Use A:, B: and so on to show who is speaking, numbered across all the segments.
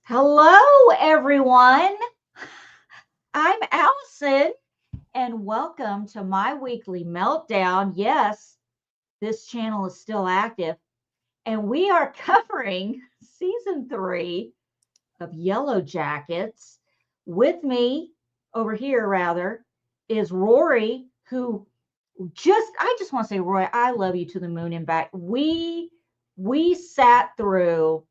A: Hello, everyone. I'm Allison, and welcome to my weekly meltdown. Yes, this channel is still active, and we are covering season 3 of Yellowjackets. With me over here, rather, is Rory, who I just want to say, Roy, I love you to the moon and back. We sat through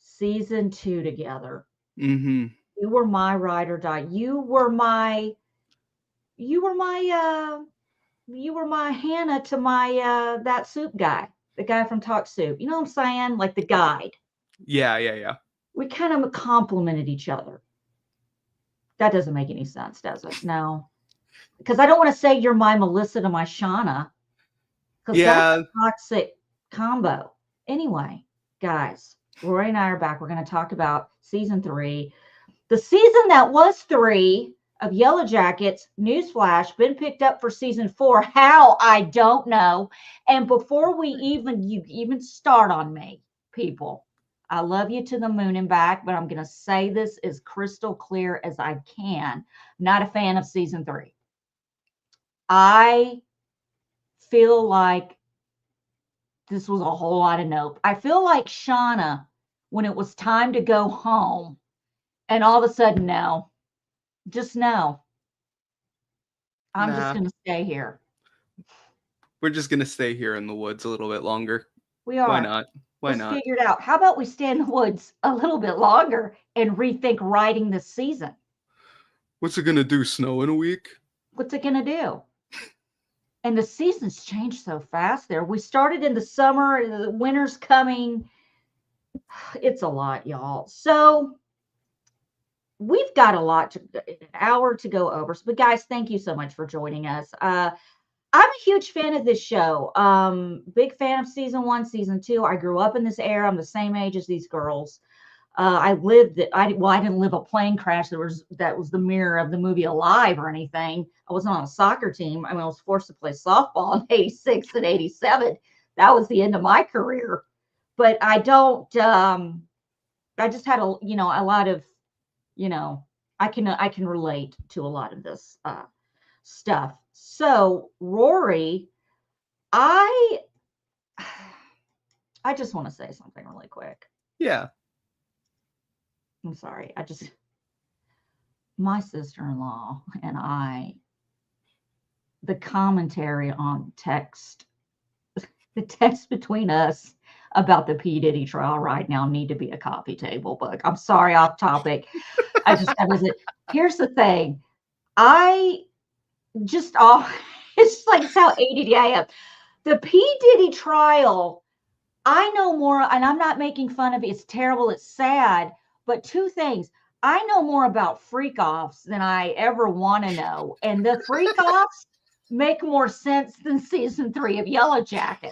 A: season 2 together.
B: Mm-hmm.
A: You were my ride or die. You were my Hannah to my that soup guy, the guy from Talk Soup. You know what I'm saying? Like the guide.
B: Yeah.
A: We kind of complimented each other. That doesn't make any sense, does it? No. Because I don't want to say you're my Melissa to my Shauna, because that's
B: Yeah.
A: a toxic combo. Anyway, guys, Rory and I are back. We're going to talk about season 3. The season that was 3 of Yellowjackets, newsflash, been picked up for season 4. How? I don't know. And before you even start on me, people, I love you to the moon and back, but I'm going to say this as crystal clear as I can. Not a fan of season 3. I feel like this was a whole lot of nope. I feel like Shauna, when it was time to go home, and all of a sudden, no. Just no. I'm just
B: Nah.
A: going to stay here.
B: We're just gonna stay here in the woods a little bit longer.
A: We
B: Why
A: are.
B: not? Why
A: Let's
B: not?
A: figure it out. How about we stay in the woods a little bit longer and rethink writing this season?
B: What's it gonna do? Snow in a week?
A: What's it going to do? And the seasons change so fast there. We started in the summer, the winter's coming. It's a lot, y'all. So we've got an hour to go over. But guys, thank you so much for joining us. I'm a huge fan of this show. Big fan of season 1, season 2. I grew up in this era. I'm the same age as these girls. I didn't live a plane crash that was the mirror of the movie Alive or anything. I wasn't on a soccer team. I mean, I was forced to play softball in 86 and 87. That was the end of my career. But I don't, I just had a lot of, I can relate to a lot of this stuff. So, Rory, I I just want to say something really quick.
B: Yeah.
A: I'm sorry. My sister-in-law and the commentary on the text between us about the P. Diddy trial right now need to be a coffee table book. I'm sorry, off topic. Here's the thing. I just it's like it's how ADD I am. The P. Diddy trial, I know more, and I'm not making fun of it. It's terrible. It's sad. But two things. I know more about freak-offs than I ever want to know. And the freak-offs make more sense than season 3 of Yellowjackets.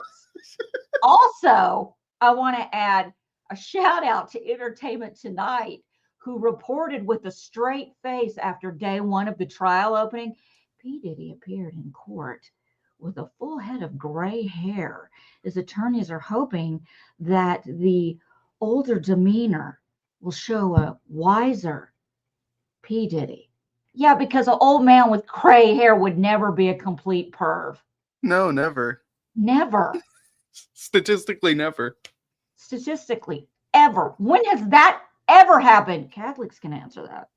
A: Also, I want to add a shout out to Entertainment Tonight, who reported with a straight face after day 1 of the trial opening. P. Diddy appeared in court with a full head of gray hair. His attorneys are hoping that the older demeanor will show a wiser P. Diddy. Yeah, because an old man with gray hair would never be a complete perv.
B: No, never.
A: Never.
B: Statistically, never.
A: Statistically, ever. When has that ever happened? Catholics can answer that.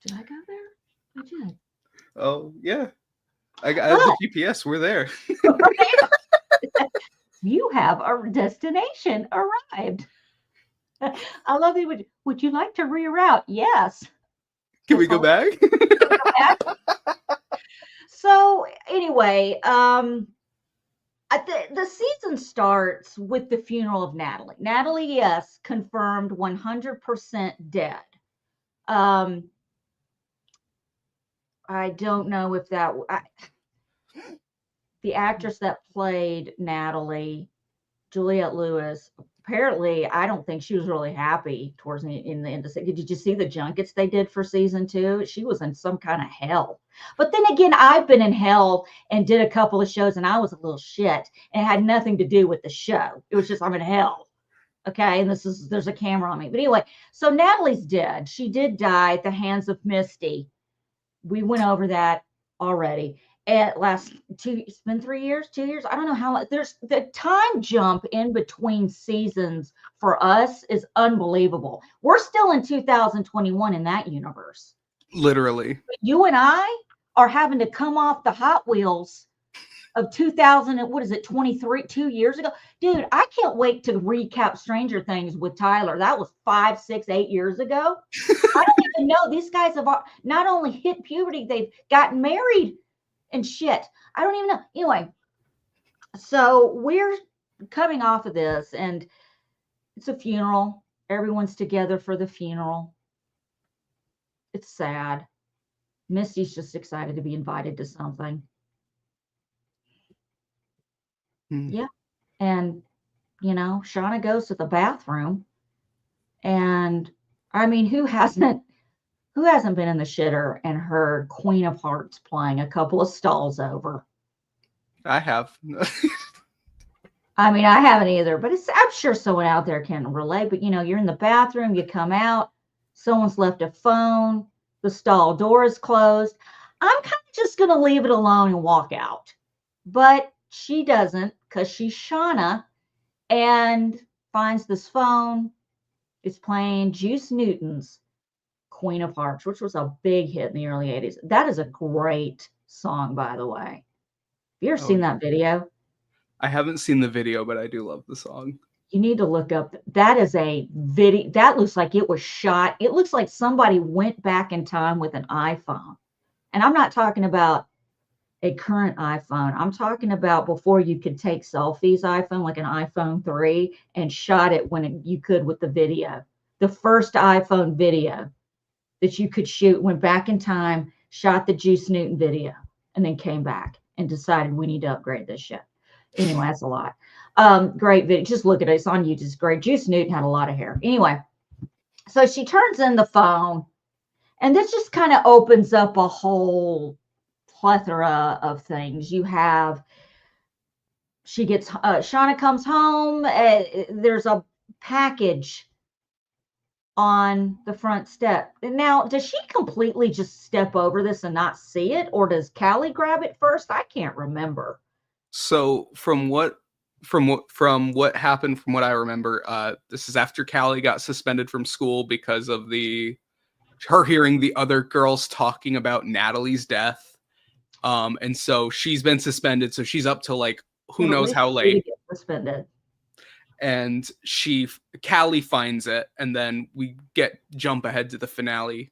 A: Did I go there? I did.
B: Oh, yeah. I got the GPS. We're there.
A: You have a destination arrived. I love it. Would you like to reroute? Yes.
B: Can we go back?
A: So anyway, the season starts with the funeral of Natalie. Natalie, yes, confirmed 100% dead. I don't know if the actress that played Natalie, Juliette Lewis, apparently, I don't think she was really happy towards in the end. Did you see the junkets they did for season 2? She was in some kind of hell. But then again, I've been in hell and did a couple of shows, and I was a little shit, and it had nothing to do with the show. It was just I'm in hell. Okay. And there's a camera on me. But anyway, so Natalie's dead. She did die at the hands of Misty. We went over that already. At last it's been 3 years, 2 years. I don't know how there's the time jump in between seasons for us is unbelievable. We're still in 2021 in that universe.
B: Literally.
A: But you and I are having to come off the Hot Wheels of 2000 and what is it 23 2 years ago. Dude, I can't wait to recap Stranger Things with Tyler. That was 5, 6, 8 years ago. I don't even know. These guys have not only hit puberty, they've gotten married and shit. I don't even know. Anyway, so we're coming off of this and it's a funeral. Everyone's together for the funeral. It's sad. Misty's just excited to be invited to something. Yeah. And, Shauna goes to the bathroom. And I mean, who hasn't been in the shitter and heard Queen of Hearts playing a couple of stalls over?
B: I have.
A: I mean, I haven't either, but I'm sure someone out there can relate. But you're in the bathroom, you come out, someone's left a phone, the stall door is closed. I'm kind of just going to leave it alone and walk out. But she doesn't because she's Shauna and finds this phone. It's playing Juice Newton's Queen of Hearts, which was a big hit in the early 80s. That is a great song, by the way. Have you ever seen that video?
B: I haven't seen the video, but I do love the song.
A: You need to look up. That is a video. That looks like it was shot. It looks like somebody went back in time with an iPhone. And I'm not talking about a current iPhone. I'm talking about before you could take selfies iPhone, like an iPhone 3, and shot it when you could with the video. The first iPhone video that you could shoot, went back in time, shot the Juice Newton video, and then came back and decided we need to upgrade this shit. Anyway, that's a lot. Great video. Just look at it. It's on YouTube. It's great. Juice Newton had a lot of hair. Anyway, so she turns in the phone, and this just kind of opens up a whole plethora of things. Shauna comes home. There's a package on the front step. Now, does she completely just step over this and not see it? Or does Callie grab it first? I can't remember.
B: So from what happened, from what I remember, this is after Callie got suspended from school because of her hearing the other girls talking about Natalie's death. And so she's been suspended. So she's up to like, who knows how late.
A: Suspended.
B: And Callie finds it. And then we jump ahead to the finale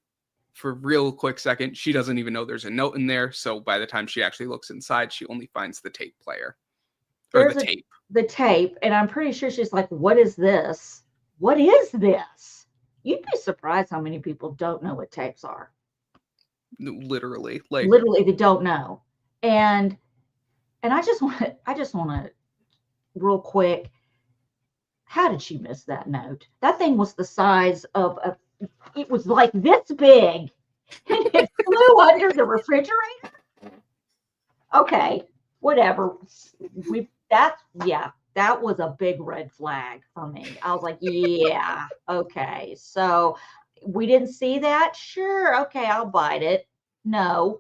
B: for a real quick second. She doesn't even know there's a note in there. So by the time she actually looks inside, she only finds the tape player. Or the tape.
A: The tape. And I'm pretty sure she's like, what is this? What is this? You'd be surprised how many people don't know what tapes are.
B: Literally,
A: they don't know. And I just want to real quick. How did she miss that note? That thing was the size of it was like this big, and it flew under the refrigerator. Okay, whatever. That was a big red flag for me. I was like, yeah, okay. So we didn't see that. Sure, okay, I'll bite it. No,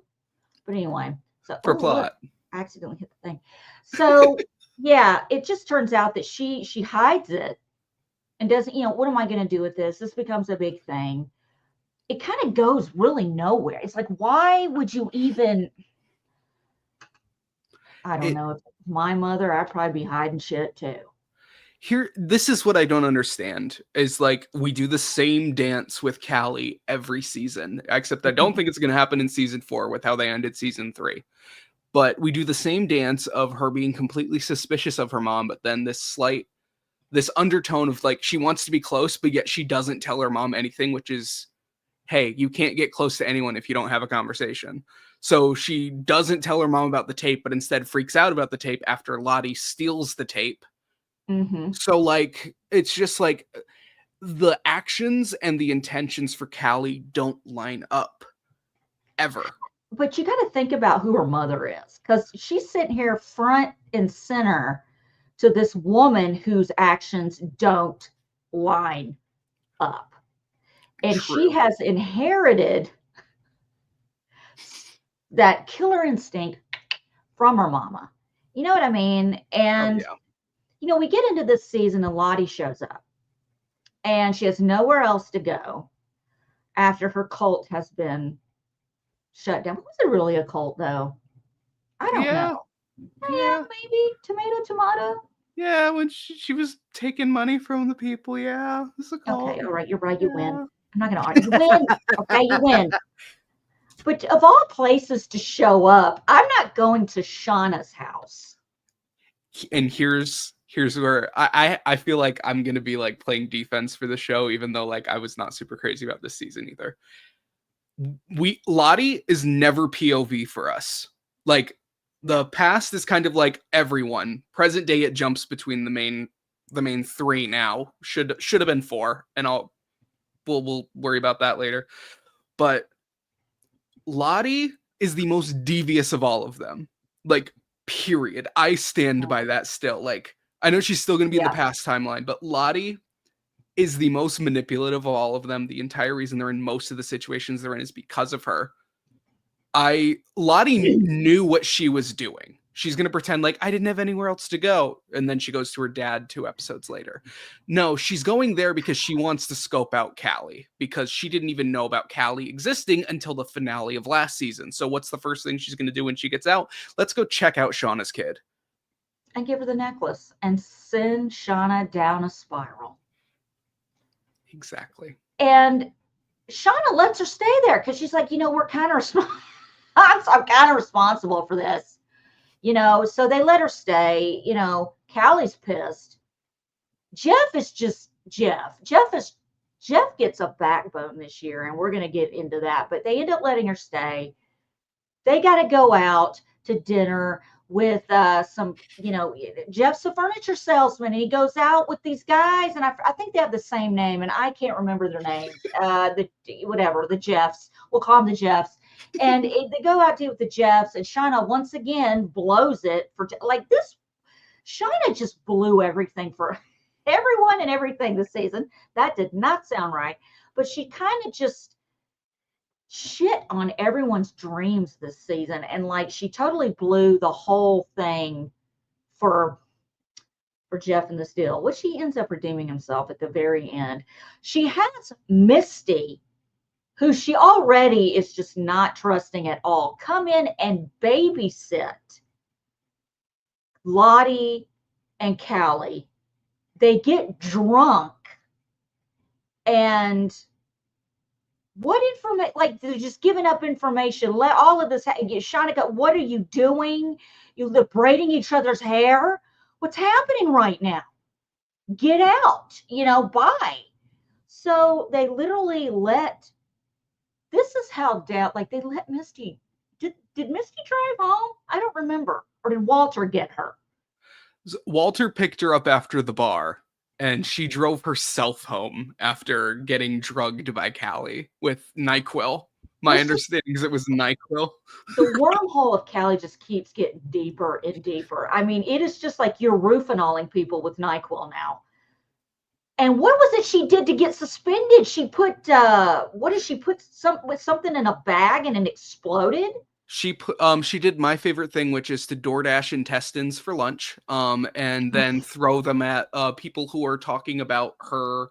A: but anyway. So
B: for plot,
A: look, I accidentally hit the thing. So yeah, it just turns out that she hides it and doesn't. What am I going to do with this? This becomes a big thing. It kind of goes really nowhere. It's like, why would you even? I don't know. If my mother, I'd probably be hiding shit too.
B: This is what I don't understand is like we do the same dance with Callie every season, except I don't think it's going to happen in season 4 with how they ended season 3. But we do the same dance of her being completely suspicious of her mom, but then this undertone of like she wants to be close, but yet she doesn't tell her mom anything, which is, hey, you can't get close to anyone if you don't have a conversation. So she doesn't tell her mom about the tape, but instead freaks out about the tape after Lottie steals the tape.
A: Mm-hmm.
B: So like, it's just like the actions and the intentions for Callie don't line up ever.
A: But you got to think about who her mother is, because she's sitting here front and center to this woman whose actions don't line up. And she
B: True.
A: has inherited that killer instinct from her mama. You know what I mean?
B: Oh
A: And,
B: yeah.
A: we get into this season and Lottie shows up and she has nowhere else to go after her cult has been shut down. Was it really a cult though? I don't know.
B: Yeah.
A: Yeah,
B: Yeah.
A: maybe tomato, tomato.
B: Yeah. When she was taking money from the people. Yeah. It's a
A: Okay,
B: cult.
A: all right, you're right. You win.
B: Yeah.
A: I'm not going to argue. You win. Okay, you win. But of all places to show up, I'm not going to Shauna's house.
B: And here's where I feel like I'm gonna be like playing defense for the show, even though like I was not super crazy about this season either. Lottie is never POV for us. Like the past is kind of like everyone. Present day it jumps between the main three now. Should have been four, and we'll worry about that later. But Lottie is the most devious of all of them. Like, period. I stand by that still. Like, I know she's still going to be in the
A: Yeah.
B: past timeline, but Lottie is the most manipulative of all of them. The entire reason they're in most of the situations they're in is because of her. Lottie knew what she was doing. She's going to pretend like I didn't have anywhere else to go. And then she goes to her dad 2 episodes later. No, she's going there because she wants to scope out Callie, because she didn't even know about Callie existing until the finale of last season. So what's the first thing she's going to do when she gets out? Let's go check out Shauna's kid.
A: And give her the necklace and send Shauna down a spiral.
B: Exactly.
A: And Shauna lets her stay there because she's like, we're kind of I'm kind of responsible for this. So they let her stay. Callie's pissed. Jeff is just Jeff. Jeff gets a backbone this year, and we're going to get into that. But they end up letting her stay. They got to go out to dinner with some, Jeff's a furniture salesman, and he goes out with these guys, and I think they have the same name, and I can't remember their names. The Jeffs. We'll call them the Jeffs. And they go out to with the Jeffs, and Shauna once again blows it for like this. Shauna just blew everything for everyone and everything this season. That did not sound right, but she kind of just shit on everyone's dreams this season, and like she totally blew the whole thing for Jeff in this deal, which he ends up redeeming himself at the very end. She has Misty, who she already is just not trusting at all, come in and babysit Lottie and Callie. They get drunk, and what information? Like they're just giving up information. Let all of this. Shanika, what are you doing? You're braiding each other's hair. What's happening right now? Get out. Bye. So they literally let. This is how down. Like they let Misty. Did Misty drive home? I don't remember. Or did Walter get her?
B: Walter picked her up after the bar, and she drove herself home after getting drugged by Callie with NyQuil. My understanding is it was NyQuil.
A: The wormhole of Callie just keeps getting deeper and deeper. I mean, it is just like you're roof-and-alling people with NyQuil now. And what was it she did to get suspended? She put what did she put something in a bag and it exploded?
B: She did my favorite thing, which is to DoorDash intestines for lunch, and then throw them at people who are talking about her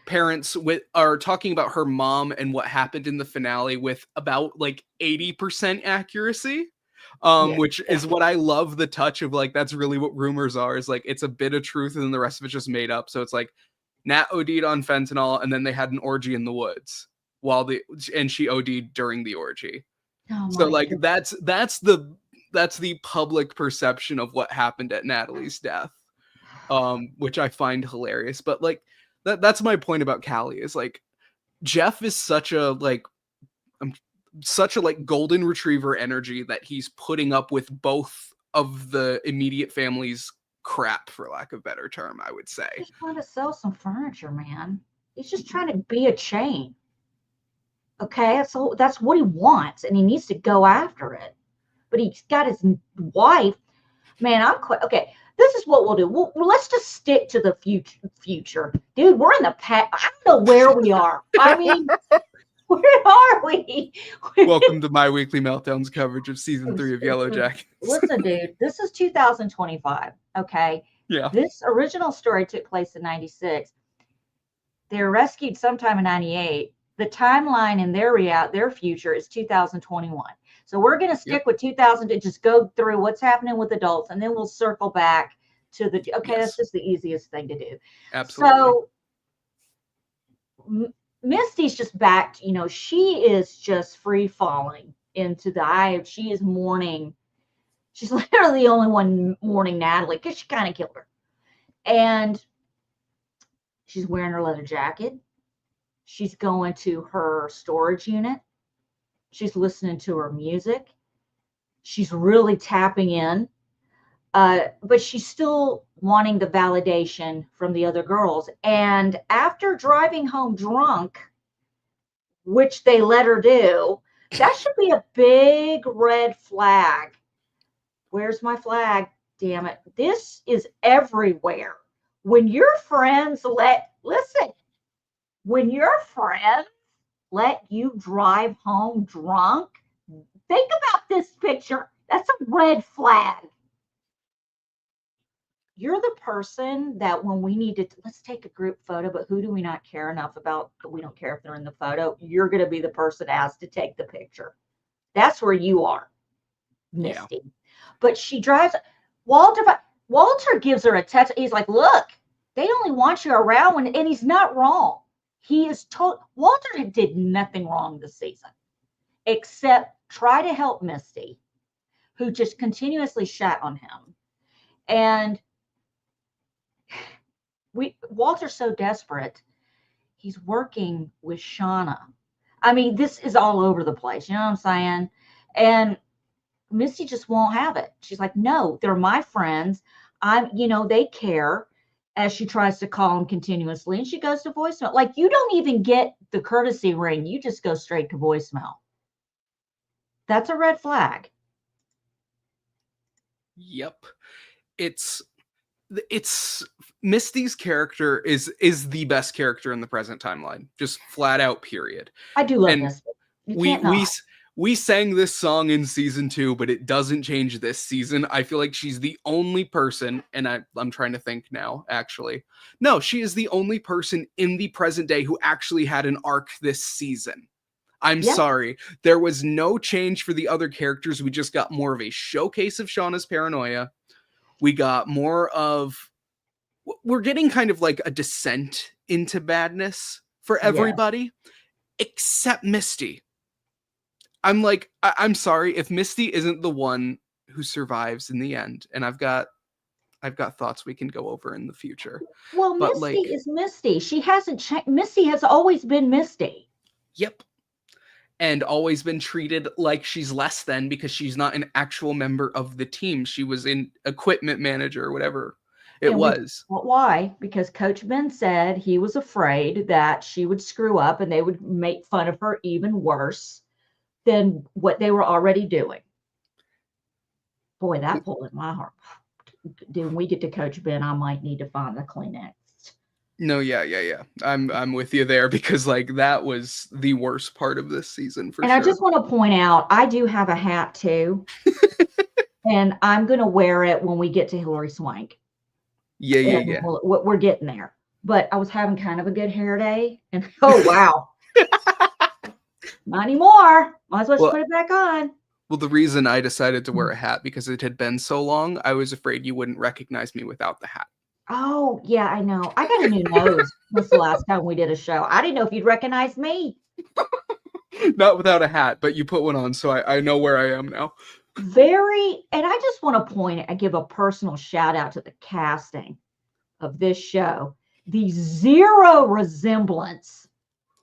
B: parents are talking about her mom and what happened in the finale with about like 80% accuracy. Which is what I love, the touch of like that's really what rumors are, is like it's a bit of truth and then the rest of it's just made up. So it's like Nat OD'd on fentanyl and then they had an orgy in the woods and she OD'd during the orgy.
A: Oh
B: So like
A: goodness.
B: that's the public perception of what happened at Natalie's death, which I find hilarious. But like that's my point about Callie, is like Jeff is such a like golden retriever energy that he's putting up with both of the immediate family's crap, for lack of a better term, I would say.
A: He's just trying to sell some furniture, man. He's just trying to be a chain. Okay, so that's what he wants, and he needs to go after it. But he's got his wife. Man, I'm quite okay. this is what we'll do. Let's just stick to the future. Dude, we're in the past. I don't know where we are. I mean, where are we?
B: Welcome to my weekly meltdowns coverage of season 3 of Yellowjackets.
A: Listen, dude, this is 2025. Okay.
B: Yeah.
A: This original story took place in 96. They were rescued sometime in 98. The timeline in their future is 2021. So we're going to stick with 2000 to just go through what's happening with adults, and then we'll circle back to the, that's just the easiest thing to do.
B: Absolutely.
A: So Misty's just back, she is just free falling into the eye. She is mourning. She's literally the only one mourning Natalie because she kind of killed her. And she's wearing her leather jacket. She's going to her storage unit. She's listening to her music. She's really tapping in. But she's still wanting the validation from the other girls. And after driving home drunk, which they let her do, that should be a big red flag. Where's my flag? Damn it. This is everywhere. When your friends when your friends let you drive home drunk, think about this picture. That's a red flag. You're the person that when we need to, let's take a group photo, but who do we not care enough about? We don't care if they're in the photo. You're going to be the person asked to take the picture. That's where you are, Misty. Yeah. But she drives. Walter gives her a text. He's like, look, they only want you around and he's not wrong. He is Walter did nothing wrong this season except try to help Misty, who just continuously shat on him. And Walter's so desperate, he's working with Shauna. I mean, this is all over the place. You know what I'm saying? And Misty just won't have it. She's like, no, they're my friends. They care. As she tries to call him continuously, and she goes to voicemail. Like, you don't even get the courtesy ring. You just go straight to voicemail. That's a red flag.
B: Yep. It's Misty's character is the best character in the present timeline. Just flat out, period.
A: I do love Misty.
B: We sang this song in season 2, but it doesn't change this season. I feel like she's the only person, and I'm trying to think now, actually. No, she is the only person in the present day who actually had an arc this season. I'm sorry. There was no change for the other characters. We just got more of a showcase of Shauna's paranoia. We got more of... We're getting kind of like a descent into badness for everybody, except Misty. I'm like, I'm sorry if Misty isn't the one who survives in the end, and I've got thoughts we can go over in the future.
A: Well, but Misty is Misty. She hasn't changed. Misty has always been Misty.
B: Yep. And always been treated like she's less than because she's not an actual member of the team. She was an equipment manager or whatever it was.
A: Why? Because Coach Ben said he was afraid that she would screw up and they would make fun of her even worse than what they were already doing. Boy, that pulled at my heart. When we get to Coach Ben, I might need to find the Kleenex.
B: No, yeah. I'm with you there because like that was the worst part of this season for sure.
A: And I just want to point out, I do have a hat too. And I'm going to wear it when we get to Hilary Swank.
B: Yeah.
A: We're getting there. But I was having kind of a good hair day. And oh, wow. Not anymore. Might as well just put it back on.
B: Well, the reason I decided to wear a hat because it had been so long, I was afraid you wouldn't recognize me without the hat.
A: Oh, yeah, I know. I got a new nose. That's the last time we did a show. I didn't know if you'd recognize me.
B: Not without a hat, but you put one on, so I know where I am now.
A: And I just want to give a personal shout out to the casting of this show. The zero resemblance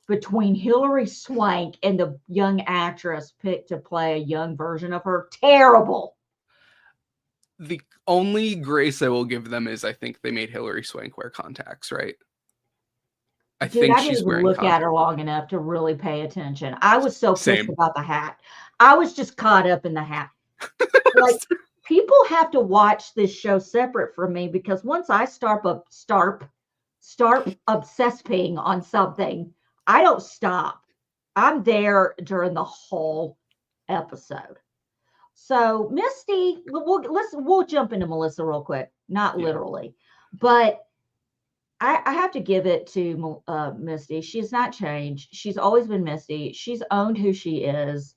A: between Hilary Swank and the young actress picked to play a young version of her. Terrible.
B: The only grace I will give them is I think they made Hilary Swank wear contacts, right? I think she's wearing
A: contacts. Look at her long enough to really pay attention. I was so pissed about the hat. I was just caught up in the hat. Like, people have to watch this show separate from me because once I start obsessing on something, I don't stop. I'm there during the whole episode. So Misty, we'll jump into Melissa real quick, not
B: Yeah,
A: literally, but I have to give it to Misty. She's not changed. She's always been Misty. She's owned who she is.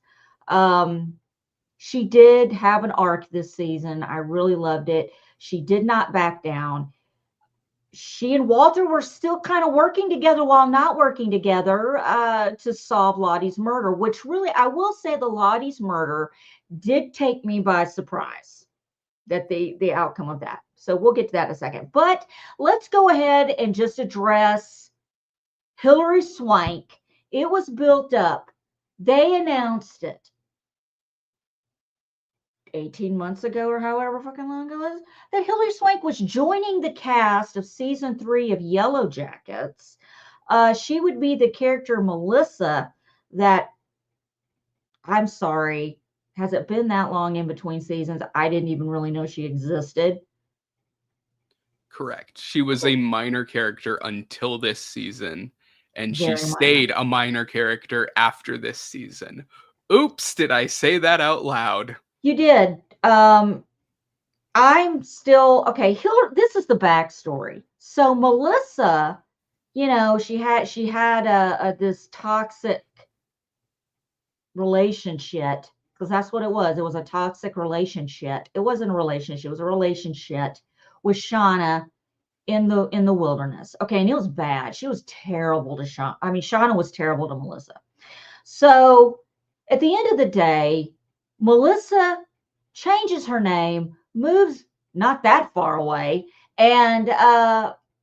A: Um, she did have an arc this season. I really loved it. She did not back down. She and Walter were still kind of working together while not working together to solve Lottie's murder, which really, I will say, the Lottie's murder did take me by surprise that the outcome of that. So we'll get to that in a second. But let's go ahead and just address Hilary Swank. It was built up. They announced it 18 months ago or however fucking long it was, that Hilary Swank was joining the cast of season 3 of Yellowjackets. She would be the character Melissa that, I'm sorry, has it been that long in between seasons? I didn't even really know she existed.
B: correct. She was a minor character until this season, and she
A: Very minor.
B: stayed a minor character after this season. Oops, did I say that out loud?
A: You did. I'm still okay. Hillary, this is the backstory. So Melissa, she had this toxic relationship because that's what it was. It was a toxic relationship. It wasn't a relationship. It was a relationship with Shauna in the wilderness. Okay, and it was bad. She was terrible to Shauna. I mean, Shauna was terrible to Melissa. So at the end of the day, Melissa changes her name, moves not that far away, and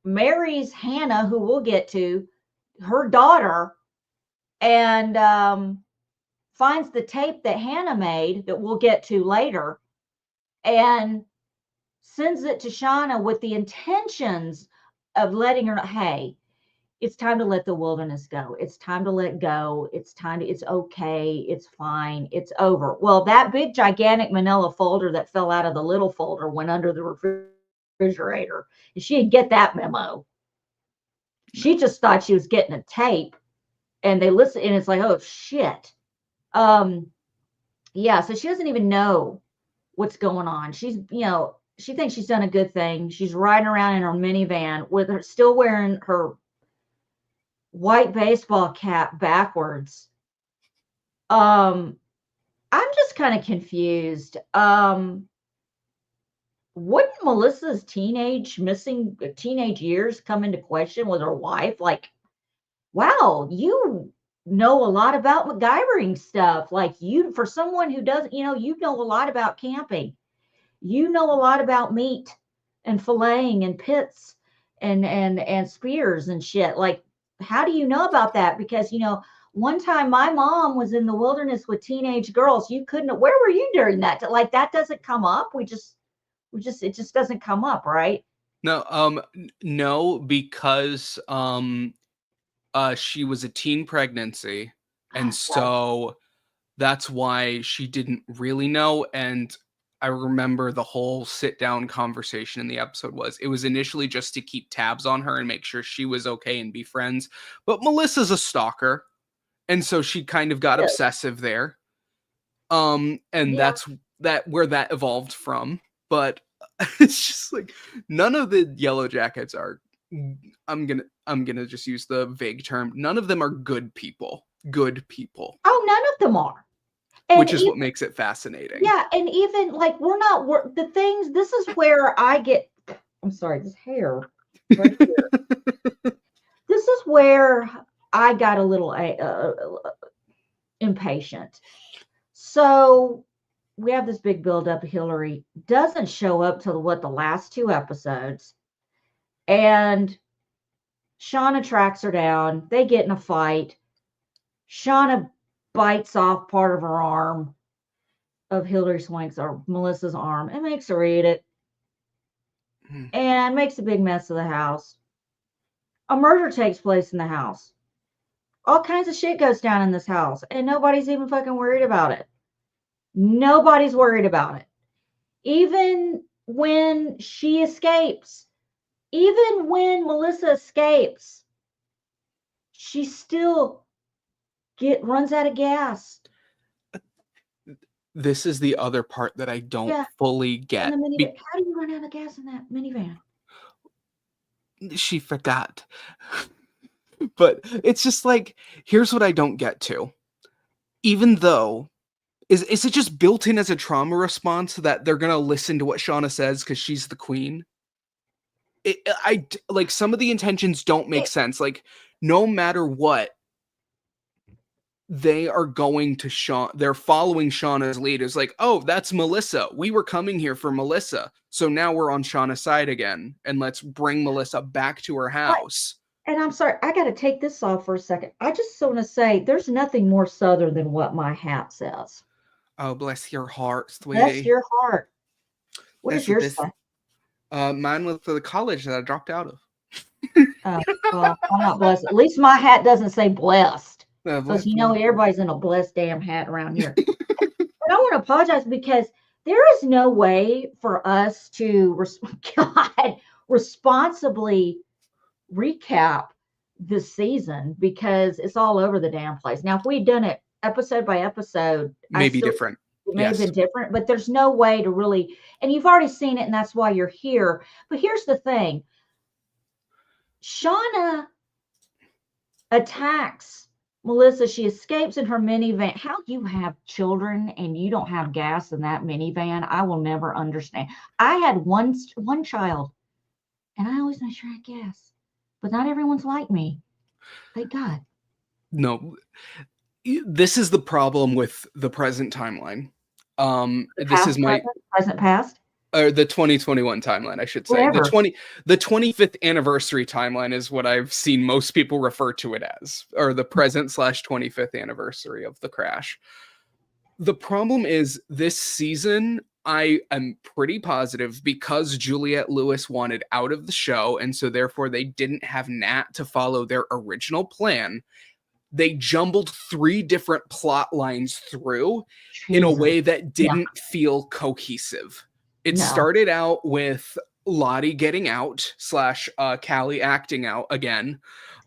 A: marries Hannah, who we'll get to, her daughter, and finds the tape that Hannah made that we'll get to later, and sends it to Shauna with the intentions of letting her know, hey, it's time to let the wilderness go. It's time to let go. It's okay. It's fine. It's over. Well, that big, gigantic manila folder that fell out of the little folder went under the refrigerator. And she didn't get that memo. She just thought she was getting a tape. And they listen, and it's like, oh, shit. Yeah, so she doesn't even know what's going on. She thinks she's done a good thing. She's riding around in her minivan with her, still wearing her white baseball cap backwards. I'm just kind of confused. Wouldn't Melissa's missing teenage years come into question with her wife? Like, wow, you know a lot about MacGyvering stuff. Like, for someone who doesn't, you know a lot about camping. You know a lot about meat and filleting and pits and spears and shit. Like, how do you know about that? Because one time my mom was in the wilderness with teenage girls. You couldn't. Where were you during that? Like, that doesn't come up. It just doesn't come up, right?
B: No, because she was a teen pregnancy, and so that's why she didn't really know. And I remember the whole sit down conversation in the episode it was initially just to keep tabs on her and make sure she was okay and be friends. But Melissa's a stalker, and so she kind of got obsessive there. And
A: Yeah.
B: that's where that evolved from. But it's just like none of the Yellowjackets are, I'm gonna just use the vague term, none of them are good people.
A: Oh, none of them are. And
B: which is what makes it fascinating.
A: Yeah, and even like the things. This is where I get. I'm sorry, this hair right here. This is where I got a little impatient. So we have this big buildup. Hillary doesn't show up till the last 2 episodes, and Shauna tracks her down. They get in a fight. Shauna bites off part of her arm, of Hilary Swank's or Melissa's arm, and makes her eat it, and makes a big mess of the house. A murder takes place in the house. All kinds of shit goes down in this house, and nobody's even fucking worried about it. Nobody's worried about it. Even when she escapes, even when Melissa escapes, she still runs out of gas.
B: This is the other part that I don't
A: Yeah,
B: fully
A: in the
B: get.
A: minivan. How do you run out of gas in that minivan?
B: She forgot. But it's just like, here's what I don't get to. Even though, is it just built in as a trauma response that they're gonna listen to what Shauna says because she's the queen? Like, some of the intentions don't make
A: It,
B: sense. Like, no matter what, they are going to they're following Shauna's lead. It's like, oh, that's Melissa. We were coming here for Melissa. So now we're on Shauna's side again. And let's bring Melissa back to her house.
A: and I'm sorry, I got to take this off for a second. I just want to say there's nothing more Southern than what my hat says.
B: Oh, bless your heart,
A: Bless
B: sweetie.
A: your heart. What
B: That's
A: does
B: what
A: yours
B: this
A: say?
B: mine was the college that I dropped out of.
A: Well, I'm not blessed. At least my hat doesn't say blessed. Because
B: Bless
A: you know
B: my heart.
A: everybody's in a blessed damn hat around here. But I want to apologize because there is no way for us to God, responsibly recap this season because it's all over the damn place. Now, if we'd done it episode by episode, I
B: Maybe
A: still
B: different.
A: it may have
B: Yes.
A: been different, but there's no way to really, and you've already seen it, and that's why you're here. But here's the thing. Shauna attacks Melissa. She escapes in her minivan. How you have children and you don't have gas in that minivan, I will never understand. I had one child, and I always make sure I had gas, but not everyone's like me. Thank God.
B: No. This is the problem with the present timeline.
A: The
B: This is
A: past,
B: my
A: present, past,
B: or the 2021 timeline, I should say.
A: whatever.
B: The 25th anniversary timeline is what I've seen most people refer to it as, or the present slash 25th anniversary of the crash. The problem is this season, I am pretty positive because Juliette Lewis wanted out of the show, and so therefore they didn't have Nat to follow their original plan. They jumbled 3 different plot lines through in a
A: Jesus.
B: way that
A: Yeah.
B: didn't feel cohesive. It
A: No.
B: started out with Lottie getting out slash Callie acting out again.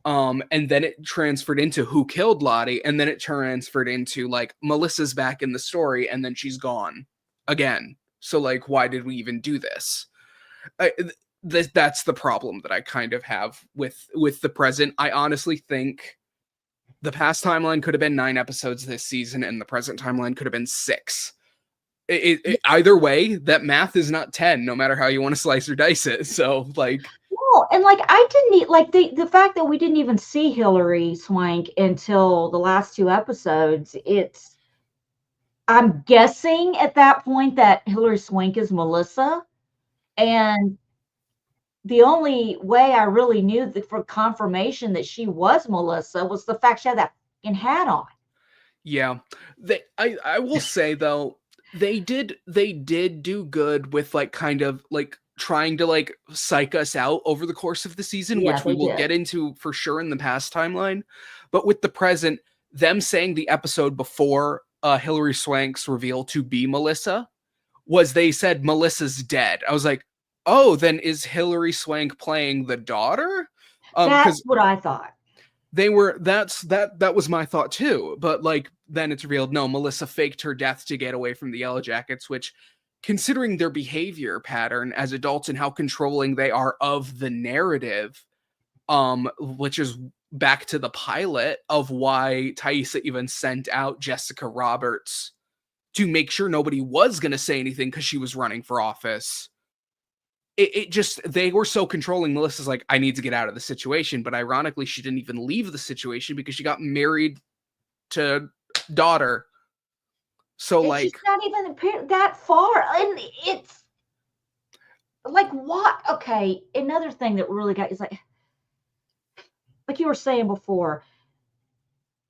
B: And then it transferred into who killed Lottie, and then it transferred into like Melissa's back in the story, and then she's gone again. So like, why did we even do this? That's the problem that I kind of have with the present. I honestly think the past timeline could have been 9 episodes this season, and the present timeline could have been 6. Either way, that math is not 10, no matter how you want to slice or dice it. So, like,
A: No, and like I didn't like the fact that we didn't even see Hillary Swank until the last 2 episodes. I'm guessing at that point that Hillary Swank is Melissa, and the only way I really knew for confirmation that she was Melissa was the fact she had that fucking hat on.
B: yeah. I will say though, they did do good with like kind of like trying to like psych us out over the course of the season,
A: Yeah,
B: which we
A: they
B: will
A: did.
B: get into for sure in the past timeline. But with the present, them saying the episode before Hillary Swank's reveal to be Melissa was they said Melissa's dead. I was like, oh, then is Hillary Swank playing the daughter?
A: That's
B: Because
A: what I thought.
B: that was my thought too. But like then it's revealed no, Melissa faked her death to get away from the Yellowjackets, which considering their behavior pattern as adults and how controlling they are of the narrative, which is back to the pilot of why Taissa even sent out Jessica Roberts to make sure nobody was going to say anything because she was running for office. It just, they were so controlling. Melissa's like, I need to get out of the situation. But ironically, she didn't even leave the situation because she got married to daughter. So
A: And
B: like,
A: she's not even that far. And it's like, what? Okay. Another thing that really got is like you were saying before,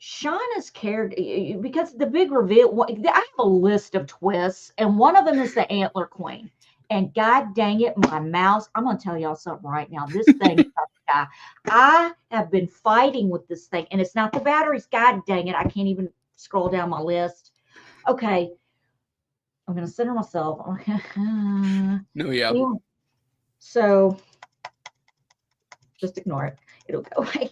A: Shauna's character, because the big reveal, I have a list of twists, and one of them is the Antler Queen. And God dang it, my mouse, I'm going to tell y'all something right now. This thing, I have been fighting with this thing, and it's not the batteries. God dang it, I can't even scroll down my list. Okay. I'm going to center myself.
B: No, yeah.
A: So just ignore it. It'll go away.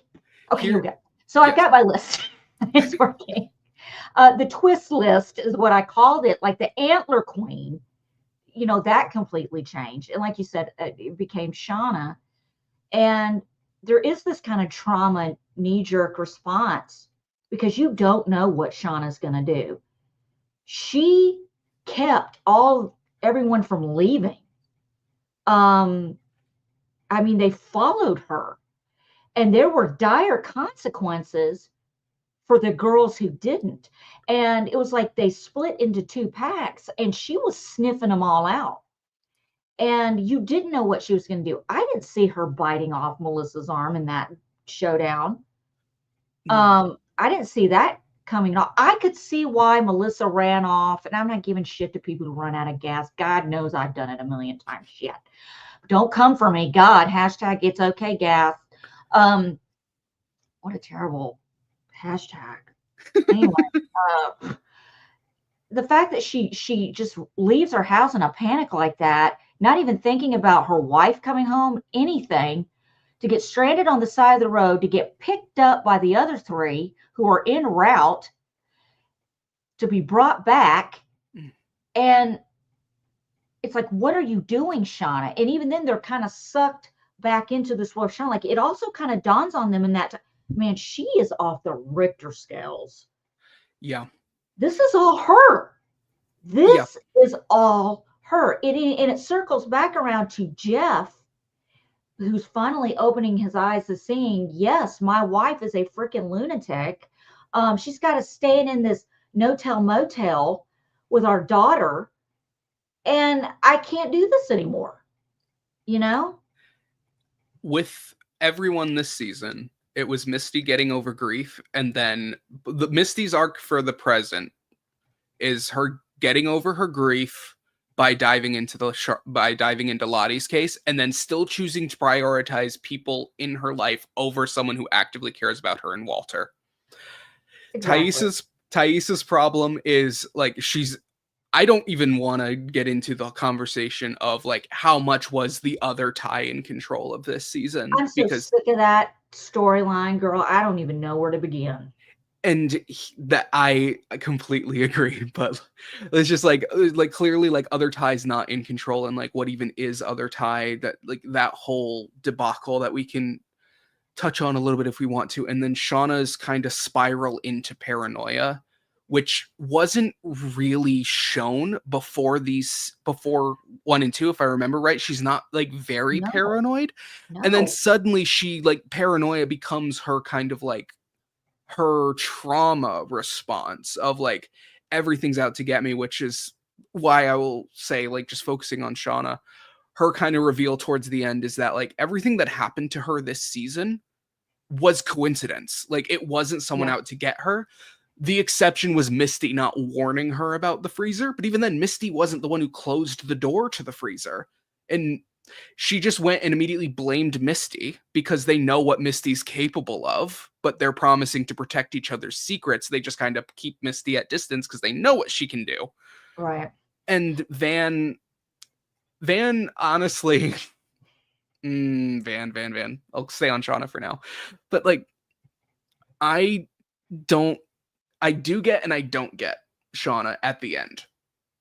A: Okay, here we go. So
B: Yes.
A: I've got my list. It's working. The twist list is what I called it, like the antler queen. That completely changed. And like you said, it became Shauna. And there is this kind of trauma knee-jerk response because you don't know what Shauna's going to do. She kept everyone from leaving. They followed her, and there were dire consequences for the girls who didn't. And it was like they split into two packs, and she was sniffing them all out. And you didn't know what she was going to do. I didn't see her biting off Melissa's arm in that showdown. I didn't see that coming off. I could see why Melissa ran off, and I'm not giving shit to people who run out of gas. God knows I've done it a million times. Shit. Don't come for me. God, hashtag it's okay gas. What a terrible hashtag. Anyway, the fact that she just leaves her house in a panic like that, not even thinking about her wife coming home, anything, to get stranded on the side of the road, to get picked up by the other three who are en route, to be brought back. And it's like, what are you doing, Shauna? And even then they're kind of sucked back into this world. Shauna, like, it also kind of dawns on them in that, man, she is off the Richter scales.
B: Yeah.
A: This is all her. This is all her. And it circles back around to Jeff, who's finally opening his eyes to seeing, yes, my wife is a freaking lunatic. She's got to stay in this no-tell motel with our daughter, and I can't do this anymore.
B: With everyone this season, it was Misty getting over grief, and then Misty's arc for the present is her getting over her grief by diving into Lottie's case, and then still choosing to prioritize people in her life over someone who actively cares about her and Walter. Exactly. Thais's problem is, like, I don't even want to get into the conversation of, like, how much was the other Ty in control of this season.
A: I'm so sick of that storyline, girl. I don't even know where to begin.
B: And that I completely agree, but it's just like clearly, like, other Ty's not in control, and like, what even is other Ty? That, like, that whole debacle that we can touch on a little bit if we want to, and then Shauna's kind of spiral into paranoia, which wasn't really shown before 1 and 2, if I remember right. She's not, like, very paranoid. No. And then suddenly she, like, paranoia becomes her kind of, like, her trauma response of, like, everything's out to get me, which is why I will say, like, just focusing on Shauna, her kind of reveal towards the end is that, like, everything that happened to her this season was coincidence. Like, it wasn't someone out to get her. The exception was Misty not warning her about the freezer, but even then, Misty wasn't the one who closed the door to the freezer. And she just went and immediately blamed Misty because they know what Misty's capable of, but they're promising to protect each other's secrets. They just kind of keep Misty at distance because they know what she can do.
A: Right.
B: And Van, honestly, Van. I'll stay on Shauna for now. But, like, I do get and I don't get Shauna at the end.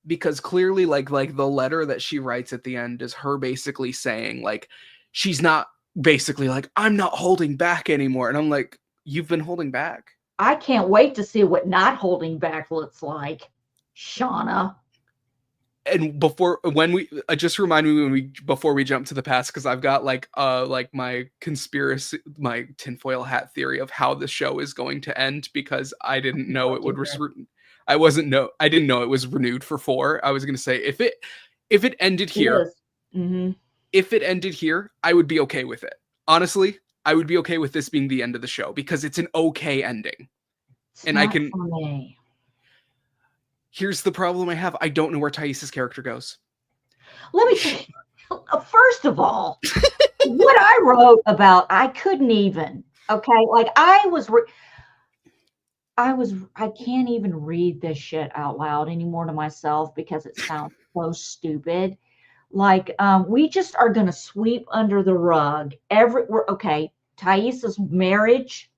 B: Because clearly, like the letter that she writes at the end is her basically saying, like, she's not basically like, I'm not holding back anymore. And I'm like, you've been holding back.
A: I can't wait to see what not holding back looks like, Shauna.
B: And just remind me before we jump to the past, because I've got like my conspiracy, my tinfoil hat theory of how the show is going to end, because I didn't know it would. I didn't know it was renewed for 4. I was going to say if it ended here, if it ended here, I would be okay with it. Honestly, I would be okay with this being the end of the show because it's an okay ending. And I can. Here's the problem I have. I don't know where Thais's character goes.
A: Let me say, first of all, what I wrote about, I couldn't even. Okay, like I was. I can't even read this shit out loud anymore to myself because it sounds so stupid. Like, we just are gonna sweep under the rug we're okay. Thaisa's marriage.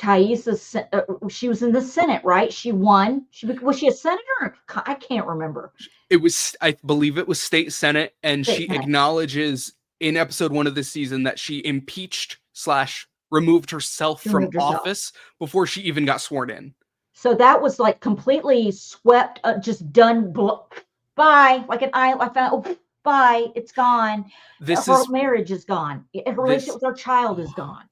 A: She was in the Senate, right? She won. Was she a senator? I can't remember.
B: It was, I believe it was state senate, and
A: State
B: she
A: Senate.
B: acknowledges in episode 1 of this season that she impeached slash removed herself
A: She
B: from
A: removed herself.
B: office before she even got sworn in.
A: So that was like completely swept, just done. Bye, like an eye. I found. Oh, bye. It's gone.
B: This
A: Her
B: is
A: marriage is gone. Her relationship
B: this
A: with her child is gone.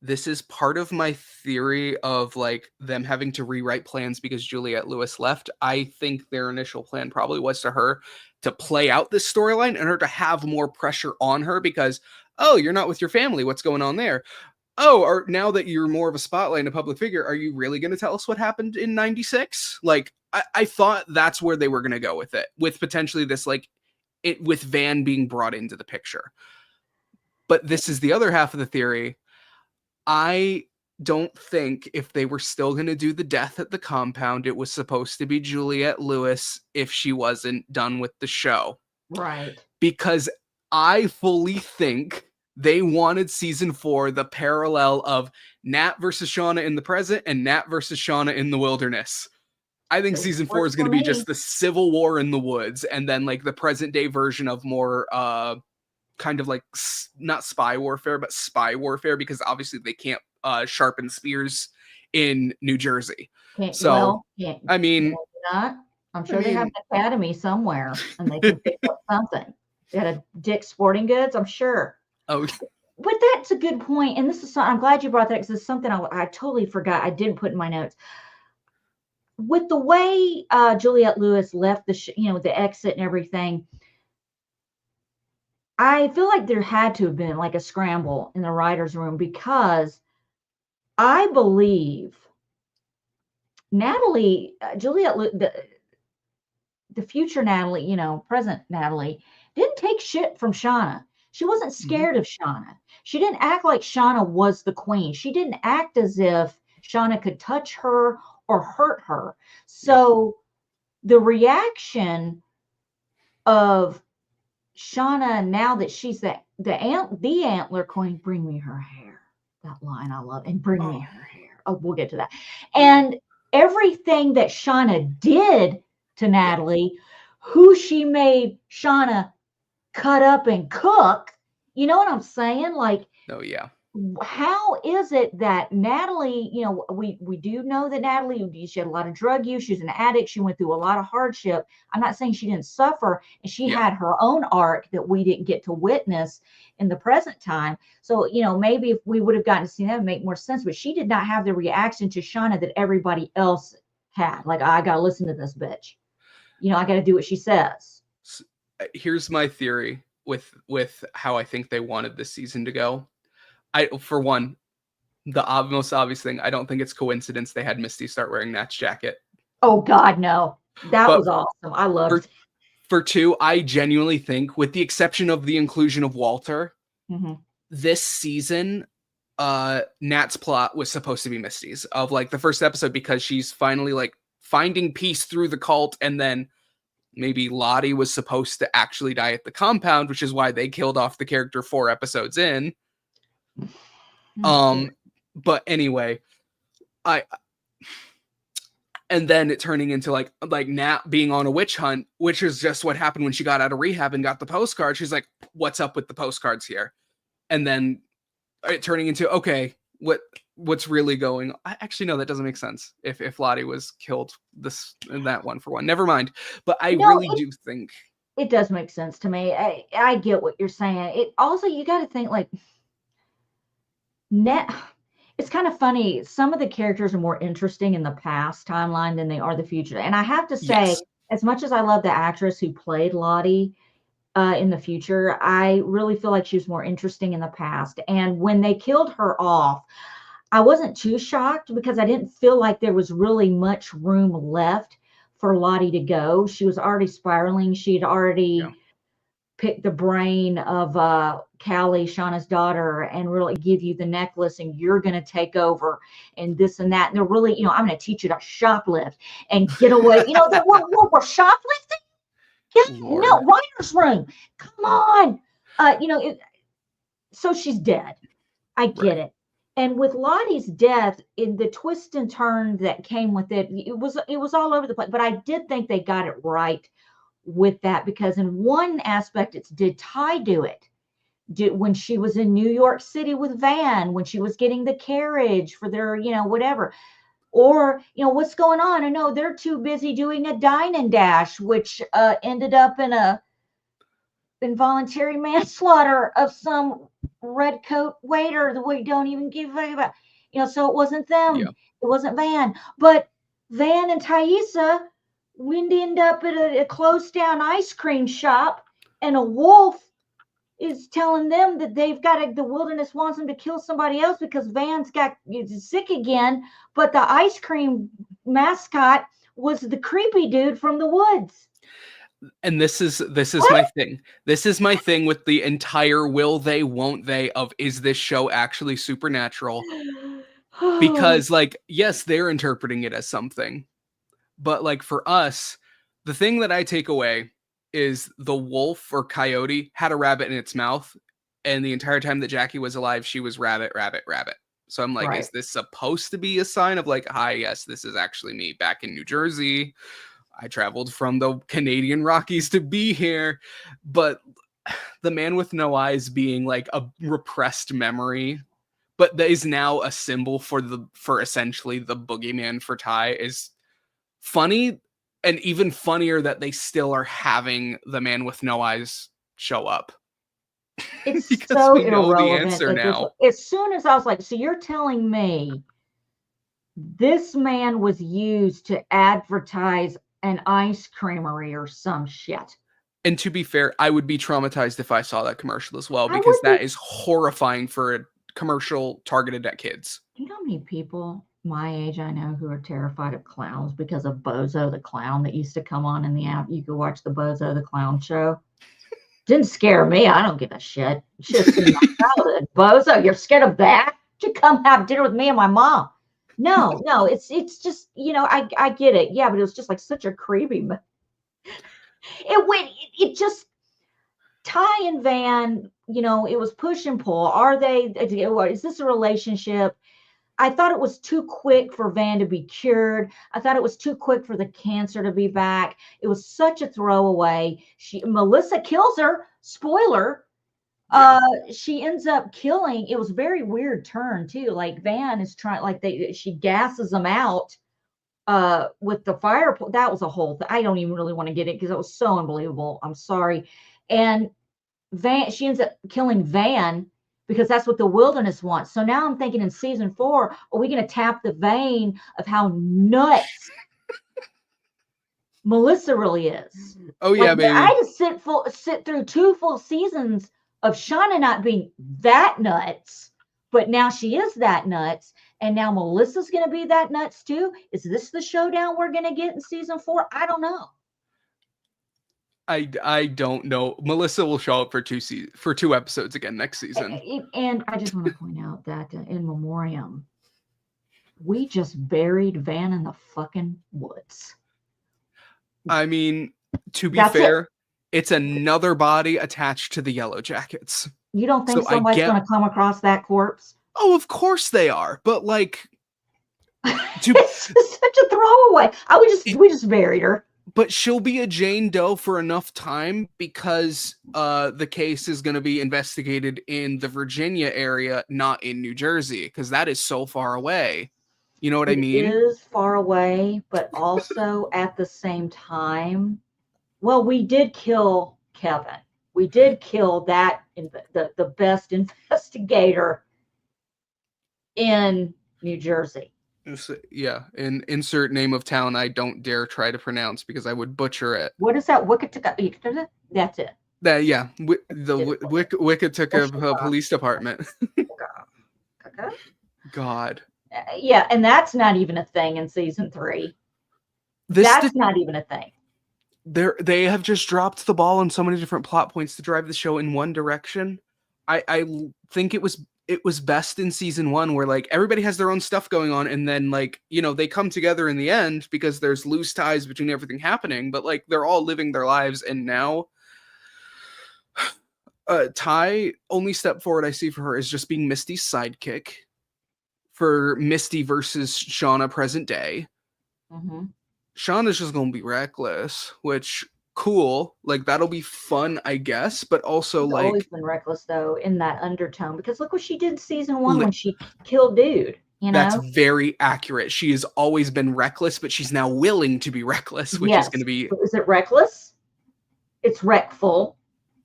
B: this is part of my theory of like them having to rewrite plans because Juliette Lewis left. I think their initial plan probably was to her to play out this storyline and her to have more pressure on her because, oh, you're not with your family. What's going on there? Oh, or now that you're more of a spotlight and a public figure, are you really going to tell us what happened in 96? Like, I thought that's where they were going to go with it, with potentially this, like, it with Van being brought into the picture. But this is the other half of the theory. I don't think if they were still going to do the death at the compound, it was supposed to be Juliette Lewis if she wasn't done with the show.
A: Right.
B: Because I fully think they wanted season 4 the parallel of Nat versus Shauna in the present and Nat versus Shauna in the wilderness. I think season 4 is going to be just the civil war in the woods, and then like the present day version of more kind of like not spy warfare, but spy warfare, because obviously they can't sharpen spears in New Jersey. I mean,
A: not. I'm sure they have an academy somewhere and they can pick up something. They had a Dick's Sporting Goods, I'm sure.
B: Oh,
A: but that's a good point. And this is I'm glad you brought that because it's something I totally forgot. I didn't put in my notes. With the way Juliette Lewis left the exit and everything, I feel like there had to have been like a scramble in the writer's room because I believe Natalie, Juliette, the future Natalie, present Natalie, didn't take shit from Shauna. She wasn't scared of Shauna. She didn't act like Shauna was the queen. She didn't act as if Shauna could touch her or hurt her. So the reaction of Shauna, now that she's the antler queen, bring me her hair. That line I love. And bring me her hair. Oh, we'll get to that. And everything that Shauna did to Natalie, who she made Shauna cut up and cook. You know what I'm saying? Like,
B: oh yeah.
A: How is it that Natalie, we do know that Natalie, she had a lot of drug use. She was an addict. She went through a lot of hardship. I'm not saying she didn't suffer, and she had her own arc that we didn't get to witness in the present time. So, maybe if we would have gotten to see that, it would make more sense. But she did not have the reaction to Shauna that everybody else had. Like, I got to listen to this bitch. I got to do what she says.
B: Here's my theory with how I think they wanted this season to go. For one, the most obvious thing, I don't think it's coincidence they had Misty start wearing Nat's jacket.
A: Oh God, no. That was awesome. I loved it.
B: For two, I genuinely think, with the exception of the inclusion of Walter, this season, Nat's plot was supposed to be Misty's, of like the first episode, because she's finally like finding peace through the cult, and then maybe Lottie was supposed to actually die at the compound, which is why they killed off the character 4 episodes in. But anyway, and then it turning into like Nat being on a witch hunt, which is just what happened when she got out of rehab and got the postcard. She's like, what's up with the postcards here? And then it turning into, okay, what's really going on? Actually, no, that doesn't make sense. If Lottie was killed in that one for one, never mind. But I really do think
A: it does make sense to me. I get what you're saying. It also, you got to think like it's kind of funny. Some of the characters are more interesting in the past timeline than they are the future. And I have to say, as much as I love the actress who played Lottie in the future, I really feel like she was more interesting in the past. And when they killed her off, I wasn't too shocked because I didn't feel like there was really much room left for Lottie to go. She was already spiraling. She'd already picked the brain of Callie, Shauna's daughter, and really give you the necklace, and you're going to take over, and this and that. And they're really, I'm going to teach you to shoplift and get away. We're shoplifting. No,
B: Lord.
A: writer's room. Come on. So she's dead. I get it. And with Lottie's death, in the twist and turn that came with it, it was all over the place. But I did think they got it right with that, because in one aspect, it's, did Ty do it? When she was in New York City with Van, when she was getting the carriage for their, whatever. Or, what's going on? I know they're too busy doing a dine and dash, which ended up in a involuntary manslaughter of some red coat waiter that we don't even give a about. So it wasn't them.
B: Yeah.
A: It wasn't Van. But Van and Thaisa, we end up at a closed down ice cream shop, and a wolf is telling them that the wilderness wants them to kill somebody else because Van's got sick again. But the ice cream mascot was the creepy dude from the woods.
B: And this is my thing. This is my thing with the entire will they, won't they of, is this show actually supernatural? Because, like, yes, they're interpreting it as something. But, like, for us, the thing that I take away is the wolf or coyote had a rabbit in its mouth. And the entire time that Jackie was alive, she was rabbit, rabbit, rabbit. So I'm like, is this supposed to be a sign of, like, hi, yes, this is actually me back in New Jersey. I traveled from the Canadian Rockies to be here. But the man with no eyes being like a repressed memory, but that is now a symbol for essentially the boogeyman for Ty, is funny. And even funnier that they still are having the man with no eyes show up.
A: It's
B: because
A: so
B: we know the
A: irrelevant.
B: answer now.
A: As soon as I was like, so you're telling me this man was used to advertise an ice creamery or some shit?
B: And to be fair, I would be traumatized if I saw that commercial as well, because that is horrifying for a commercial targeted at kids.
A: You know how many people my age I know who are terrified of clowns because of Bozo the Clown that used to come on in the app? You could watch the Bozo the Clown show. Didn't scare me. I don't give a shit. You should have seen my childhood. Bozo, you're scared of that? You come have dinner with me and my mom. No, it's just, I get it. Yeah, but it was just like such a creepy. It just, Ty and Van, it was push and pull. Is this a relationship? I thought it was too quick for Van to be cured. I thought it was too quick for the cancer to be back. It was such a throwaway. Melissa kills her. Spoiler. Yeah. She ends up killing. It was a very weird turn too. Like Van is trying, she gasses them out with the fire. That was a whole thing. I don't even really want to get it because it was so unbelievable. I'm sorry. And she ends up killing Van because that's what the wilderness wants. So now I'm thinking in season 4, are we going to tap the vein of how nuts Melissa really is?
B: Oh yeah, baby.
A: I just sit through 2 full seasons of Shauna not being that nuts, but now she is that nuts, and now Melissa's going to be that nuts too. Is this the showdown we're going to get in season 4? I don't know.
B: I don't know. Melissa will show up for 2 episodes again next season.
A: And I just want to point out that in memoriam, we just buried Van in the fucking woods.
B: I mean, to be fair, it's another body attached to the Yellowjackets.
A: You don't think somebody's going to come across that corpse?
B: Oh, of course they are. But like,
A: it's such a throwaway. We just buried her.
B: But she'll be a Jane Doe for enough time because the case is going to be investigated in the Virginia area, not in New Jersey, because that is so far away. You know what I mean?
A: It is far away, but also at the same time, well, we did kill Kevin. We did kill that the best investigator in New Jersey.
B: Yeah, and insert name of town I don't dare try to pronounce because I would butcher it.
A: What is that? That's it.
B: Yeah, the Wickatucka Police Department. God.
A: Yeah, and that's not even a thing in season 3. That's not even a thing.
B: They have just dropped the ball on so many different plot points to drive the show in one direction. I think it was best in season 1 where like everybody has their own stuff going on, and then like, you know, they come together in the end because there's loose ties between everything happening, but like they're all living their lives. And now Ty, only step forward I see for her is just being Misty's sidekick for Misty versus Shauna present day.
A: Mm-hmm.
B: Shauna's just gonna be reckless, which cool, like that'll be fun, I guess, but also
A: She's
B: like
A: always been reckless though, in that undertone, because look what she did in season 1 when she killed dude, you
B: that's
A: know?
B: very accurate. She has always been reckless, but she's now willing to be reckless, which is going to
A: Yes.
B: be
A: Is it reckless? It's wreckful.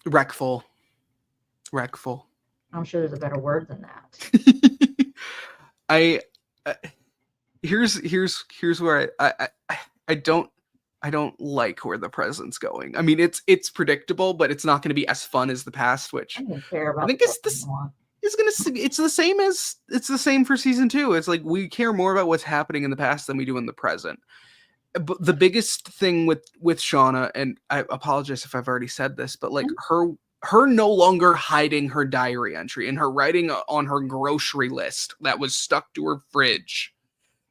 B: wreckful.
A: I'm sure there's a better word than that.
B: I here's where I don't like where the present's going. I mean, it's predictable, but it's not going to be as fun as the past, which
A: I don't care about
B: I think it's the same for season 2. It's like we care more about what's happening in the past than we do in the present. But the biggest thing with Shauna, and I apologize if I've already said this, but like her no longer hiding her diary entry and her writing on her grocery list that was stuck to her fridge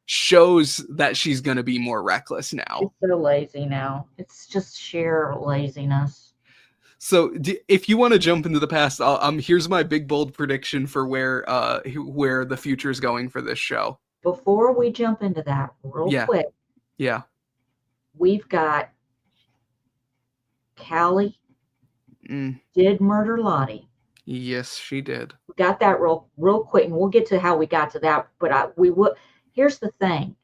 B: shows that she's going to be more reckless now.
A: She's so lazy now. It's just sheer laziness.
B: So if you want to jump into the past, here's my big bold prediction for where the future is going for this show.
A: Before we jump into that, real quick.
B: Yeah.
A: We've got Callie did murder Lottie.
B: Yes, she did.
A: We got that real quick, and we'll get to how we got to that. But here's the thing: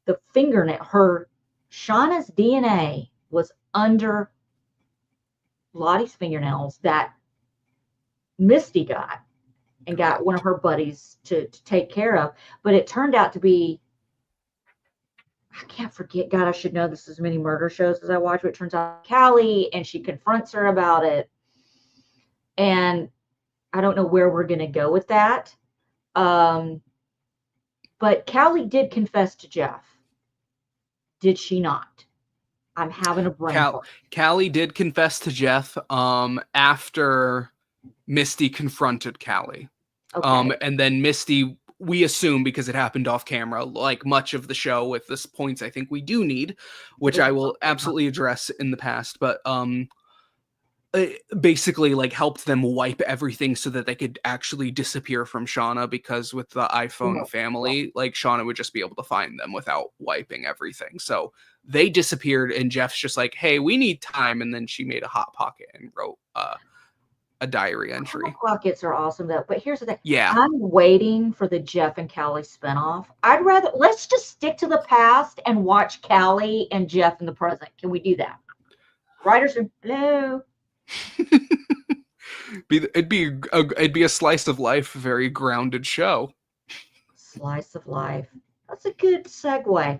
A: the fingernail, Shauna's DNA was under Lottie's fingernails that Misty got and got one of her buddies to take care of. But it turned out to be, I can't forget, God, I should know this as many murder shows as I watch, but it turns out Callie, and she confronts her about it. And I don't know where we're going to go with that. But Callie did confess to Jeff. Did she not? I'm having a brain fart.
B: Callie did confess to Jeff after Misty confronted Callie. Okay. And then Misty, we assume, because it happened off camera, like much of the show with this points I think we do need, which I will absolutely address in the past, but basically like helped them wipe everything so that they could actually disappear from Shauna, because with the iPhone family, like Shauna would just be able to find them without wiping everything. So they disappeared, and Jeff's just like, hey, we need time. And then she made a hot pocket and wrote a diary entry.
A: Hot pockets are awesome though. But here's the thing.
B: Yeah.
A: I'm waiting for the Jeff and Callie spinoff. Let's just stick to the past and watch Callie and Jeff in the present. Can we do that? Writers, hello.
B: It'd be a slice of life, very grounded show.
A: Slice of life. That's a good segue.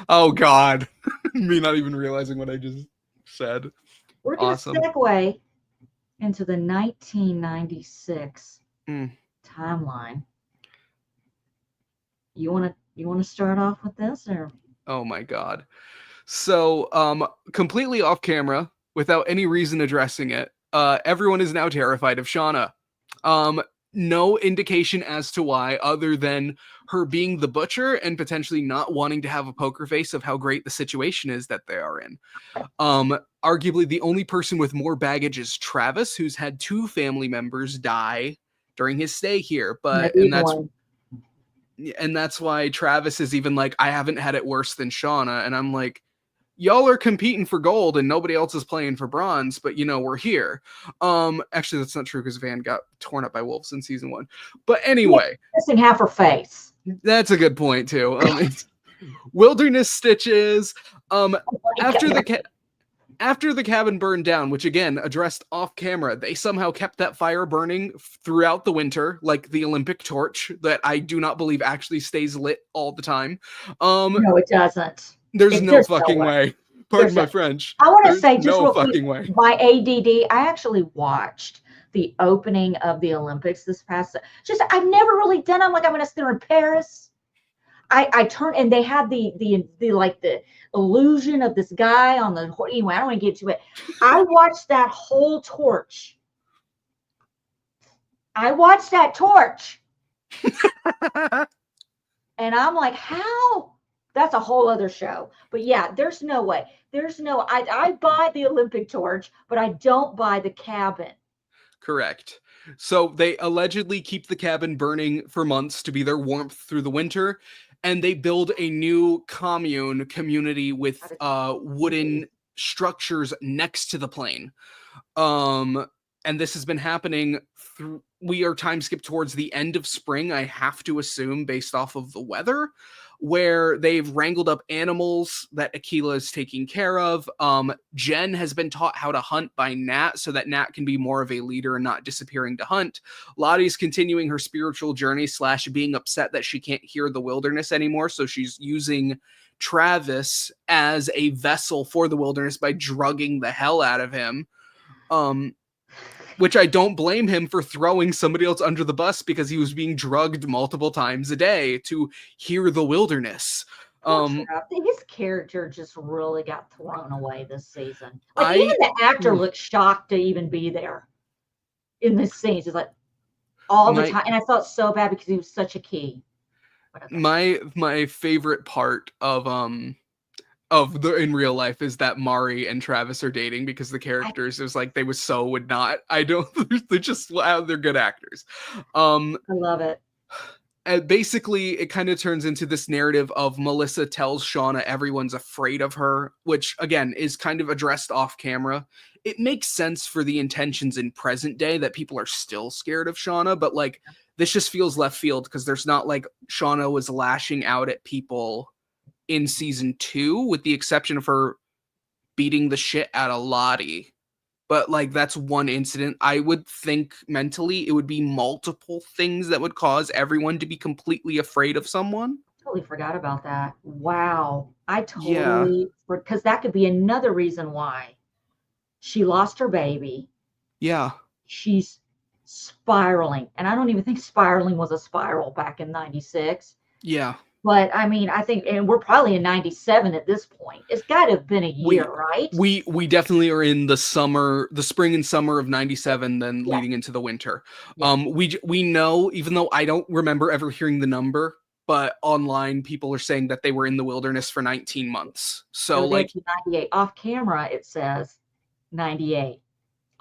B: Oh God, me not even realizing what I just said.
A: We're gonna segue into the 1996 timeline. You wanna start off with this, or?
B: Oh my God. So completely off camera, without any reason addressing it, everyone is now terrified of Shauna. No indication as to why, other than her being the butcher and potentially not wanting to have a poker face of how great the situation is that they are in. Arguably the only person with more baggage is Travis, who's had 2 family members die during his stay here. And that's why Travis is even like, I haven't had it worse than Shauna. And I'm like, y'all are competing for gold and nobody else is playing for bronze, but we're here. Actually, that's not true, because Van got torn up by wolves in season 1. But anyway,
A: missing half her face.
B: That's a good point too. Wilderness stitches. After the cabin burned down, which again addressed off camera, they somehow kept that fire burning throughout the winter, like the Olympic torch that I do not believe actually stays lit all the time.
A: No, it doesn't.
B: There's no fucking way. Pardon my French.
A: I want to say, just
B: no fucking way.
A: My ADD, I actually watched the opening of the Olympics this past. I've never really done. I'm like, I'm going to sit there in Paris. I turned, and they had the illusion of this guy on the. Anyway, I don't want to get to it. I watched that whole torch I watched that torch and I'm like, how? That's a whole other show. But yeah, there's no way. I buy the Olympic torch, but I don't buy the cabin.
B: Correct. So they allegedly keep the cabin burning for months to be their warmth through the winter, and they build a new community with wooden structures next to the plane. Um, and this has been happening through. We are time skipped towards the end of spring, I have to assume, based off of the weather, where they've wrangled up animals that Aquila is taking care of. Jen has been taught how to hunt by Nat so that Nat can be more of a leader and not disappearing to hunt. Lottie's continuing her spiritual journey / being upset that she can't hear the wilderness anymore, so she's using Travis as a vessel for the wilderness by drugging the hell out of him. Which I don't blame him for throwing somebody else under the bus because he was being drugged multiple times a day to hear the wilderness.
A: His character just really got thrown away this season. Like even the actor looked shocked to even be there in this scene. He's like all the time, and I felt so bad because he was such a key.
B: Okay. My favorite part of in real life is that Mari and Travis are dating because the characters is like they would not. They're just they're good actors.
A: I love it.
B: And basically, it kind of turns into this narrative of Melissa tells Shauna everyone's afraid of her, which again is kind of addressed off camera. It makes sense for the intentions in present day that people are still scared of Shauna, but like this just feels left field because there's not like Shauna was lashing out at people in season 2, with the exception of her beating the shit out of Lottie. But like that's one incident. I would think mentally it would be multiple things that would cause everyone to be completely afraid of someone.
A: Totally forgot about that. Wow. Because that could be another reason why she lost her baby.
B: Yeah.
A: She's spiraling. And I don't even think spiraling was a spiral back in 96.
B: Yeah.
A: But I mean, I think, and we're probably in 97 at this point. It's got to have been a year, right?
B: We definitely are in the spring and summer of 97, then leading into the winter. Yeah. We know, even though I don't remember ever hearing the number, but online people are saying that they were in the wilderness for 19 months. So like
A: 98 off camera, it says 98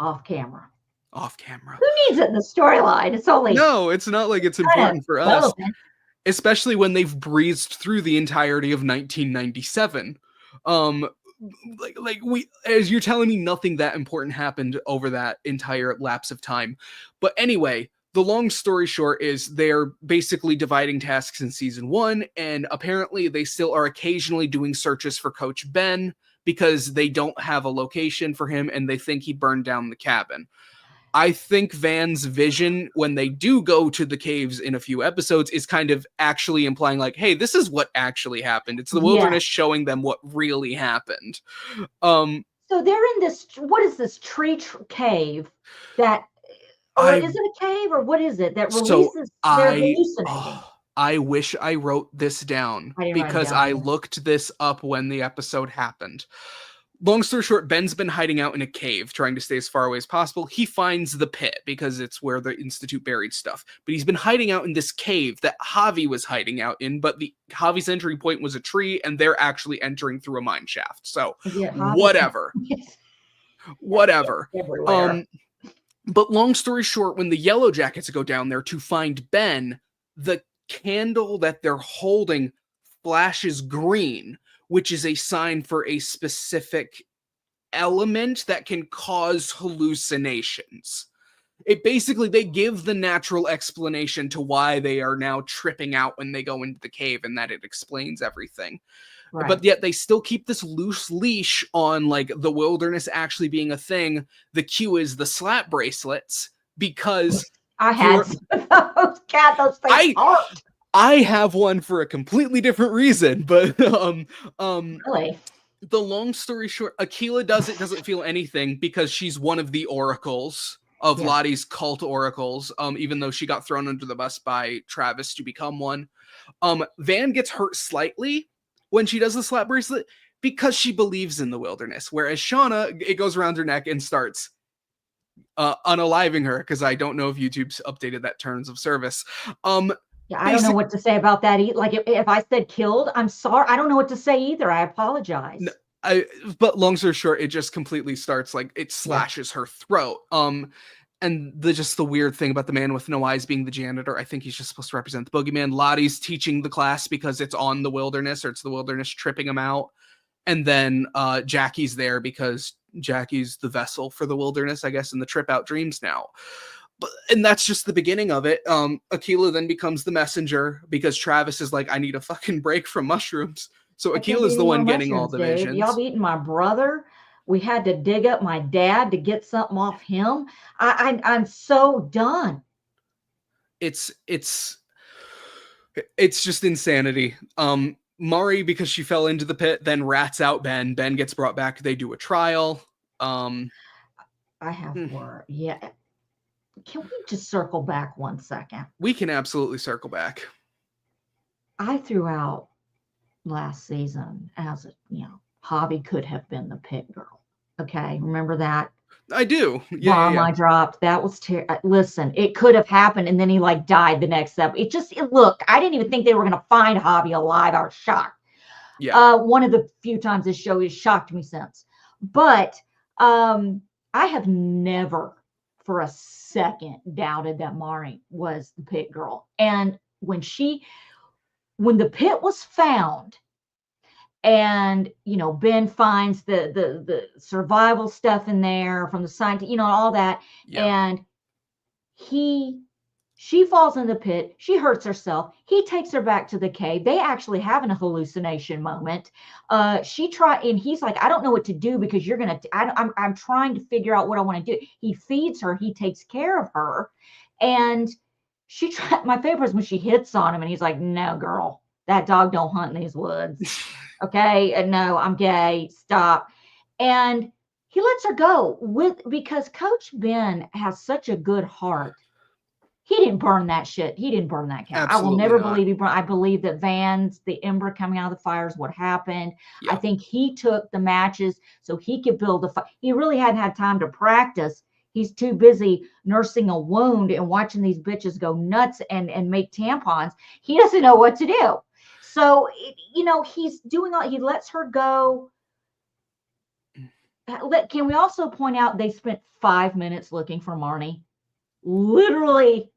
A: off camera.
B: Off camera.
A: Who needs it in the storyline? It's only
B: no, it's not like it's important for us. Especially when they've breezed through the entirety of 1997. As you're telling me, nothing that important happened over that entire lapse of time. But anyway, the long story short is they're basically dividing tasks in season 1, and apparently they still are occasionally doing searches for Coach Ben because they don't have a location for him and they think he burned down the cabin. I think Van's vision when they do go to the caves in a few episodes is kind of actually implying like, hey, this is what actually happened. It's the wilderness showing them what really happened.
A: So they're in this, what is this cave that, or is it a cave or what is it that releases, they're hallucinating?
B: I wish I wrote this down because I looked this up when the episode happened. Long story short, Ben's been hiding out in a cave, trying to stay as far away as possible. He finds the pit because it's where the Institute buried stuff. But he's been hiding out in this cave that Javi was hiding out in, but Javi's entry point was a tree, and they're actually entering through a mine shaft. So, whatever. Whatever. But long story short, when the Yellowjackets go down there to find Ben, the candle that they're holding flashes green, which is a sign for a specific element that can cause hallucinations. It basically, they give the natural explanation to why they are now tripping out when they go into the cave, and that it explains everything. Right. But yet they still keep this loose leash on like the wilderness actually being a thing. The cue is the slap bracelets, because
A: I had those things.
B: I have one for a completely different reason, but
A: really?
B: The long story short, Aquila doesn't feel anything because she's one of the oracles of Lottie's cult oracles, even though she got thrown under the bus by Travis to become one. Van gets hurt slightly when she does the slap bracelet because she believes in the wilderness, whereas Shauna, it goes around her neck and starts, unaliving her, because I don't know if YouTube's updated that terms of service.
A: Yeah, I don't know
B: Basic.
A: what to say about that. Like if I said killed, I'm sorry. I don't know what to say either. I apologize.
B: But long story short, it just completely starts like it
A: Yeah.
B: slashes her throat. And the weird thing about the man with no eyes being the janitor, I think he's just supposed to represent the boogeyman. Lottie's teaching the class because it's on the wilderness, or it's the wilderness tripping him out. And then Jackie's there because Jackie's the vessel for the wilderness, I guess, in the trip out dreams now. And that's just the beginning of it. Aquila then becomes the messenger because Travis is like, I need a fucking break from mushrooms. So Aquila's the one getting all the
A: Dave.
B: visions.
A: Y'all eating my brother. We had to dig up my dad to get something off him. I'm so done.
B: It's just insanity. Mari, because she fell into the pit, then rats out Ben. Ben gets brought back. They do a trial.
A: I have more. Yeah. Can we just circle back 1 second?
B: We can absolutely circle back.
A: I threw out last season as Javi could have been the pit girl. Okay, remember that?
B: I do. Yeah.
A: I dropped. That was listen, it could have happened, and then he like died the next step. Look, I didn't even think they were gonna find Javi alive. I was shocked.
B: Yeah.
A: One of the few times this show has shocked me since. But I have never for a second doubted that Mari was the pit girl. And when the pit was found, and Ben finds the survival stuff in there from the scientist, all that, and she falls in the pit. She hurts herself. He takes her back to the cave. They actually have a hallucination moment. And he's like, I don't know what to do because you're gonna. I'm trying to figure out what I want to do. He feeds her. He takes care of her, and my favorite is when she hits on him, and he's like, "No, girl, that dog don't hunt in these woods." Okay, and no, I'm gay. Stop. And he lets her go because Coach Ben has such a good heart. He didn't burn that shit. He didn't burn that cow.
B: Absolutely
A: I will never
B: not.
A: believe he burned. I believe that the ember coming out of the fire is what happened. Yeah. I think he took the matches so he could build a fire. He really hadn't had time to practice. He's too busy nursing a wound and watching these bitches go nuts and make tampons. He doesn't know what to do. So, he's doing all, he lets her go. Can we also point out they spent 5 minutes looking for Marnie? Literally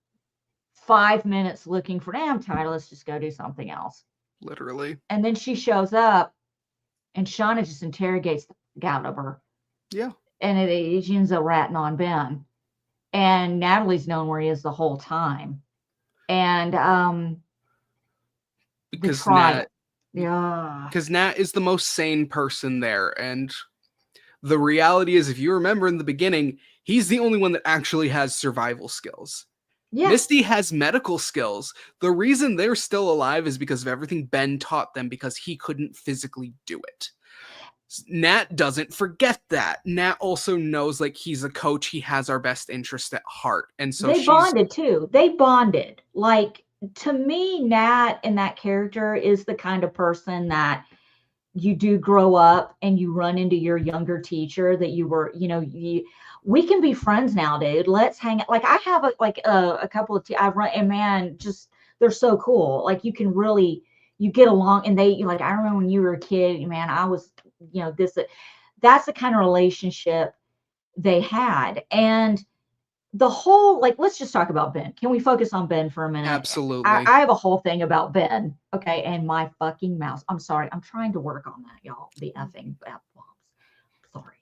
A: 5 minutes looking for, I'm tired, let's just go do something else.
B: Literally.
A: And then she shows up and Shauna just interrogates the out of her.
B: Yeah.
A: And she ends up ratting on Ben. And Natalie's known where he is the whole time. And
B: because
A: Nat
B: is the most sane person there, and the reality is, if you remember in the beginning, he's the only one that actually has survival skills. Yeah. Misty has medical skills. The reason they're still alive is because of everything Ben taught them, because he couldn't physically do it. Nat doesn't forget that. Nat also knows, like, he's a coach. He has our best interest at heart. And so
A: they bonded too. They bonded. Like, to me, Nat in that character is the kind of person that you do grow up and you run into your younger teacher that you were, we can be friends now, dude. Let's hang out. Like, I have a couple of, I've run, and man, just, they're so cool. Like, you can really, you get along, and I remember when you were a kid, man, I was, that's the kind of relationship they had. And the whole, let's just talk about Ben. Can we focus on Ben for a minute?
B: Absolutely.
A: I have a whole thing about Ben. Okay. And my fucking mouse. I'm sorry. I'm trying to work on that, y'all. The effing F bombs. Sorry.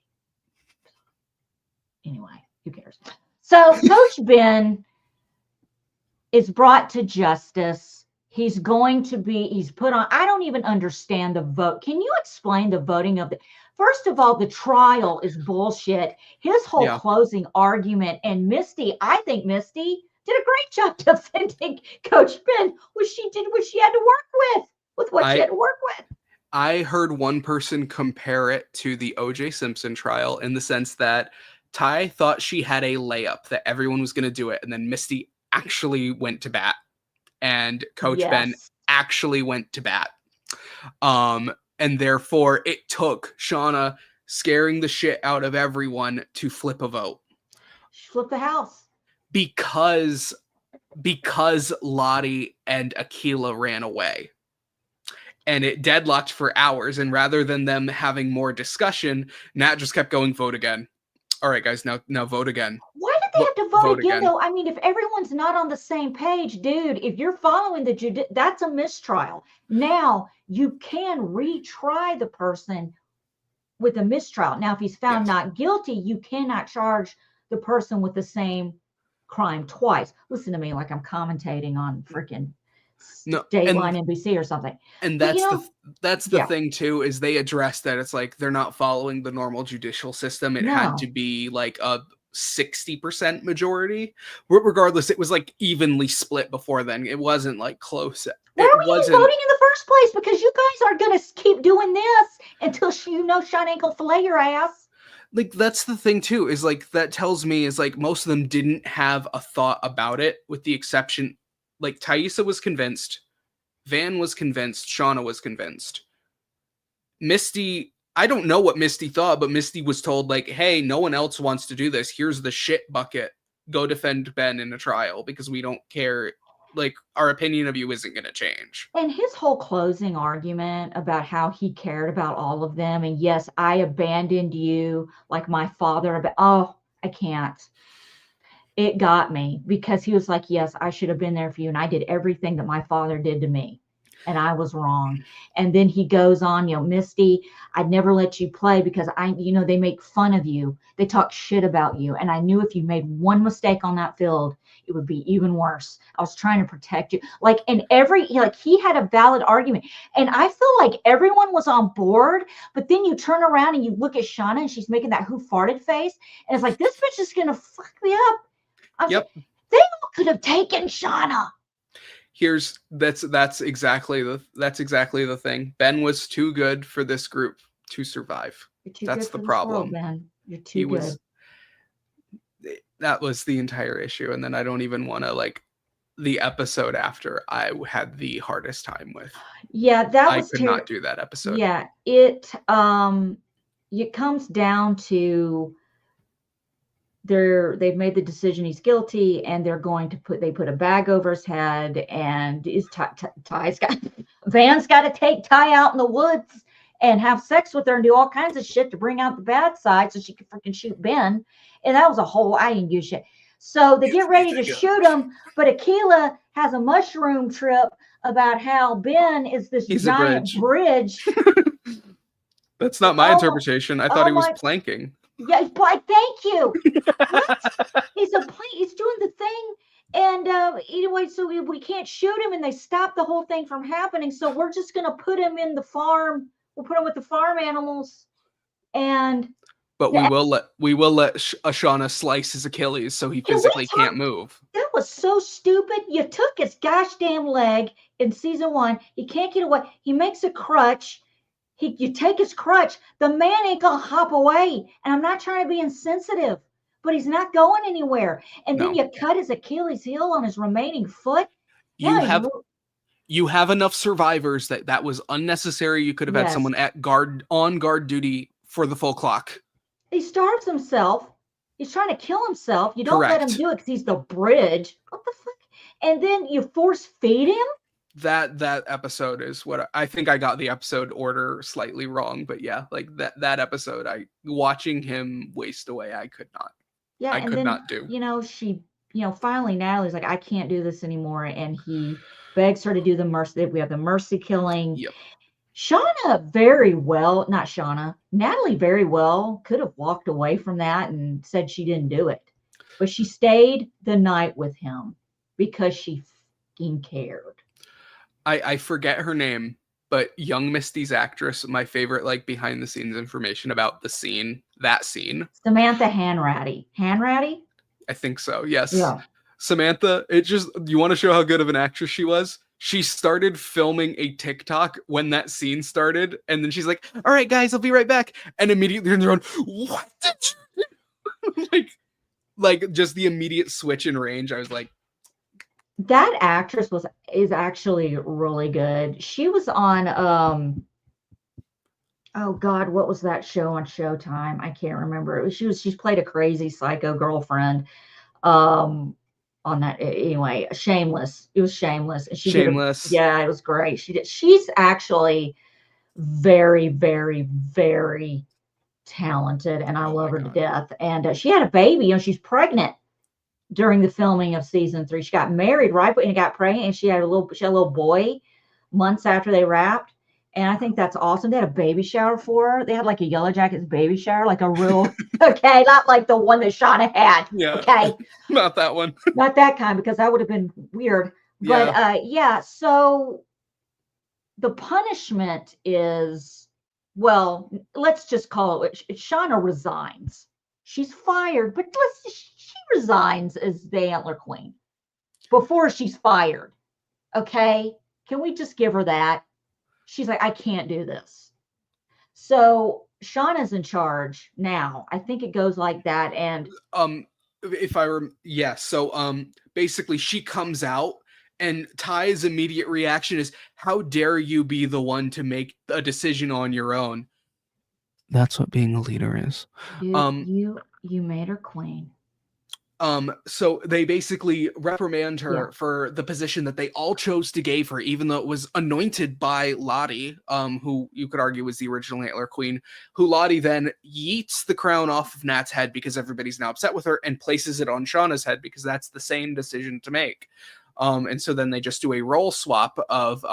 A: Anyway, who cares? So Coach Ben is brought to justice. He's put on, I don't even understand the vote. Can you explain the voting of first of all, the trial is bullshit. His whole closing argument, and I think Misty did a great job defending Coach Ben, which she did what she had to work with what she had to work with.
B: I heard one person compare it to the O.J. Simpson trial in the sense that Ty thought she had a layup, that everyone was going to do it, and then Misty actually went to bat, and Coach Ben actually went to bat. And therefore, it took Shauna scaring the shit out of everyone to flip a vote.
A: She flipped the house.
B: Because Lottie and Akila ran away. And it deadlocked for hours. And rather than them having more discussion, Nat just kept going, vote again. All right, guys, now vote again.
A: Why did they have to vote again, though? I mean, if everyone's not on the same page, dude, if you're following that's a mistrial. Now, you can retry the person with a mistrial. Now, if he's found not guilty, you cannot charge the person with the same crime twice. Listen to me like I'm commentating on freaking Dateline NBC or something.
B: And that's the thing too, is they address that it's like they're not following the normal judicial system. It had to be like a 60% majority. Regardless, it was like evenly split before then. It wasn't like close.
A: Why are we even voting in the first place? Because you guys are going to keep doing this until Sean ain't going to fillet your ass.
B: Like, that's the thing too, is like, that tells me is like most of them didn't have a thought about it, with the exception, like Taissa was convinced, Van was convinced, Shauna was convinced. Misty, I don't know what Misty thought, but Misty was told like, hey, no one else wants to do this. Here's the shit bucket. Go defend Ben in a trial because we don't care. Like, our opinion of you isn't going to change.
A: And his whole closing argument about how he cared about all of them. And yes, I abandoned you like my father. Oh, I can't. It got me because he was like, yes, I should have been there for you. And I did everything that my father did to me. And I was wrong. And then he goes on, Misty, I'd never let you play because they make fun of you. They talk shit about you. And I knew if you made one mistake on that field, it would be even worse. I was trying to protect you. Like, and he had a valid argument. And I feel like everyone was on board, but then you turn around and you look at Shauna and she's making that who farted face. And it's like, this bitch is going to fuck me up.
B: Yep.
A: They all could have taken Shauna.
B: That's exactly the thing. Ben was too good for this group to survive. That's the problem.
A: Ben. You're too good.
B: That was the entire issue. And then I don't even want to, like, the episode after I had the hardest time with.
A: Yeah, I
B: could not do that episode.
A: Yeah, it comes down to they've made the decision he's guilty, and they're going to put a bag over his head, and Van's got to take Ty out in the woods and have sex with her and do all kinds of shit to bring out the bad side so she can freaking shoot Ben. And that was I didn't give a shit. So they get ready to shoot him, but Akila has a mushroom trip about how Ben is this giant bridge.
B: That's not my interpretation. I thought he was planking.
A: Yeah, thank you. He's doing the thing, and anyway, so we can't shoot him, and they stop the whole thing from happening. So we're just gonna put him in the farm. We'll put him with the farm animals,
B: but we will let Shauna slice his Achilles so he physically can't move.
A: That was so stupid. You took his gosh damn leg in season 1. He can't get away. He makes a crutch. You take his crutch. The man ain't gonna hop away. And I'm not trying to be insensitive, but he's not going anywhere. And then you cut his Achilles heel on his remaining foot.
B: You have enough survivors that was unnecessary. You could have had someone on guard duty for the full clock.
A: He starves himself. He's trying to kill himself. You don't let him do it because he's the bridge. What the fuck? And then you force feed him?
B: That episode is what I think. I got the episode order slightly wrong, but yeah, like that episode, watching him waste away, I could not.
A: Yeah,
B: I could not do.
A: Finally Natalie's like, I can't do this anymore, and he begs her to do the mercy. We have the mercy killing.
B: Yep.
A: Natalie very well could have walked away from that and said she didn't do it, but she stayed the night with him because she fucking cared.
B: I forget her name, but young Misty's actress, my favorite, like, behind the scenes information about that scene.
A: Samantha Hanratty. Hanratty?
B: I think so. Yes.
A: Yeah.
B: Samantha, you want to show how good of an actress she was? She started filming a TikTok when that scene started, and then she's like, all right, guys, I'll be right back. And immediately turns around, what did you do? like just the immediate switch in range. I was like,
A: that actress is actually really good. She was on oh God, what was that show on Showtime? I can't remember. It was, she's played a crazy psycho girlfriend. Um, on that anyway, Shameless. It was Shameless, and she did a
B: Shameless.
A: yeah, it was great. She did. She's actually very, very, very talented, and I
B: Oh
A: love
B: my
A: her to
B: god.
A: death. And she had a baby. She's pregnant during the filming of season 3. She got married right and got pregnant, and she had a little boy months after they wrapped. And I think that's awesome. They had a baby shower for her. They had like a Yellowjackets baby shower, like a real okay, not like the one that Shauna had.
B: Yeah.
A: Okay,
B: Not that one.
A: not that kind because that would have been weird. But
B: Yeah.
A: yeah, so the punishment is, well, let's just call it, Shauna resigns. She's fired, but she resigns as the Antler Queen before she's fired. Okay, can we just give her that? She's like, I can't do this. So Shauna's in charge now. I think it goes like that. And
B: If I yeah, so basically she comes out and Ty's immediate reaction is, how dare you be the one to make a decision on your own? That's what being a leader is.
A: dude, you made her queen.
B: So they basically reprimand
A: Yeah.
B: her for the position that they all chose to give her, even though it was anointed by Lottie, who you could argue was the original Antler Queen, who Lottie then yeets the crown off of Nat's head because everybody's now upset with her and places it on Shauna's head because that's the same decision to make. And so then they just do a role swap of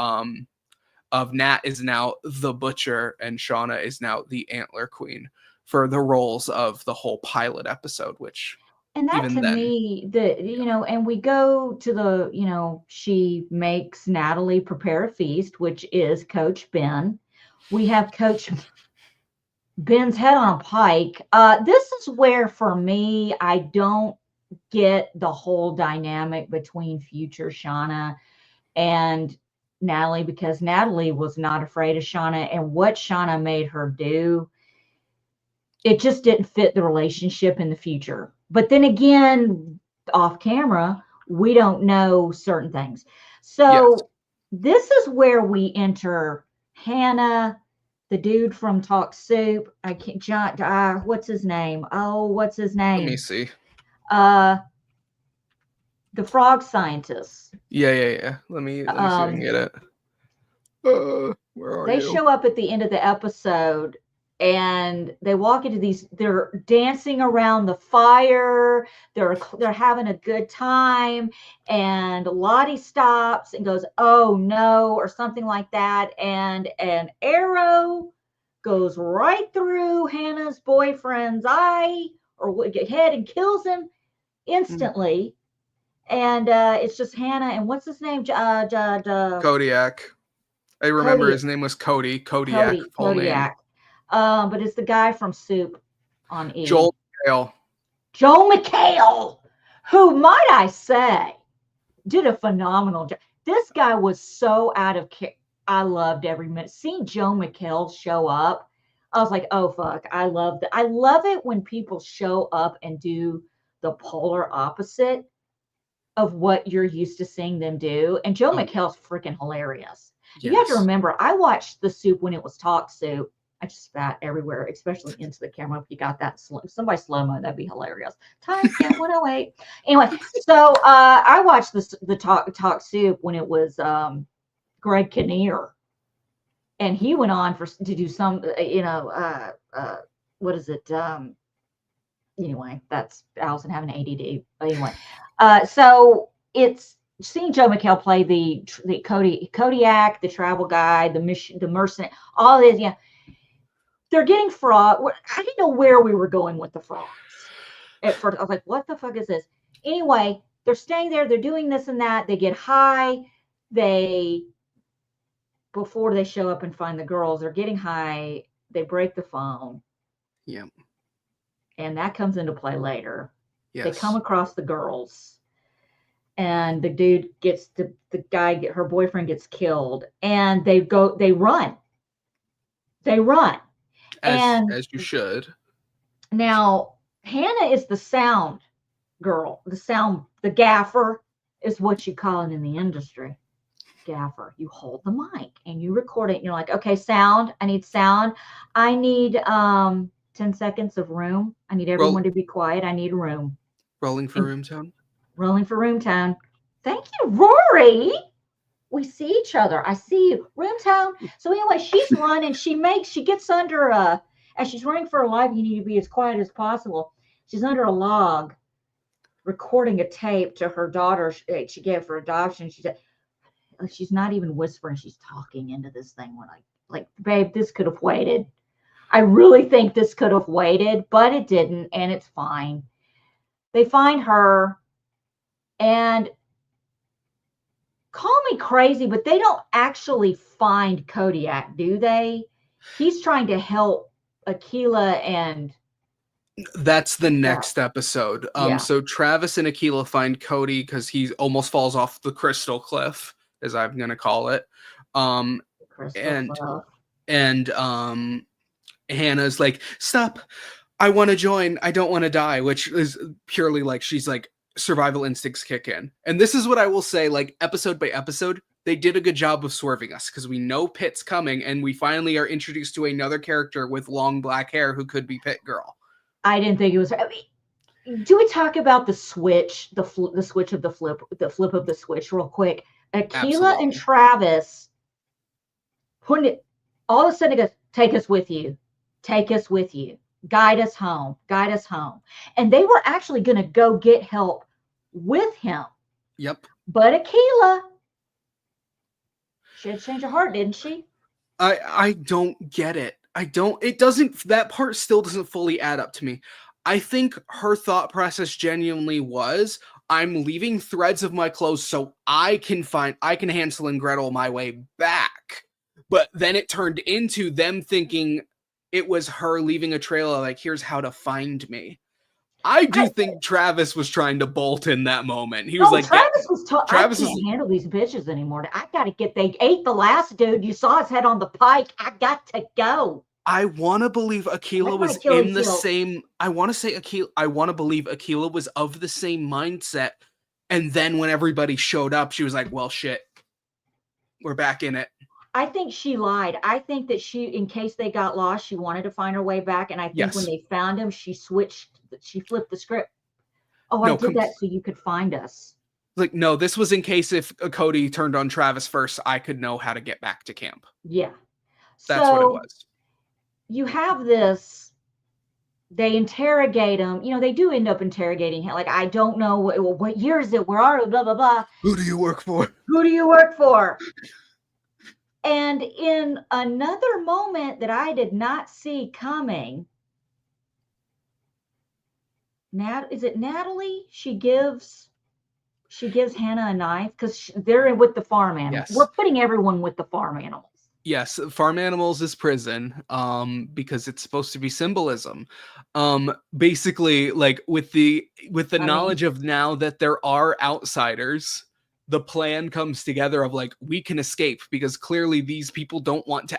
B: Nat is now the butcher and Shauna is now the Antler Queen for the roles of the whole pilot episode, which
A: And that
B: even
A: to
B: then,
A: me, and we go to the, she makes Natalie prepare a feast, which is Coach Ben. We have Coach Ben's head on a pike. This is where, for me, I don't get the whole dynamic between future Shauna and Natalie, because Natalie was not afraid of Shauna, and what Shauna made her do, it just didn't fit the relationship in the future. But then again, off camera, we don't know certain things.
B: yes.
A: So this is where we enter Hannah, the dude from Talk Soup. I can't, John, what's his name? Oh, what's his
B: Let me
A: name?
B: see.
A: Uh, the frog scientist.
B: Yeah. Let me see if I can
A: Um,
B: get it. Where are
A: they
B: you?
A: show up at the end of the episode, and they walk into these, they're dancing around the fire, they're having a good time, and Lottie stops and goes, oh no, or something like that, and an arrow goes right through Hannah's boyfriend's eye or head and kills him instantly. And it's just Hannah and what's his name,
B: Kodiak. I remember
A: Cody.
B: his name was Cody. Kodiak, full name.
A: Kodiak. But it's the guy from Soup on E.
B: Joel Hale.
A: Joel McHale, who, might I say, did a phenomenal job. This guy was so out of care. I loved every minute. Seeing Joe McHale show up, I was like, oh fuck, I love that. I love it when people show up and do the polar opposite of what you're used to seeing them do. And Joe
B: Oh,
A: McHale's freaking hilarious. You have to
B: yes.
A: remember, I watched the Soup when it was Talk Soup. I just spat everywhere, especially into the camera. If you got that somebody slow mo, that'd be hilarious. Timestamp 108. Anyway, so I watched the Talk Soup when it was Greg Kinnear, and he went on to do some, what is it? Anyway, that's Allison having ADD. Anyway, so it's seeing Joe McHale play the Kodiak, the travel guide, the mercenary, all this. Yeah, they're getting frog. I didn't know where we were going with the frogs at first. I was like, what the fuck is this? Anyway, they're staying there. They're doing this and that. They get high. Before they show up and find the girls, they're getting high. They break the phone.
B: Yeah.
A: And that comes into play later.
B: Yes.
A: They come across the girls, and the dude gets the guy, her boyfriend gets killed, and they run.
B: As you should.
A: Now Hannah is the sound girl, the gaffer is what you call it in the industry. gaffer. You hold the mic and you record it. You're like, okay, sound. I need sound. I need 10 seconds of room. I need everyone
B: Roll,
A: to be quiet. I need room.
B: rolling for
A: And
B: room tone.
A: rolling for room tone. Thank you, Rory. We see each other. I see you. Room tone. So anyway, she's running. She gets under as she's running for her life, you need to be as quiet as possible. She's under a log recording a tape to her daughter she gave for adoption. She's not even whispering. She's talking into this thing when babe, this could have waited. I really think this could have waited, but it didn't, and it's fine. They find her, and call me crazy, but they don't actually find Kodiak, do they? He's trying to help Aquila and
B: That's the next episode.
A: Yeah.
B: So Travis and Aquila find Cody because he almost falls off the crystal cliff, as I'm gonna call it. And Hannah's like, stop, I want to join, I don't want to die, which is purely like, she's like, survival instincts kick in. And this is what I will say, like, episode by episode, they did a good job of swerving us because we know Pitt's coming, and we finally are introduced to another character with long black hair who could be Pitt Girl.
A: I didn't think it was. I mean, do we talk about the switch, the switch of the flip of the switch real quick? Aquila and Travis putting it, all of a sudden it goes, take us with you. Take us with you. Guide us home. Guide us home. And they were actually going to go get help with him.
B: Yep.
A: But Aquila, she had to change her heart, didn't she?
B: I don't get it. That part still doesn't fully add up to me. I think her thought process genuinely was, I'm leaving threads of my clothes so I can Hansel and Gretel my way back. But then it turned into them thinking it was her leaving a trail of like, here's how to find me. I think Travis was trying to bolt in that moment. He was like,
A: Travis was I can't handle these bitches anymore. I got to get, they ate the last dude. You saw his head on the pike. I got to go.
B: I want to believe Aquila was in the same, I want to believe Aquila was of the same mindset. And then when everybody showed up, she was like, well, shit, we're back in it.
A: I think she lied. I think that in case they got lost, she wanted to find her way back. And I think when they found him, she flipped the script. Oh, I did that so you could find us.
B: Like, no, this was in case if Cody turned on Travis first, I could know how to get back to camp.
A: Yeah.
B: That's what it was.
A: You have this, they interrogate him. You know, they do end up interrogating him. Like, I don't know, what year is it? Where are we? Blah, blah, blah.
B: Who do you work for?
A: Who do you work for? And in another moment that I did not see coming, is it Natalie? She gives Hannah a knife because they're with the farm animals. Yes. We're putting everyone with the farm animals.
B: Yes, farm animals is prison, because it's supposed to be symbolism. Basically, like with the knowledge of now that there are outsiders, the plan comes together of like, we can escape because clearly these people don't want to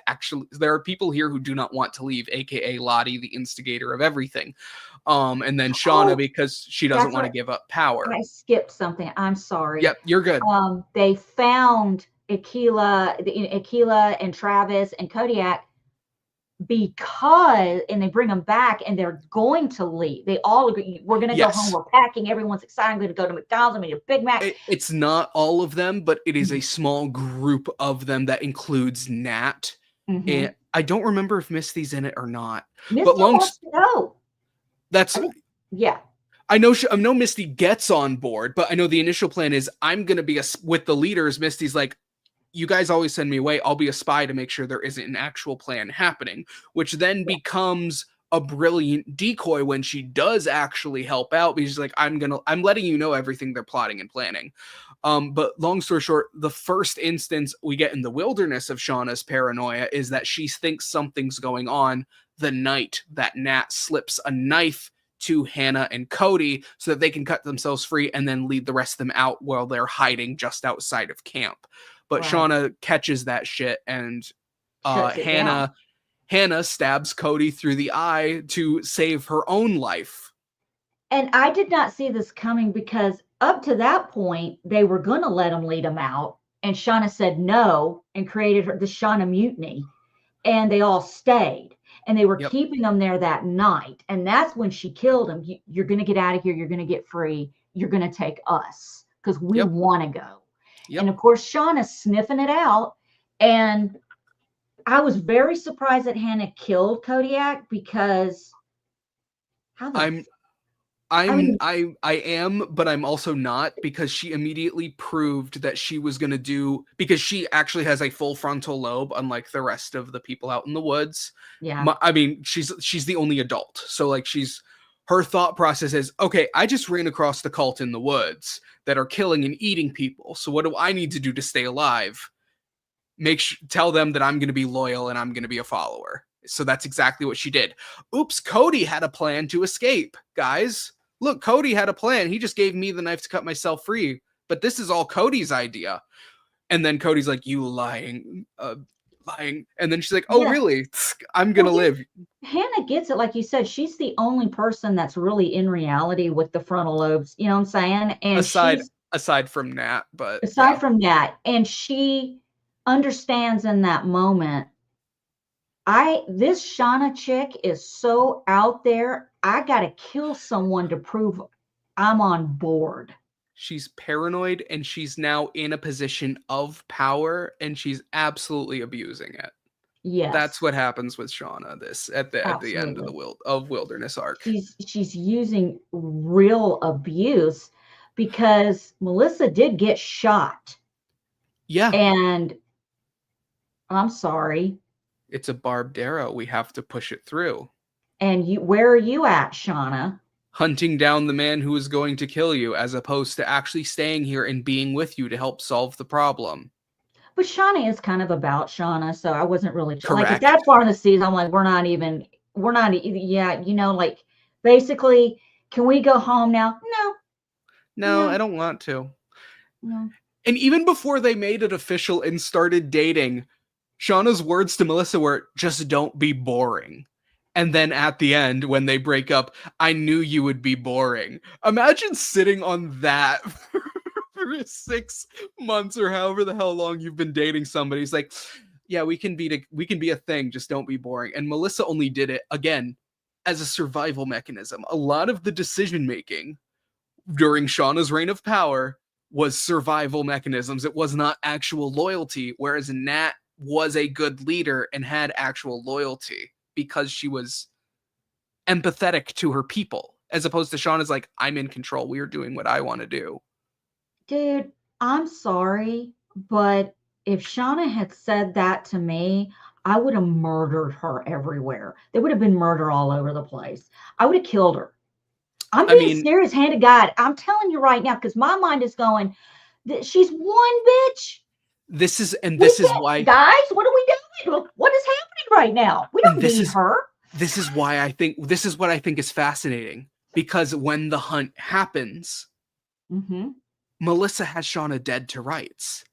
B: there are people here who do not want to leave, aka Lottie, the instigator of everything. And then Shauna, because she doesn't want to give up power.
A: I skipped something. I'm sorry.
B: Yep, you're good.
A: They found Aquila and Travis and Kodiak and they bring them back and they're going to leave. They all agree, we're going to go home. We're packing. Everyone's excited. I'm going to go to McDonald's. I'm going to get a Big Mac.
B: It's not all of them, but it is a small group of them that includes Nat. Mm-hmm. And I don't remember if Misty's in it or not.
A: Misty wants to go.
B: I know Misty gets on board, but I know the initial plan is I'm going to be with the leaders. Misty's like, you guys always send me away. I'll be a spy to make sure there isn't an actual plan happening, which then becomes a brilliant decoy when she does actually help out, because she's like, I'm letting you know everything they're plotting and planning. But long story short, the first instance we get in the wilderness of Shauna's paranoia is that she thinks something's going on the night that Nat slips a knife to Hannah and Cody so that they can cut themselves free and then lead the rest of them out while they're hiding just outside of camp. But Shauna catches that shit, and Hannah stabs Cody through the eye to save her own life.
A: And I did not see this coming because up to that point, they were going to let him lead him out. and Shauna said no and created the Shauna mutiny, and they all stayed. And they were
B: Yep.
A: keeping them there that night. And that's when she killed him. You're going to get out of here. You're going to get free. You're going to take us because we
B: Yep.
A: want to go. And
B: Yep.
A: of course, Shauna's sniffing it out. And I was very surprised that Hannah killed Kodiak because how the
B: I'm
A: I mean,
B: I am, but I'm also not, because she immediately proved that she was going to do, because she actually has a full frontal lobe, unlike the rest of the people out in the woods.
A: yeah,
B: I mean, she's the only adult, so like her thought process is, okay, I just ran across the cult in the woods that are killing and eating people. So what do I need to do to stay alive? Tell them that I'm going to be loyal and I'm going to be a follower. So that's exactly what she did. Oops, Cody had a plan to escape, guys. Look, Cody had a plan. He just gave me the knife to cut myself free. But this is all Cody's idea. And then Cody's like, you lying. And then she's like, oh,
A: yeah.
B: really? I'm going to live.
A: Hannah gets it. Like you said, she's the only person that's really in reality with the frontal lobes. You know what I'm saying? And
B: aside from Nat, but
A: aside from that, and she understands in that moment, this Shauna chick is so out there. I gotta kill someone to prove I'm on board.
B: She's paranoid, and she's now in a position of power, and she's absolutely abusing it.
A: Yes,
B: that's what happens with Shauna. At the end of the Wilderness arc.
A: She's using real abuse because Melissa did get shot.
B: Yeah,
A: and I'm sorry.
B: It's a barbed arrow. We have to push it through.
A: And where are you at, Shauna?
B: Hunting down the man who is going to kill you, as opposed to actually staying here and being with you to help solve the problem.
A: But Shauna is kind of about Shauna, so I wasn't really
B: Correct.
A: like at that part of the season. I'm like, yeah, like basically, can we go home now?
B: No, I don't want to.
A: No.
B: And even before they made it official and started dating, Shauna's words to Melissa were, just don't be boring. And then at the end, when they break up, I knew you would be boring. Imagine sitting on that for 6 months or however the hell long you've been dating somebody. It's like, yeah, we can be a thing, just don't be boring. And Melissa only did it, again, as a survival mechanism. A lot of the decision making during Shauna's reign of power was survival mechanisms. It was not actual loyalty, whereas Nat was a good leader and had actual loyalty because she was empathetic to her people, as opposed to Shauna's like, I'm in control. We are doing what I want to do.
A: Dude, I'm sorry, but if Shauna had said that to me, I would have murdered her everywhere. There would have been murder all over the place. I would have killed her. I'm being serious, hand to God. I'm telling you right now, because my mind is going, she's one bitch.
B: This is why,
A: guys, what are we doing? What is happening right now? We don't need her.
B: This is what I think is fascinating, because when the hunt happens, Melissa has Shauna dead to rights.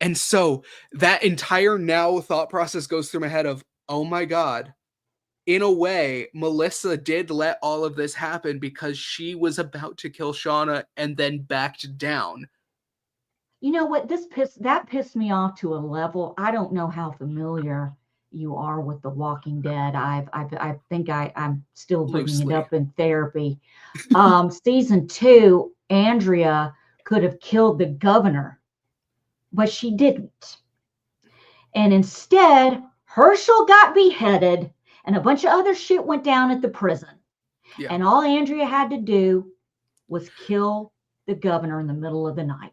B: And so that entire now thought process goes through my head of, oh my God, in a way, Melissa did let all of this happen because she was about to kill Shauna and then backed down.
A: You know what? That pissed me off to a level. I don't know how familiar you are with The Walking Dead. I think I'm still bringing it up in therapy. Season 2, Andrea could have killed the governor, but she didn't. And instead, Herschel got beheaded and a bunch of other shit went down at the prison. Yeah. And all Andrea had to do was kill the governor in the middle of the night.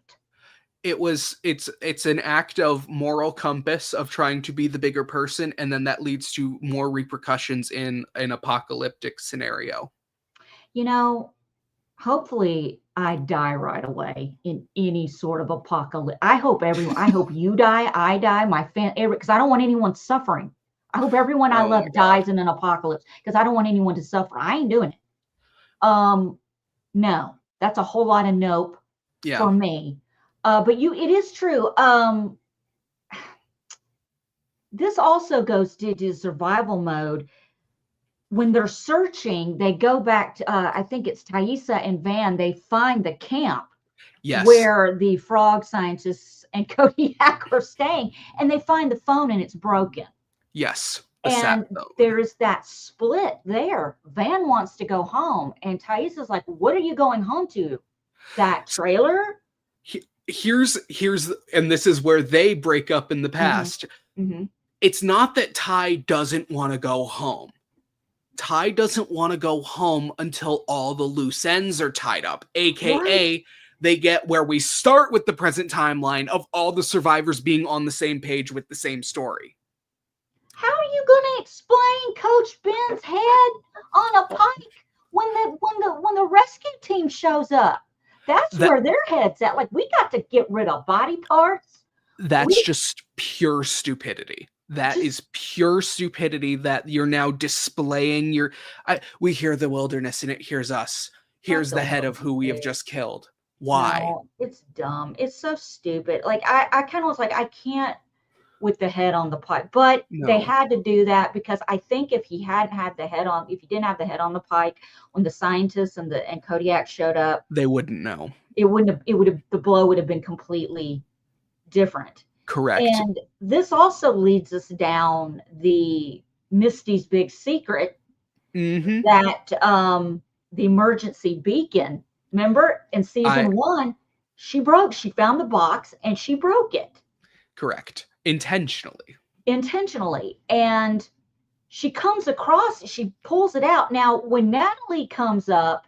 B: It's an act of moral compass of trying to be the bigger person, and then that leads to more repercussions in an apocalyptic scenario.
A: You know, hopefully I die right away in any sort of apocalypse. I hope you die, I die, my family, because I don't want anyone suffering. I hope everyone I love dies in an apocalypse, because I don't want anyone to suffer. I ain't doing it. No, that's a whole lot of nope for me. But it is true. This also goes to survival mode. When they're searching, they go back to, I think it's Thaisa and Van, they find the camp
B: Yes.
A: where the frog scientists and Kodiak are staying, and they find the phone and it's broken.
B: Yes. The sat
A: And
B: phone.
A: there's that split there. Van wants to go home, and Thais is like, "What are you going home to? That trailer?"
B: Here's and this is where they break up in the
A: Mm-hmm.
B: past.
A: Mm-hmm.
B: It's not that Ty doesn't want to go home. Ty doesn't want to go home until all the loose ends are tied up,
A: Right.
B: aka they get where we start with the present timeline of all the survivors being on the same page with the same story.
A: How are you going to explain Coach Ben's head on a pike when the rescue team shows up? That's
B: That
A: where their head's at. Like, we got to get rid of body parts.
B: that's
A: We
B: just pure stupidity. That
A: just
B: is pure stupidity that you're now displaying your we hear the wilderness and it hears us.
A: not
B: Here's
A: the
B: the head of who we have
A: wilderness.
B: just killed. Why?
A: No, it's dumb. It's so stupid. Like I kind of was like, I can't with the head on the pike, but they
B: No,
A: had to do that because I think if he hadn't had the head on, if he didn't have the head on the pike when the scientists and Kodiak showed up,
B: they wouldn't know.
A: it wouldn't have. It would have. The blow would have been completely different.
B: Correct.
A: And this also leads us down the Misty's big secret
B: Mm-hmm.
A: that the emergency beacon. Remember in
B: I
A: season 1, she found the box and she broke it
B: correct. Intentionally.
A: intentionally. And she pulls it out. Now, when Natalie comes up,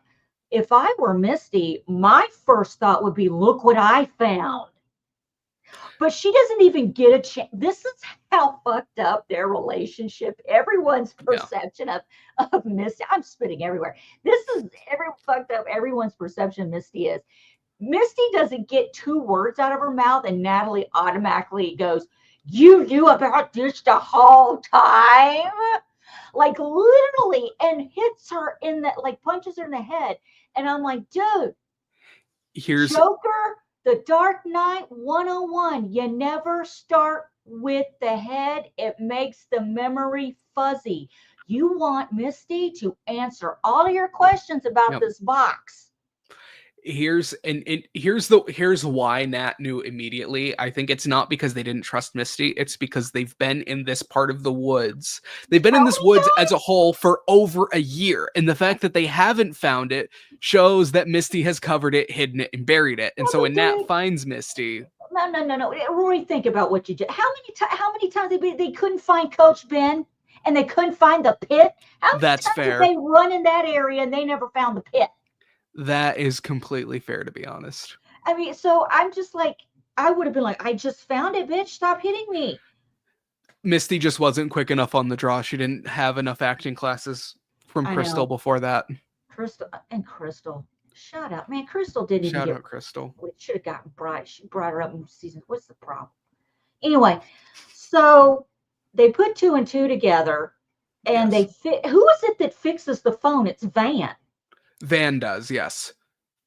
A: if I were Misty, my first thought would be, look what I found. But she doesn't even get a chance. This is how fucked up their relationship, everyone's
B: Yeah.
A: perception of Misty. I'm spitting everywhere. This is fucked up everyone's perception of Misty is. Misty doesn't get 2 words out of her mouth, and Natalie automatically goes, "You knew about this the whole time?" Like literally, and hits her in the, like punches her in the head. And I'm like, dude,
B: Here's
A: Joker, the Dark Knight 101. You never start with the head, it makes the memory fuzzy. You want Misty to answer all of your questions about
B: yep.
A: this box.
B: Here's why Nat knew immediately. I think it's not because they didn't trust Misty. It's because they've been in this part of the woods. They've been
A: How
B: in this
A: many
B: woods as
A: times?
B: a whole for over a year. And the fact that they haven't found it shows that Misty has covered it, hidden it, and buried it. And
A: Yeah,
B: so
A: but
B: when Nat
A: dude,
B: finds Misty,
A: no. Rory, think about what you did. How many times they couldn't find Coach Ben and they couldn't find the pit? How many
B: that's
A: times did
B: fair.
A: they run in that area and they never found the pit?
B: That is completely fair, to be honest.
A: I mean, so I'm just like, I would have been like, I just found it, bitch. Stop hitting me.
B: Misty just wasn't quick enough on the draw. She didn't have enough acting classes from
A: I
B: Crystal
A: know.
B: before that.
A: Crystal. Shut up, man. Crystal didn't even
B: Shout
A: get.
B: out Crystal.
A: We should have gotten Bright. She brought her up in season. What's the problem? Anyway, so they put 2 and 2 together, and
B: Yes.
A: who is it that fixes the phone? It's Van.
B: Van does, yes.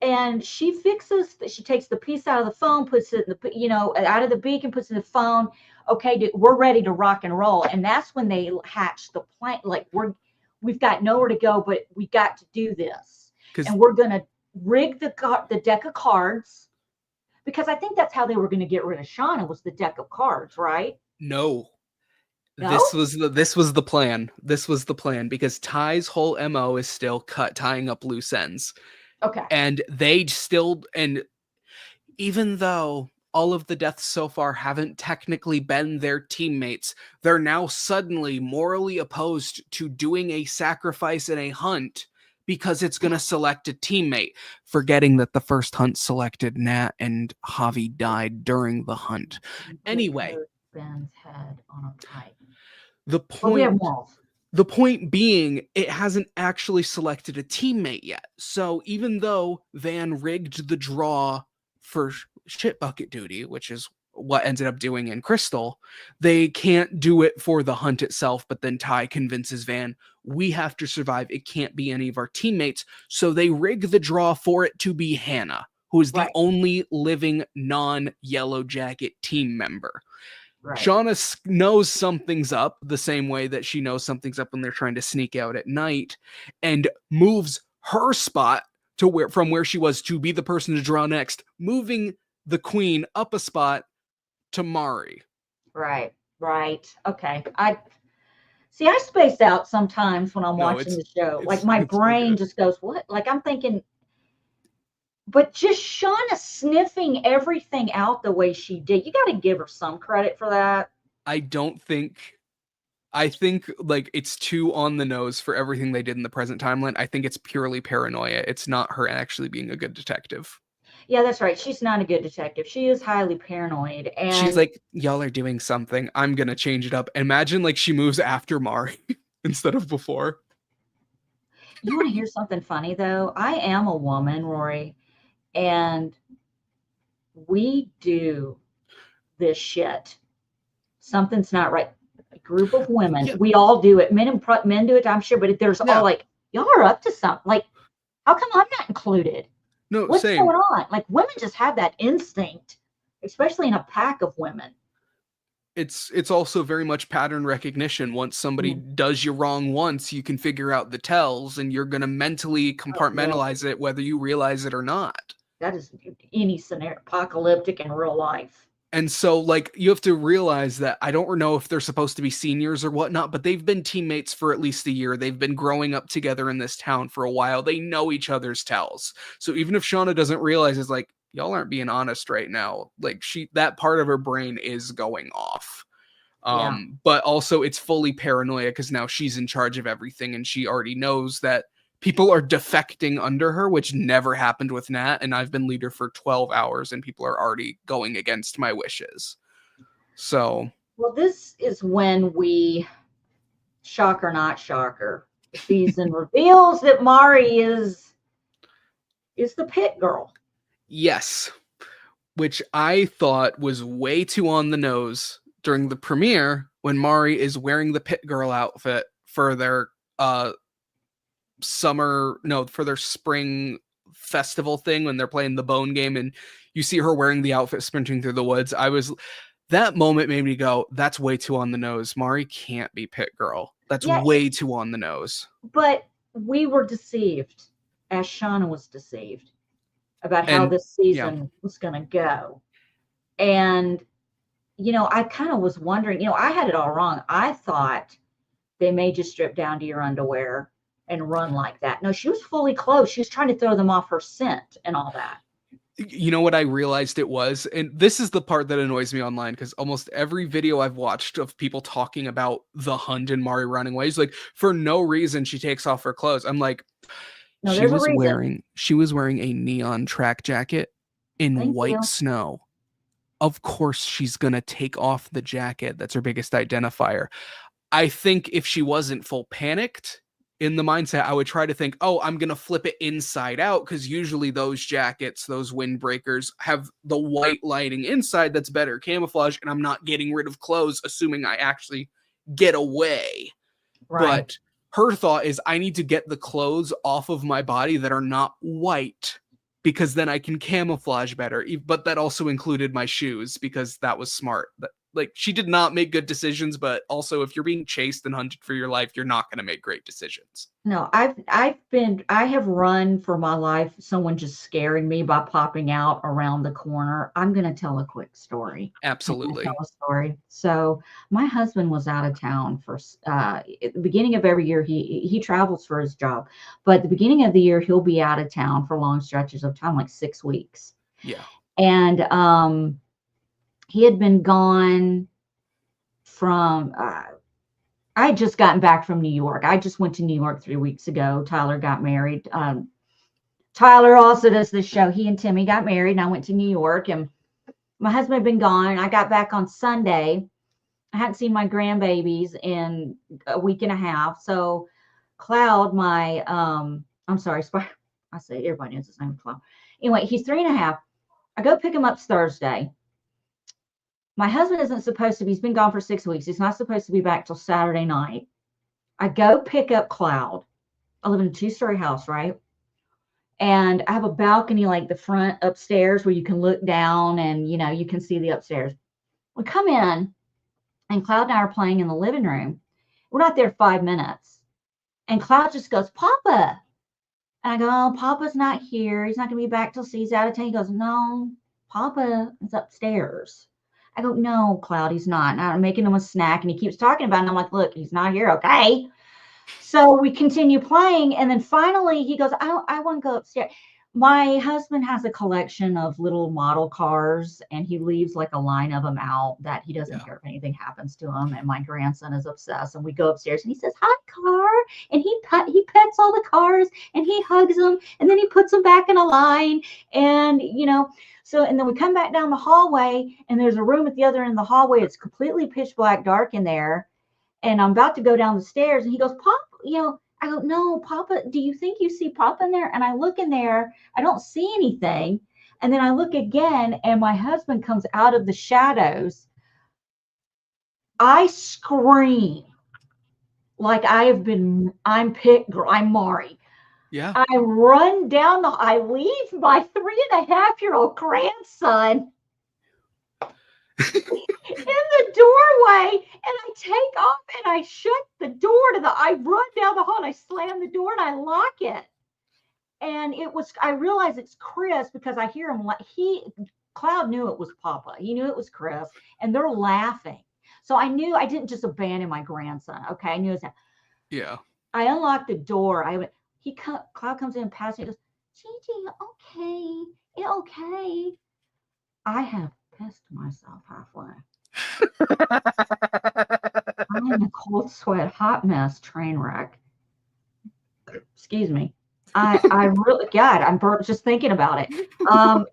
A: And she takes the piece out of the phone, puts it in the, out of the beacon, puts it in the phone. Okay, dude, we're ready to rock and roll. And that's when they hatch the plan. Like we've got nowhere to go, but we got to do this. And we're going to rig the deck of cards, because I think that's how they were going to get rid of Shauna, was the deck of cards, right?
B: No.
A: No?
B: This was the plan. This was the plan because Ty's whole MO is still tying up loose ends.
A: Okay.
B: And even though all of the deaths so far haven't technically been their teammates, they're now suddenly morally opposed to doing a sacrifice in a hunt because it's going to select a teammate, forgetting that the first hunt selected Nat and Javi died during the hunt. Anyway,
A: Ben's head on a pike.
B: The point being, it hasn't actually selected a teammate yet. So even though Van rigged the draw for shit bucket duty, which is what ended up doing in Crystal, they can't do it for the hunt itself. But then Ty convinces Van, we have to survive. It can't be any of our teammates. So they rig the draw for it to be Hannah, who is the only living non-Yellowjacket team member. Right. Shauna knows something's up the same way that she knows something's up when they're trying to sneak out at night, and moves her spot to from where she was to be the person to draw next, moving the queen up a spot to Mari.
A: Right. Okay. I space out sometimes when I'm
B: No,
A: watching the show. Like my
B: it's so
A: brain
B: good.
A: just goes, what? Like I'm thinking, but just Shauna sniffing everything out the way she did, you got to give her some credit for that.
B: I think like it's too on the nose for everything they did in the present timeline. I think it's purely paranoia. It's not her actually being a good detective.
A: Yeah, that's right. She's not a good detective. She is highly paranoid.
B: She's
A: And
B: like, y'all are doing something. I'm gonna change it up. Imagine like she moves after Mari instead of before.
A: you want to hear something funny, though? I am a woman, Rory, and we do this shit. Something's not right. A group of women,
B: Yeah,
A: we all do it. Men do it, I'm sure, but there's all
B: yeah.
A: like, y'all are up to something. Like, how come I'm not included?
B: No,
A: What's going
B: same.
A: on? Like, women just have that instinct, especially in a pack of women.
B: It's also very much pattern recognition. Once somebody
A: Mm.
B: does you wrong once, you can figure out the tells and you're gonna mentally
A: Oh, yeah.
B: compartmentalize it whether you realize it or not.
A: That is any scenario, apocalyptic in real life.
B: And so, like, you have to realize that I don't know if they're supposed to be seniors or whatnot, but they've been teammates for at least a year. They've been growing up together in this town for a while. They know each other's tells. So even if Shauna doesn't realize, it's like, y'all aren't being honest right now. Like, that part of her brain is going off.
A: Yeah.
B: But also it's fully paranoia because now she's in charge of everything and she already knows that people are defecting under her, which never happened with Nat. And I've been leader for 12 hours and people are already going against my wishes. So,
A: Well, this is when we, shocker, not shocker, the season reveals that Mari is the pit girl.
B: yes, which I thought was way too on the nose during the premiere when Mari is wearing the pit girl outfit for their for their spring festival thing when they're playing the bone game and you see her wearing the outfit sprinting through the woods. That moment made me go, that's way too on the nose. Mari can't be pit girl. That's
A: Yeah,
B: way too on the nose.
A: but we were deceived, as Shauna was deceived about how
B: And
A: this
B: yeah,
A: season was going to go. And, I kind of was wondering, I had it all wrong. I thought they made you strip down to your underwear and run like that. No, she was fully clothed. She was trying to throw them off her scent and all that.
B: you know what I realized it was? And this is the part that annoys me online because almost every video I've watched of people talking about the Hunt and Mari running away is like, for no reason, she takes off her clothes. I'm like,
A: No, there's a reason.
B: she was wearing a neon track jacket in
A: Thank
B: white
A: you.
B: snow. Of course she's gonna take off the jacket. That's her biggest identifier. I think if she wasn't full panicked in the mindset, I would try to think, oh, I'm going to flip it inside out because usually those jackets, those windbreakers have the white lighting inside that's better camouflage, and I'm not getting rid of clothes, assuming I actually get away.
A: Right.
B: But her thought is, I need to get the clothes off of my body that are not white because then I can camouflage better. But that also included my shoes because that was smart. Like, she did not make good decisions, but also if you're being chased and hunted for your life, you're not going to make great decisions.
A: No, I have run for my life. Someone just scaring me by popping out around the corner. I'm going to tell a quick story.
B: Absolutely.
A: Tell a story. So my husband was out of town for at the beginning of every year. He travels for his job, but at the beginning of the year he'll be out of town for long stretches of time, like 6 weeks.
B: Yeah.
A: And he had been gone from. I had just gotten back from New York. I just went to New York 3 weeks ago. Tyler got married. Tyler also does this show. He and Timmy got married, and I went to New York. And my husband had been gone. I got back on Sunday. I hadn't seen my grandbabies in a week and a half. So Cloud, I'm sorry, I say everybody knows his name, Cloud. Anyway, he's 3.5. I go pick him up Thursday. My husband isn't supposed to be, he's been gone for 6 weeks. He's not supposed to be back till Saturday night. I go pick up Cloud. I live in a 2-story house, right? And I have a balcony, like the front upstairs where you can look down and, you can see the upstairs. We come in and Cloud and I are playing in the living room. We're not there 5 minutes. And Cloud just goes, Papa. And I go, oh, Papa's not here. He's not going to be back till he's out of town. He goes, no, Papa is upstairs. I go, no, Cloud, he's not. And I'm making him a snack, and he keeps talking about it. And I'm like, look, he's not here, okay? So we continue playing, and then finally he goes, I want to go upstairs. My husband has a collection of little model cars, and he leaves like a line of them out that he doesn't care if anything happens to him. And my grandson is obsessed, and we go upstairs, and he says, "Hi, car," and he pets all the cars, and he hugs them, and then he puts them back in a line, and So, and then we come back down the hallway, and there's a room at the other end of the hallway. It's completely pitch black, dark in there. And I'm about to go down the stairs, and he goes, Pop, I go, no, Papa, do you think you see Papa in there? And I look in there, I don't see anything. And then I look again, and my husband comes out of the shadows. I scream like I'm Pit Girl, I'm Mari.
B: Yeah.
A: I run down I leave my 3.5-year-old grandson in the doorway, and I take off, and I shut the door I run down the hall, and I slam the door, and I lock it. And I realize it's Chris, because I hear him, Cloud knew it was Papa. He knew it was Chris, and they're laughing. So I knew I didn't just abandon my grandson. Okay. I knew it was.
B: Yeah.
A: I unlocked the door. Cloud comes in past me, and goes, Gigi, okay. Okay. I have pissed myself halfway. I'm in a cold sweat, hot mess, train wreck. Excuse me. I really, God, I'm burnt just thinking about it.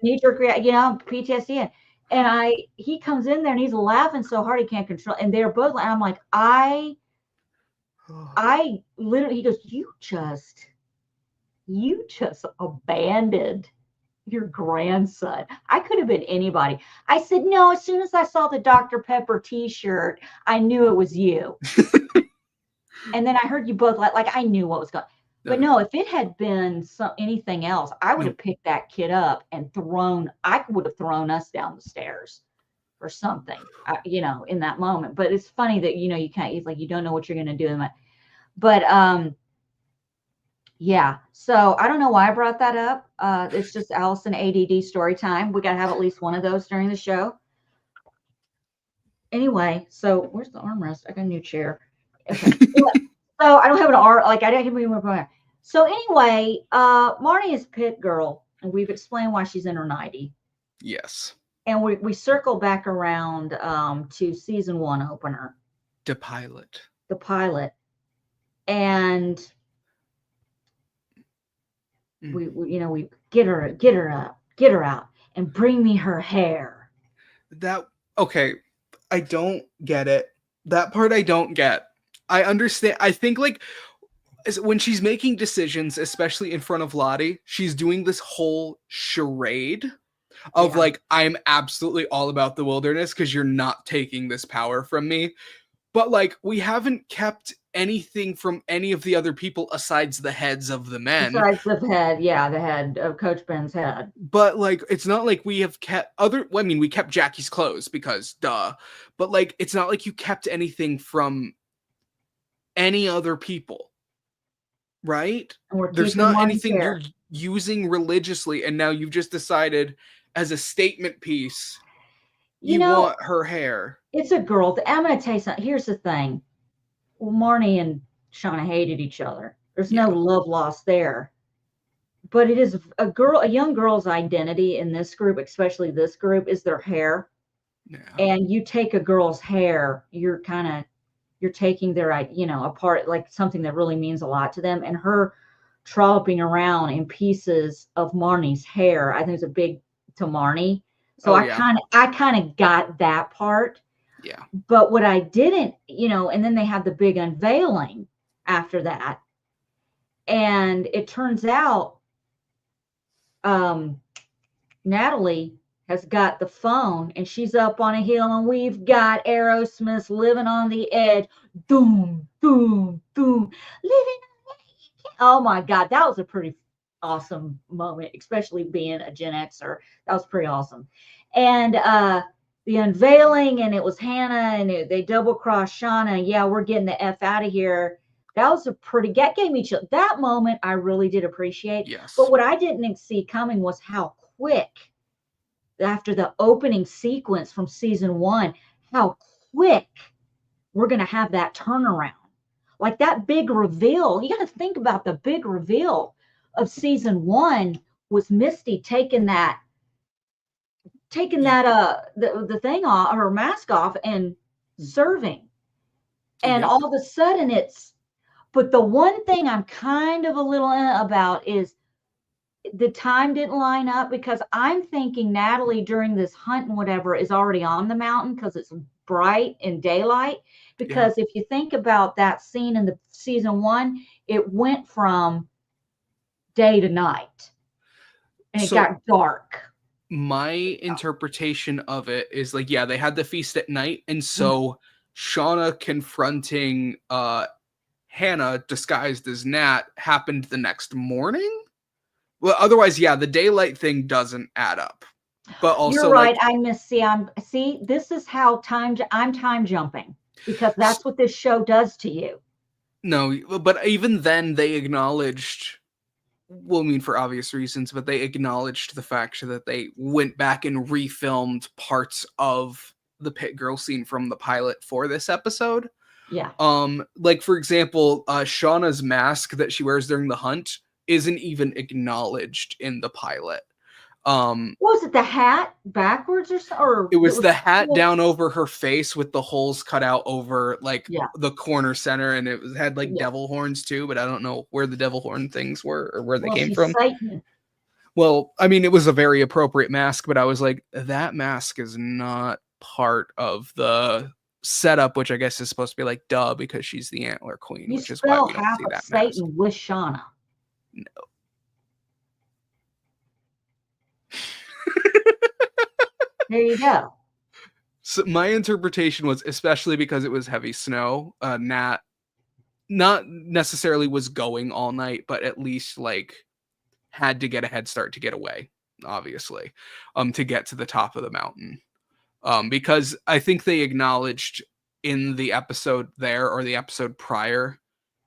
A: Knee-jerk reaction, PTSD. And he comes in there, and he's laughing so hard he can't control. And they're both, and I'm like, I literally, he goes, you just abandoned your grandson. I could have been anybody. I said, no, as soon as I saw the Dr. Pepper t-shirt, I knew it was you. And then I heard you both like I knew what was going on. But no, if it had been anything else, I would have picked that kid up and I would have thrown us down the stairs or something, in that moment. But it's funny that, you can't, it's like, you don't know what you're going to do. But, yeah. So I don't know why I brought that up. It's just Allison ADD story time. We got to have at least one of those during the show. Anyway, so where's the armrest? I got a new chair. Okay. So I don't have an arm. Like I didn't even remember. So anyway, Marnie is Pit Girl, and we've explained why she's in her 90.
B: Yes.
A: And we circle back around to season 1 opener.
B: The pilot.
A: And we get her out, and bring me her hair.
B: Okay, I don't get it. That part I don't get. I understand. I think like when she's making decisions, especially in front of Lottie, she's doing this whole charade of like, I'm absolutely all about the wilderness because you're not taking this power from me. But like, we haven't kept anything from any of the other people aside the heads of the men.
A: Besides the head, the head of Coach Ben's head.
B: But like, it's not like we have kept we kept Jackie's clothes because duh. But like, it's not like you kept anything from any other people, right? There's not anything you're using religiously, and now you've just decided as a statement piece you want her hair.
A: It's a girl. I'm going to tell you something. Here's the thing. Well, Marnie and Shauna hated each other. There's no love lost there. But it is a young girl's identity in this group, especially this group, is their hair. Yeah. And you take a girl's hair, you're taking their, apart, like something that really means a lot to them. And her trolloping around in pieces of Marnie's hair, I think is a big to Marnie. So I kind of got that part.
B: Yeah.
A: But what I didn't, and then they have the big unveiling after that. And it turns out Natalie has got the phone, and she's up on a hill, and we've got Aerosmith's Living on the Edge. Doom, doom, doom. Living on the Edge. Oh my God, that was a pretty awesome moment, especially being a Gen Xer. That was pretty awesome. And the unveiling, and it was Hannah, and they double-crossed Shauna. Yeah, we're getting the F out of here. That was that gave me chill. That moment I really did appreciate.
B: Yes.
A: But what I didn't see coming was how quick, after the opening sequence from season 1, how quick we're going to have that turnaround. Like that big reveal. You got to think about the big reveal of season 1 was Misty taking that the thing off, her mask off, and serving. And
B: Yep.
A: all of a sudden but the one thing I'm kind of a little about is the time didn't line up, because I'm thinking Natalie during this hunt and whatever is already on the mountain because it's bright in daylight. Because if you think about that scene in the season 1, it went from day to night and it got dark.
B: My interpretation of it is like, yeah, they had the feast at night, and so Shauna confronting Hannah disguised as Nat happened the next morning. Well, otherwise, yeah, the daylight thing doesn't add up. But also,
A: you're right. See, this is how I'm time jumping, because that's what this show does to you.
B: No, but even then they acknowledged, well, I mean, for obvious reasons, but they acknowledged the fact that they went back and refilmed parts of the pit girl scene from the pilot for this episode.
A: Yeah.
B: Like, for example, Shauna's mask that she wears during the hunt isn't even acknowledged in the pilot.
A: Was it the hat backwards or something? Or
B: it was the hat down over her face with the holes cut out over like the corner center, and it had like devil horns too, but I don't know where the devil horn things were or where they came from.
A: Satan.
B: Well, I mean, it was a very appropriate mask, but I was like, that mask is not part of the setup, which I guess is supposed to be like duh, because she's the antler queen, which is why we don't see that mask.
A: Satan with Shauna.
B: No.
A: There you go.
B: So my interpretation was, especially because it was heavy snow, Nat not necessarily was going all night, but at least like had to get a head start to get away, obviously, to get to the top of the mountain. Because I think they acknowledged in the episode there or the episode prior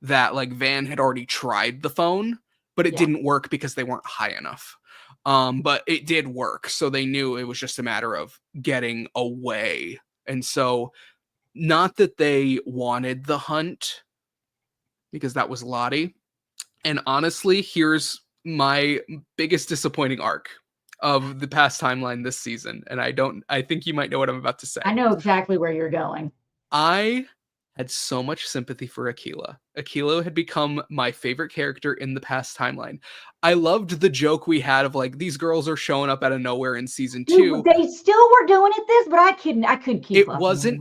B: that like Van had already tried the phone, but it didn't work because they weren't high enough. But it did work, so they knew it was just a matter of getting away. And so, not that they wanted the hunt, because that was Lottie. And honestly, here's my biggest disappointing arc of the past timeline this season. And I think you might know what I'm about to say.
A: I know exactly where you're going.
B: I had so much sympathy for Aquila. Aquila had become my favorite character in the past timeline. I loved the joke we had of like, these girls are showing up out of nowhere in season 2.
A: They still were doing it but I couldn't keep up.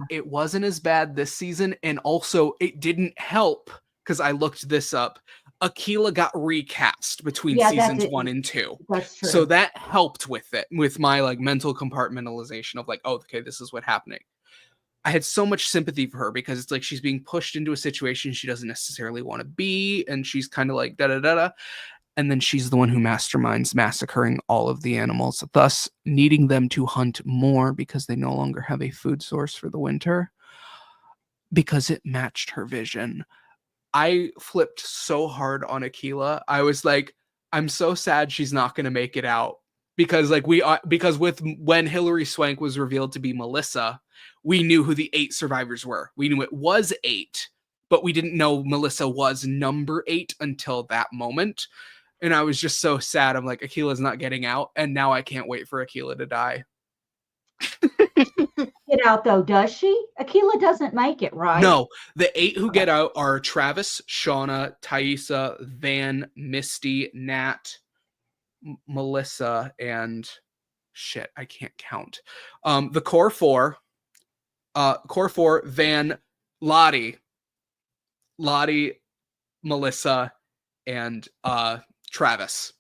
B: It wasn't as bad this season, and also it didn't help because I looked this up. Aquila got recast between seasons 1 and 2.
A: That's true.
B: So that helped with it, with my like mental compartmentalization of like, oh, okay, this is what's happening. I had so much sympathy for her because it's like she's being pushed into a situation she doesn't necessarily want to be, and she's kind of like da-da-da-da. And then she's the one who masterminds massacring all of the animals, thus needing them to hunt more because they no longer have a food source for the winter, because it matched her vision. I flipped so hard on Aquila. I was like, I'm so sad she's not going to make it out, because like when Hilary Swank was revealed to be Melissa, we knew who the 8 survivors were. We knew it was 8, but we didn't know Melissa was number 8 until that moment. And I was just so sad. I'm like, Aquila's not getting out, and now I can't wait for Aquila to die.
A: Get out though, does she? Aquila doesn't make it, right?
B: No, the 8 who get out are Travis, Shauna, Thaisa, Van, Misty, Nat, Melissa, and shit, I can't count. The core 4, Van, Lottie, Melissa, and Travis.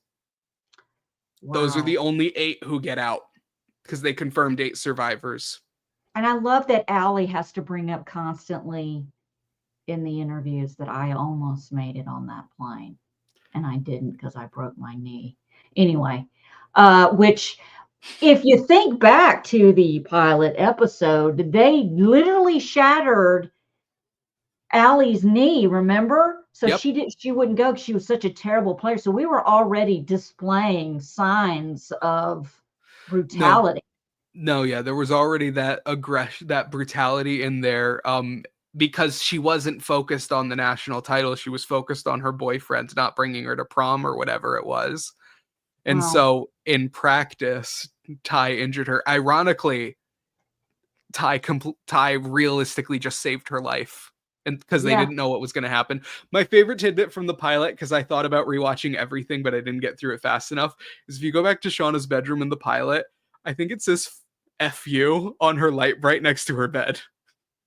B: Wow. Those are the only 8 who get out, because they confirmed 8 survivors.
A: And I love that Allie has to bring up constantly in the interviews that I almost made it on that plane. And I didn't, because I broke my knee. Anyway, which, if you think back to the pilot episode, they literally shattered Allie's knee, remember? So
B: Yep.
A: she wouldn't go because she was such a terrible player. So we were already displaying signs of
B: No,
A: brutality.
B: no, yeah, there was already that aggression, that brutality in there. Because she wasn't focused on the national title, she was focused on her boyfriend not bringing her to prom or whatever it was. And
A: Well,
B: so in practice, Ty injured her. Ironically, Ty realistically just saved her life, and because they
A: yeah.
B: didn't know what was going to happen. My favorite tidbit from the pilot, because I thought about rewatching everything, but I didn't get through it fast enough, is if you go back to Shauna's bedroom in the pilot, I think it says "fu" on her light right next to her bed.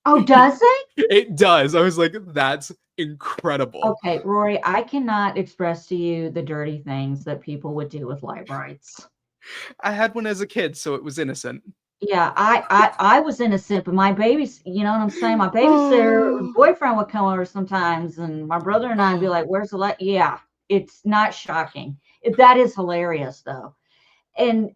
A: Oh, does it?
B: It does. I was like, that's incredible.
A: Okay, Rory, I cannot express to you the dirty things that people would do with light brights.
B: I had one as a kid, so it was innocent.
A: Yeah, I was innocent, but my babies, you know what I'm saying? My babysitter,
B: Oh,
A: boyfriend would come over sometimes, and my brother and I'd be like, "Where's the light?" Yeah, it's not shocking. That is hilarious, though. And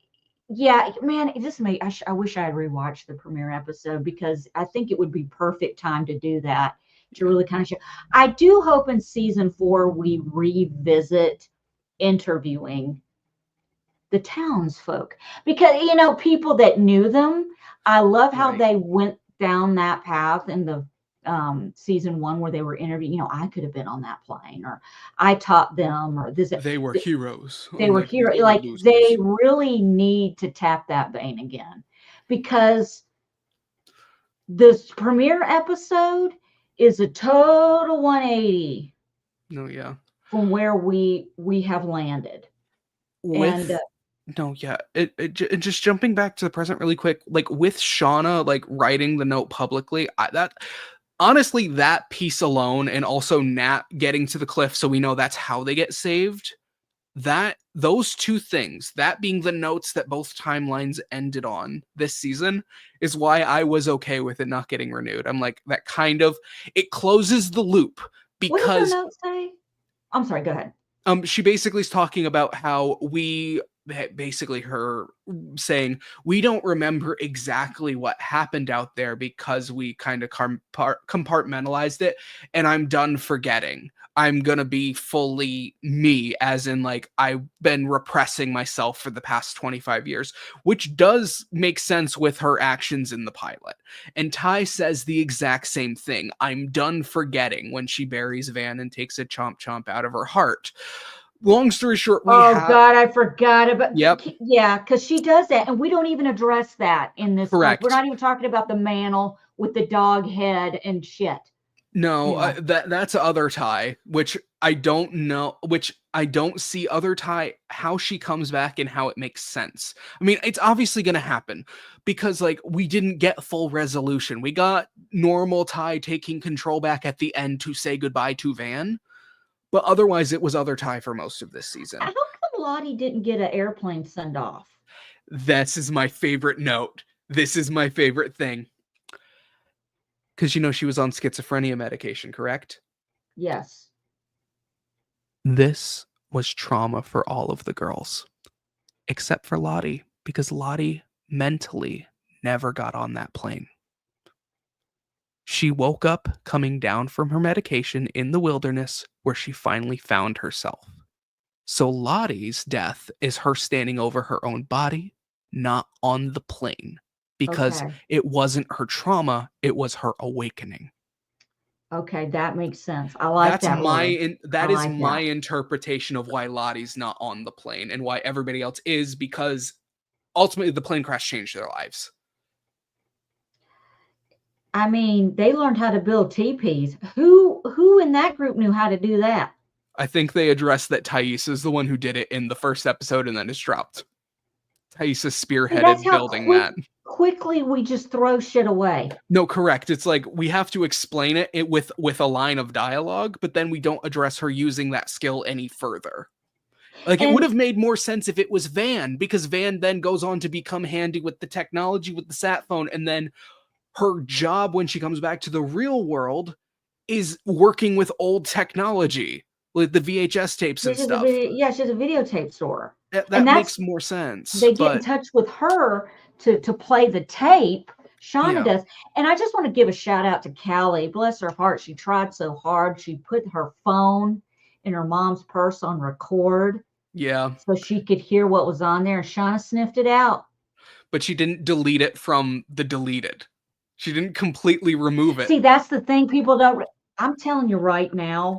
A: yeah, man, it just made. I wish I had rewatched the premiere episode because I think it would be perfect time to do that to
B: yeah.
A: really kind of show. I do hope in season 4 we revisit interviewing the townsfolk because people that knew them. I love how
B: Right.
A: they went down that path in the season 1 where they were interviewing. I could have been on that plane, or I taught them, or this.
B: They were heroes,
A: They were
B: unlike these
A: here.
B: other
A: Like they
B: losers.
A: really need to tap that vein again because this premiere episode is a total 180
B: No, yeah.
A: from where we have landed. And
B: With no, yeah. Just jumping back to the present really quick, like with Shauna, like writing the note publicly, that honestly, that piece alone, and also Nat getting to the cliff, so we know that's how they get saved. That those two things, that being the notes that both timelines ended on this season, is why I was okay with it not getting renewed. I'm like, that kind of it closes the loop
A: what does her
B: because
A: note say? I'm sorry, go ahead.
B: she basically is talking about how we basically her saying we don't remember exactly what happened out there because we kind of compartmentalized it, and I'm done forgetting. I'm gonna be fully me, as in like I've been repressing myself for the past 25 years, which does make sense with her actions in the pilot. And Ty says the exact same thing. I'm done forgetting when she buries Van and takes a chomp chomp out of her heart. Long story short, we
A: Oh
B: have.
A: God, I forgot about.
B: Yep.
A: Yeah, because she does that, and we don't even address that in this. Like, we're
B: Correct.
A: not even talking about the mantle with the dog head and shit.
B: No,
A: Yeah.
B: that's other Ty, which I don't know, which I don't see other Ty how she comes back and how it makes sense. I mean, it's obviously going to happen because like we didn't get full resolution. We got normal Ty taking control back at the end to say goodbye to Van, but otherwise it was other Ty for most of this
A: How
B: season.
A: come Lottie didn't get an airplane send off?
B: This is my favorite note. This is my favorite thing. Because she was on schizophrenia medication, correct?
A: Yes.
B: This was trauma for all of the girls, except for Lottie, because Lottie mentally never got on that plane. She woke up coming down from her medication in the wilderness where she finally found herself. So Lottie's death is her standing over her own body, not on the plane, because
A: Okay.
B: it wasn't her trauma, it was her awakening.
A: Okay, that makes sense. I like that, Rory. I
B: That is
A: like
B: my
A: that.
B: interpretation of why Lottie's not on the plane and why everybody else is, because ultimately the plane crash changed their lives.
A: I mean, they learned how to build teepees. Who in that group knew how to do that?
B: I think they addressed that Thais is the one who did it in the first episode and then it's dropped. Thais
A: See, that's
B: spearheaded
A: how
B: building that.
A: quickly we just throw shit away.
B: No, correct. It's like we have to explain it with a line of dialogue, but then we don't address her using that skill any further. Like it would
A: And
B: have made more sense if it was Van, because Van then goes on to become handy with the technology with the sat phone, and then her job when she comes back to the real world is working with old technology, like the VHS tapes and stuff.
A: yeah, she's a videotape store. And
B: That
A: that's
B: makes more sense,
A: they get in
B: but
A: touch with her to play the tape. Shauna
B: Yeah.
A: does. And I just want to give a shout out to Callie. Bless her heart. She tried so hard. She put her phone in her mom's purse on record
B: Yeah.
A: so she could hear what was on there. And Shauna sniffed it out.
B: But she didn't delete it from the deleted. She didn't completely remove it.
A: See, that's the thing people don't. I'm telling you right now,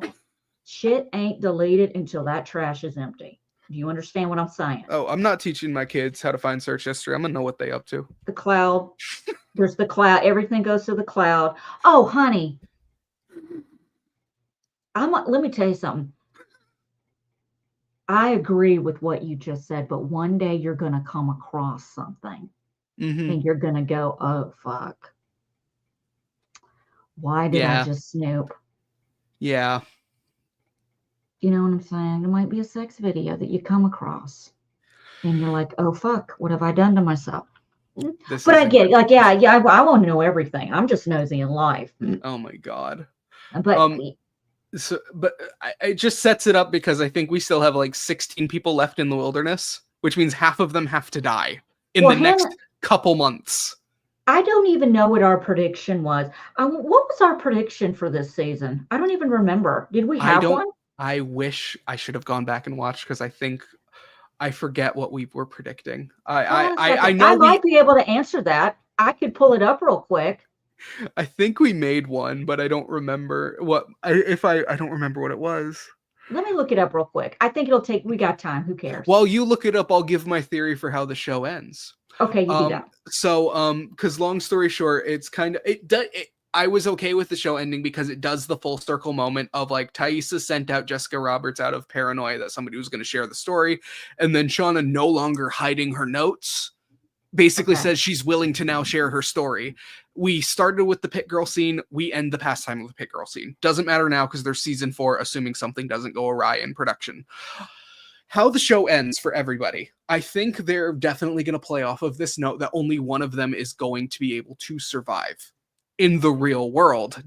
A: shit ain't deleted until that trash is empty. Do you understand what I'm saying?
B: Oh, I'm not teaching my kids how to find search history. I'm gonna know what they up to.
A: The cloud. There's the cloud. Everything goes to the cloud. Oh, honey. Let me tell you something. I agree with what you just said, but one day you're going to come across something and you're going to go, oh, fuck. Why did I just snoop?
B: Yeah.
A: You know what I'm saying? There might be a sex video that you come across and you're like, oh, fuck, what have I done to myself? But I get it. Like, yeah, I want to know everything. I'm just nosy in life.
B: Oh, my God.
A: But
B: it just sets it up because I think we still have like 16 people left in the wilderness, which means half of them have to die in the next couple months.
A: I don't even know what our prediction was. What was our prediction for this season? I don't even remember. Did we have one?
B: I wish I should have gone back and watched because I think I forget what we were predicting. I know
A: I might be able to answer that. I could pull it up real quick.
B: I think we made one, but I don't remember what. I don't remember what it was.
A: Let me look it up real quick. I think it'll take. We got time. Who cares?
B: While you look it up, I'll give my theory for how the show ends.
A: Okay, you do that.
B: So, because long story short, it's kind of I was okay with the show ending because it does the full circle moment of like Taissa sent out Jessica Roberts out of paranoia that somebody was going to share the story, and then Shauna no longer hiding her notes. Basically says she's willing to now share her story. We started with the pit girl scene. We end the pastime with the pit girl scene. Doesn't matter now because there's season 4, assuming something doesn't go awry in production. How the show ends for everybody. I think they're definitely going to play off of this note that only one of them is going to be able to survive in the real world, ...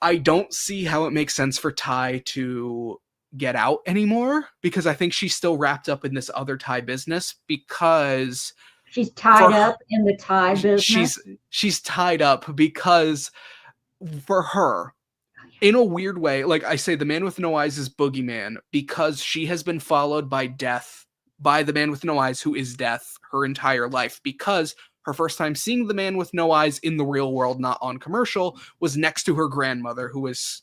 B: I don't see how it makes sense for Ty to get out anymore because I think she's still wrapped up in this other Thai business because
A: she's tied up in the Thai business.
B: She's tied up because for her, in a weird way, like I say, the man with no eyes is boogeyman because she has been followed by death by the man with no eyes, who is death, her entire life, because her first time seeing the man with no eyes in the real world, not on commercial, was next to her grandmother, who was,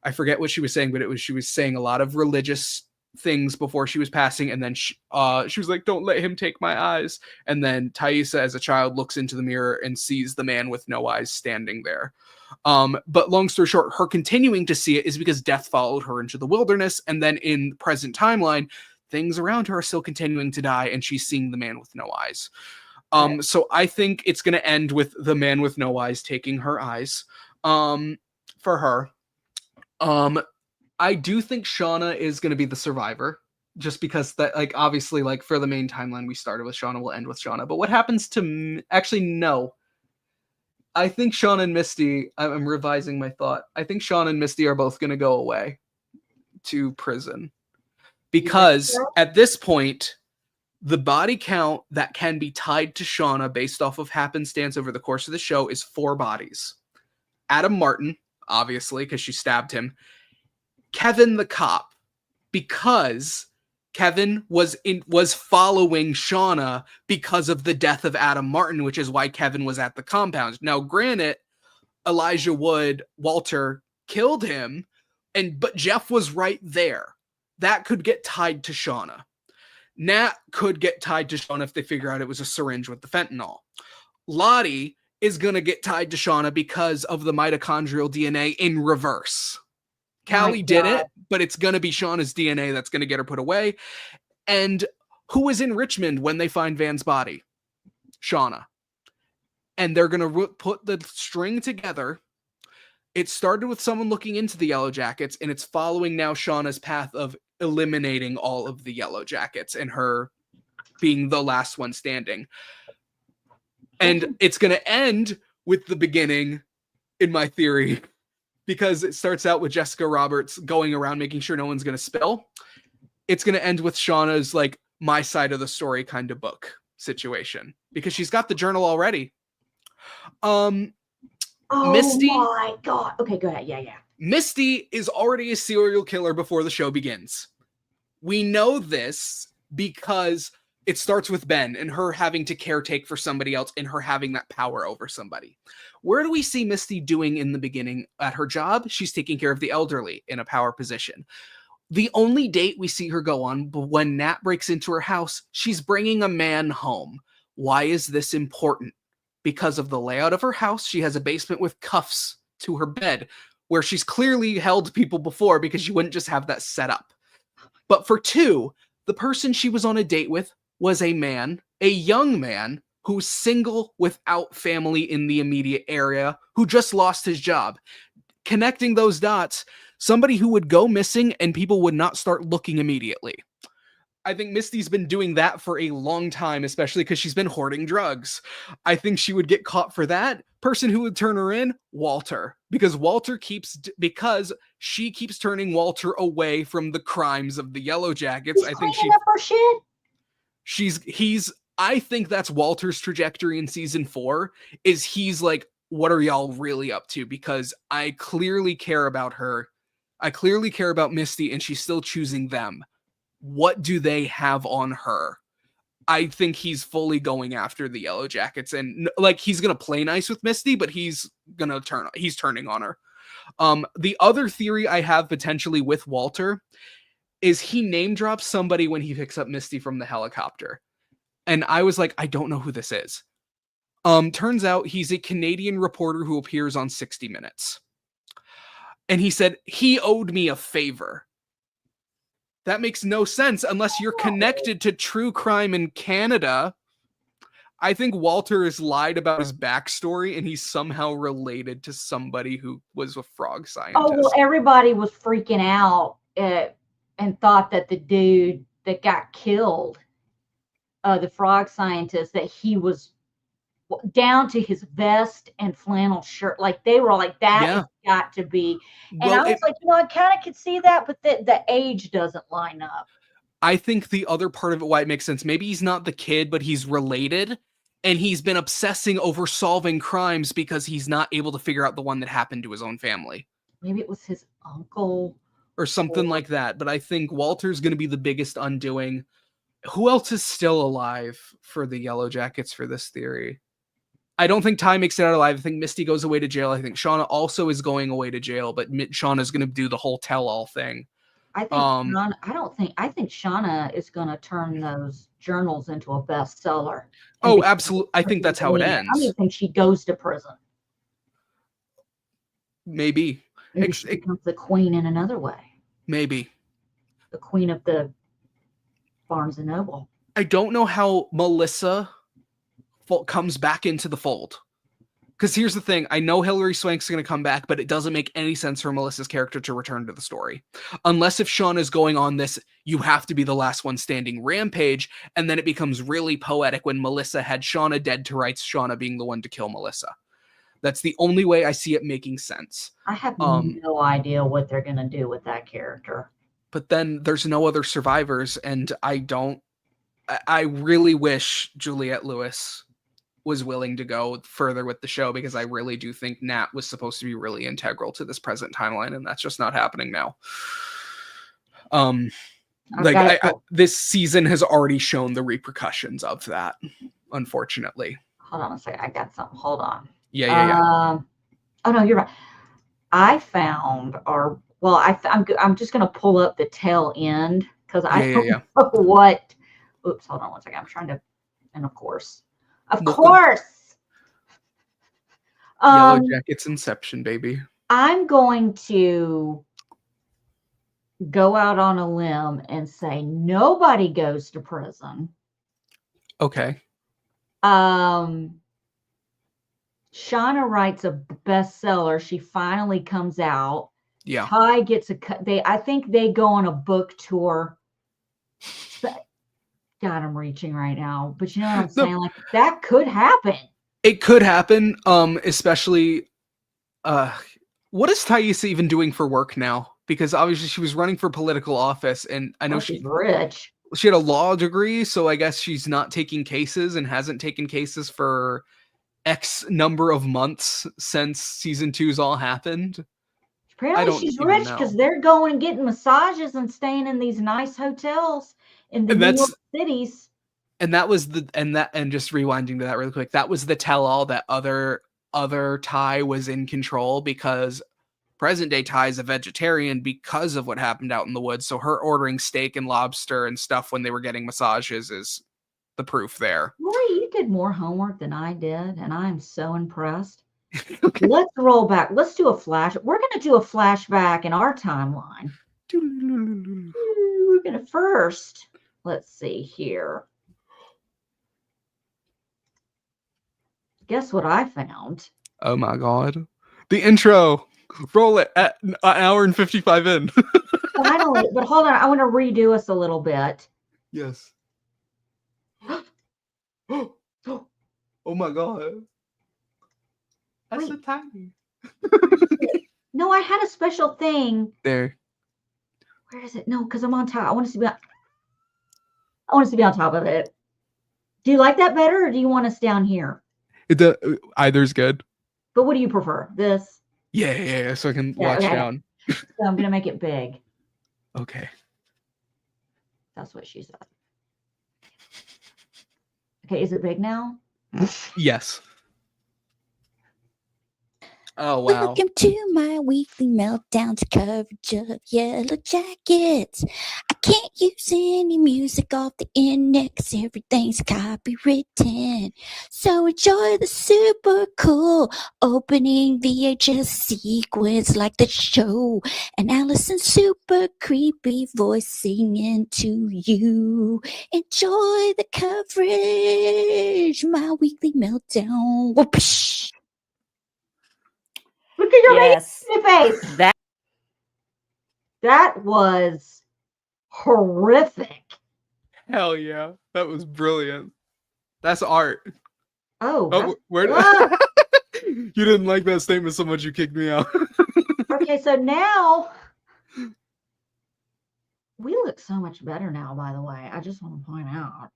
B: I forget what she was saying, but she was saying a lot of religious things before she was passing, and then she was like, don't let him take my eyes. And then Taissa, as a child, looks into the mirror and sees the man with no eyes standing there. But long story short, her continuing to see it is because death followed her into the wilderness, and then in the present timeline, things around her are still continuing to die, and she's seeing the man with no eyes. So I think it's going to end with the man with no eyes taking her eyes for her. I do think Shauna is going to be the survivor, just because that, like, obviously, like, for the main timeline, we started with Shauna, we'll end with Shauna. But what happens to actually, no. I think Shauna and Misty, I'm revising my thought. I think Shauna and Misty are both going to go away to prison because at this point, the body count that can be tied to Shauna based off of happenstance over the course of the show is 4 bodies. Adam Martin, obviously, because she stabbed him. Kevin the cop, because Kevin was following Shauna because of the death of Adam Martin, which is why Kevin was at the compound. Now, granted, Elijah Wood, Walter, killed him, but Jeff was right there. That could get tied to Shauna. Nat could get tied to Shauna if they figure out it was a syringe with the fentanyl. Lottie is going to get tied to Shauna because of the mitochondrial DNA in reverse. Callie did it, but it's going to be Shauna's DNA that's going to get her put away. And who is in Richmond when they find Van's body? Shauna. And they're going to put the string together. It started with someone looking into the Yellowjackets, and it's following now Shauna's path of eliminating all of the Yellowjackets and her being the last one standing. And it's going to end with the beginning, in my theory, because it starts out with Jessica Roberts going around making sure no one's going to spill. It's going to end with Shauna's, like, my side of the story kind of book situation, because she's got the journal already. Um,
A: Oh
B: Misty.
A: my God. Okay, go ahead. Yeah.
B: Misty is already a serial killer before the show begins. We know this because it starts with Ben and her having to caretake for somebody else and her having that power over somebody. Where do we see Misty doing in the beginning at her job? She's taking care of the elderly in a power position. The only date we see her go on, but when Nat breaks into her house, she's bringing a man home. Why is this important? Because of the layout of her house, she has a basement with cuffs to her bed, where she's clearly held people before because she wouldn't just have that set up. But for two, the person she was on a date with was a man, a young man, who's single without family in the immediate area, who just lost his job. Connecting those dots, somebody who would go missing and people would not start looking immediately. I think Misty's been doing that for a long time, especially because she's been hoarding drugs. I think she would get caught for that. Person who would turn her in, Walter, because she keeps turning Walter away from the crimes of the Yellowjackets.
A: He's cleaning up her shit.
B: I think that's Walter's trajectory in season 4, is he's like, what are y'all really up to? Because I clearly care about her. I clearly care about Misty, and she's still choosing them. What do they have on her? I think he's fully going after the Yellowjackets, and like he's gonna play nice with Misty, but he's turning on her. The other theory I have potentially with Walter is he name drops somebody when he picks up Misty from the helicopter. And I was like, I don't know who this is. Turns out he's a Canadian reporter who appears on 60 Minutes. And he said he owed me a favor. That makes no sense unless you're connected to true crime in Canada. I think Walter has lied about his backstory and he's somehow related to somebody who was a frog scientist.
A: Oh, well, everybody was freaking out and thought that the dude that got killed, the frog scientist, that he was down to his vest and flannel shirt. Like they were like, that has got to be. And I was like, I kind of could see that, but the age doesn't line up.
B: I think the other part of it, why it makes sense, maybe he's not the kid, but he's related. And he's been obsessing over solving crimes because he's not able to figure out the one that happened to his own family.
A: Maybe it was his uncle.
B: Or something like that. But I think Walter's going to be the biggest undoing. Who else is still alive for the Yellowjackets for this theory? I don't think Ty makes it out alive. I think Misty goes away to jail. I think Shauna also is going away to jail, but Shauna's going to do the whole tell-all thing.
A: I think I think Shauna is going to turn those journals into a bestseller.
B: Oh, absolutely. I think that's how it ends.
A: I don't even think she goes to prison.
B: Maybe.
A: Maybe she becomes the queen in another way.
B: Maybe.
A: The queen of the Barnes & Noble.
B: I don't know how Melissa comes back into the fold. Because here's the thing. I know Hilary Swank's going to come back, but it doesn't make any sense for Melissa's character to return to the story. Unless if Shauna is going on this, you have to be the last one standing rampage, and then it becomes really poetic when Melissa had Shauna dead to rights, Shauna being the one to kill Melissa. That's the only way I see it making sense.
A: I have no idea what they're going to do with that character.
B: But then there's no other survivors, and I really wish Juliette Lewis was willing to go further with the show, because I really do think Nat was supposed to be really integral to this present timeline, and that's just not happening now. This season has already shown the repercussions of that, unfortunately.
A: Hold on a second. I got something. Hold on.
B: Yeah.
A: Oh no, you're right. I found I'm just going to pull up the tail end because I don't know what. Oops, hold on one second. I'm trying to, and of course.
B: Yellowjackets Inception, baby.
A: I'm going to go out on a limb and say nobody goes to prison.
B: Okay.
A: Shauna writes a bestseller. She finally comes out.
B: Yeah.
A: Ty gets I think they go on a book tour. God, I'm reaching right now, but you know what I'm saying? Like that could happen.
B: It could happen, especially. What is Thaisa even doing for work now? Because obviously she was running for political office, and I know
A: she's rich.
B: She had a law degree, so I guess she's not taking cases and hasn't taken cases for X number of months since season 2's all happened. I
A: Apparently
B: don't
A: she's
B: even
A: rich
B: know.
A: because they're going and getting massages and staying in these nice hotels in the
B: And
A: New
B: that's
A: York cities.
B: and that was the and just rewinding to that really quick. That was the tell-all that other Ty was in control, because present day Ty is a vegetarian because of what happened out in the woods. So her ordering steak and lobster and stuff when they were getting massages is the proof there.
A: Lori, you did more homework than I did, and I'm so impressed.
B: Okay.
A: Let's roll back. Let's do a flash. We're going to do a flashback in our timeline. We're going to first, let's see here. Guess what I found?
B: Oh my god. The intro. Roll it at an hour and 55 in.
A: Finally, but hold on. I want to redo us a little bit.
B: Yes. Oh my god. That's so tiny.
A: No, I had a special thing.
B: There.
A: Where is it? No, because I'm on top. I want us to be on top of it. Do you like that better, or do you want us down here?
B: Either's good.
A: But what do you prefer? This?
B: Yeah. So I can watch down.
A: So I'm gonna make it big.
B: Okay.
A: That's what she said. Okay, is it big now?
B: Yes. Oh wow.
C: Welcome to my weekly meltdowns coverage of Yellowjackets. I can't use any music off the internet 'cause everything's copywritten. So enjoy the super cool opening VHS sequence like the show, and Allison's super creepy voice singing to you. Enjoy the coverage, my weekly meltdown. Whoopsh.
A: Look at your
C: Yes.
A: face. That was horrific.
B: Hell yeah. That was brilliant. That's art.
A: Oh,
B: where
A: ah.
B: You didn't like that statement so much you kicked me out.
A: Okay, so now we look so much better now, by the way. I just want to point out.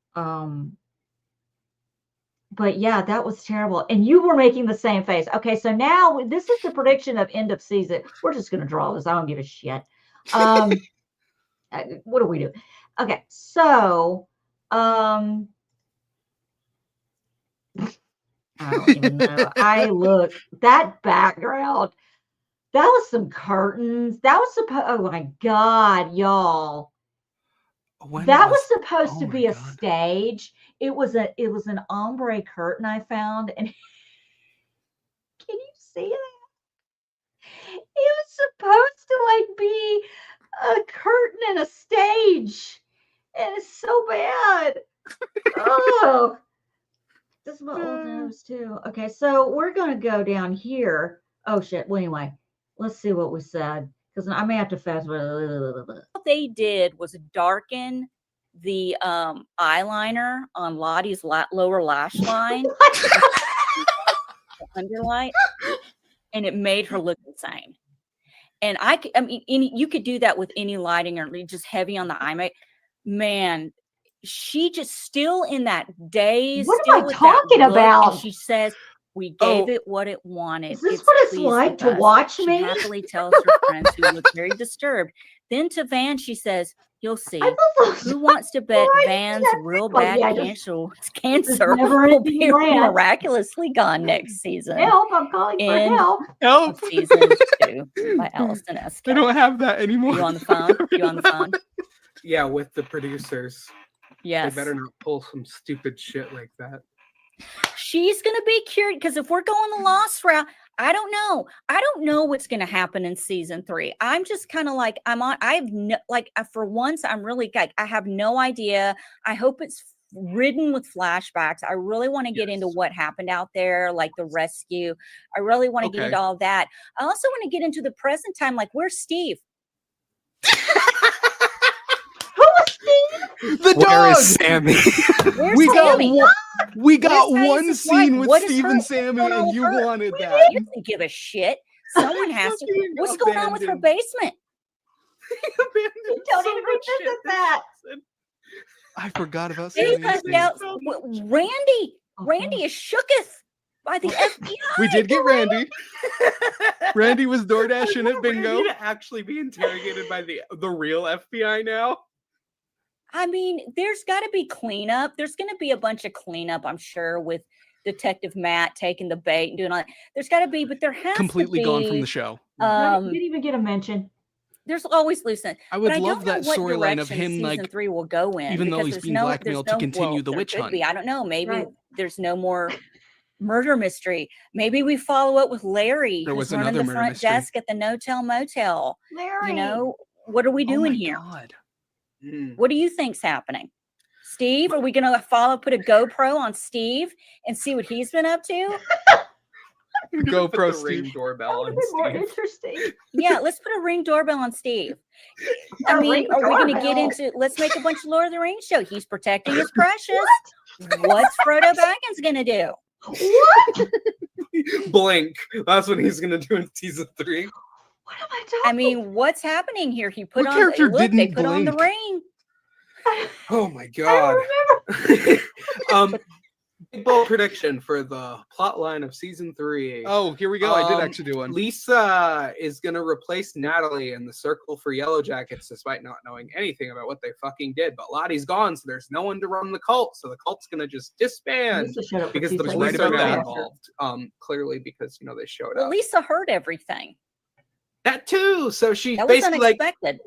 A: But yeah, that was terrible. And you were making the same face. Okay, so now this is the prediction of end of season. We're just going to draw this. I don't give a shit. What do we do? Okay, so I don't even know. That background, that was some curtains. That was oh my God, y'all. That was supposed to be a stage. It was an ombre curtain I found, and can you see that? It was supposed to like be a curtain and a stage, and it's so bad. Oh, this is my old nose too. Okay, so we're gonna go down here. Oh shit. Well, anyway, let's see what we said, because I may have to fast.
C: What they did was darken the eyeliner on Lottie's lower lash line, underlight, and it made her look insane. And I mean, you could do that with any lighting or just heavy on the eye makeup. Man, she just still in that daze.
A: What am I talking about?
C: And she says, "We gave it what it wanted."
A: Is this what it's like to watch me?
C: She happily tells her friends, who look very disturbed. Then to Van, she says, "You'll see. Who wants to bet Van's real bad cancer will be miraculously gone next season?"
A: Help! I'm calling for help.
B: Help!
C: Season 2 by Allison S.
B: I don't have that anymore.
C: You on the phone? You on the phone?
B: Yeah, with the producers.
C: Yes.
B: They better not pull some stupid shit like that.
C: She's gonna be curious, because if we're going the lost route, I don't know. I don't know what's gonna happen in season 3. I'm just kind of like, for once, I'm really like, I have no idea. I hope it's ridden with flashbacks. I really want to get into what happened out there, like the rescue. I really want to get into all of that. I also want to get into the present time, like, where's Steve?
B: The dog. Where is Sammy? We got one scene with Steve and Sammy, and you wanted that.
C: You didn't give a shit. Someone has to. What's going on with her basement?
A: Don't even revisit that.
B: I forgot about Sammy.
C: Randy is shooketh. by the FBI.
B: We did get Randy. Randy was door dashing at bingo.
D: Randy to actually be interrogated by the real FBI now.
C: I mean, there's got to be cleanup. There's going to be a bunch of cleanup, I'm sure, with Detective Matt taking the bait and doing all that. There's got to be, but there has
B: completely
C: to be,
B: gone from the show.
A: Didn't even get a mention.
C: There's always loose ends.
B: I would love that storyline of him,
C: season 3 will go in,
B: even though he's being blackmailed to continue the witch hunt.
C: I don't know. Maybe there's no more murder mystery. Maybe we follow up with Larry, who's running the front desk at the No-Tell Motel.
A: Larry,
C: what are we doing here?
D: God.
C: What do you think's happening? Steve, are we going to put a GoPro on Steve and see what he's been up to?
D: GoPro Steve doorbell on
A: more
D: Steve.
A: interesting.
C: Yeah, let's put a Ring doorbell on Steve. I mean, are we going to get into? Let's make a bunch of Lord of the Rings show. He's protecting his precious. What's Frodo Baggins going to do?
A: What?
D: Blink. That's what he's gonna do in season 3.
A: What am I talking?
C: I mean, what's happening here? He put
B: What
C: on.
B: character
C: Look, they
B: didn't
C: put on the
B: blink?
C: ring.
D: Oh my
A: I
D: god.
A: don't remember.
D: Big bold prediction for the plot line of season 3.
B: Oh, here we go. I did actually do one.
D: Lisa is gonna replace Natalie in the circle for Yellowjackets, despite not knowing anything about what they fucking did. But Lottie's gone, so there's no one to run the cult. So the cult's gonna just disband because the police are not involved. Clearly because they showed up.
C: Lisa heard everything.
D: That too. So she
C: That was
D: basically
C: unexpected.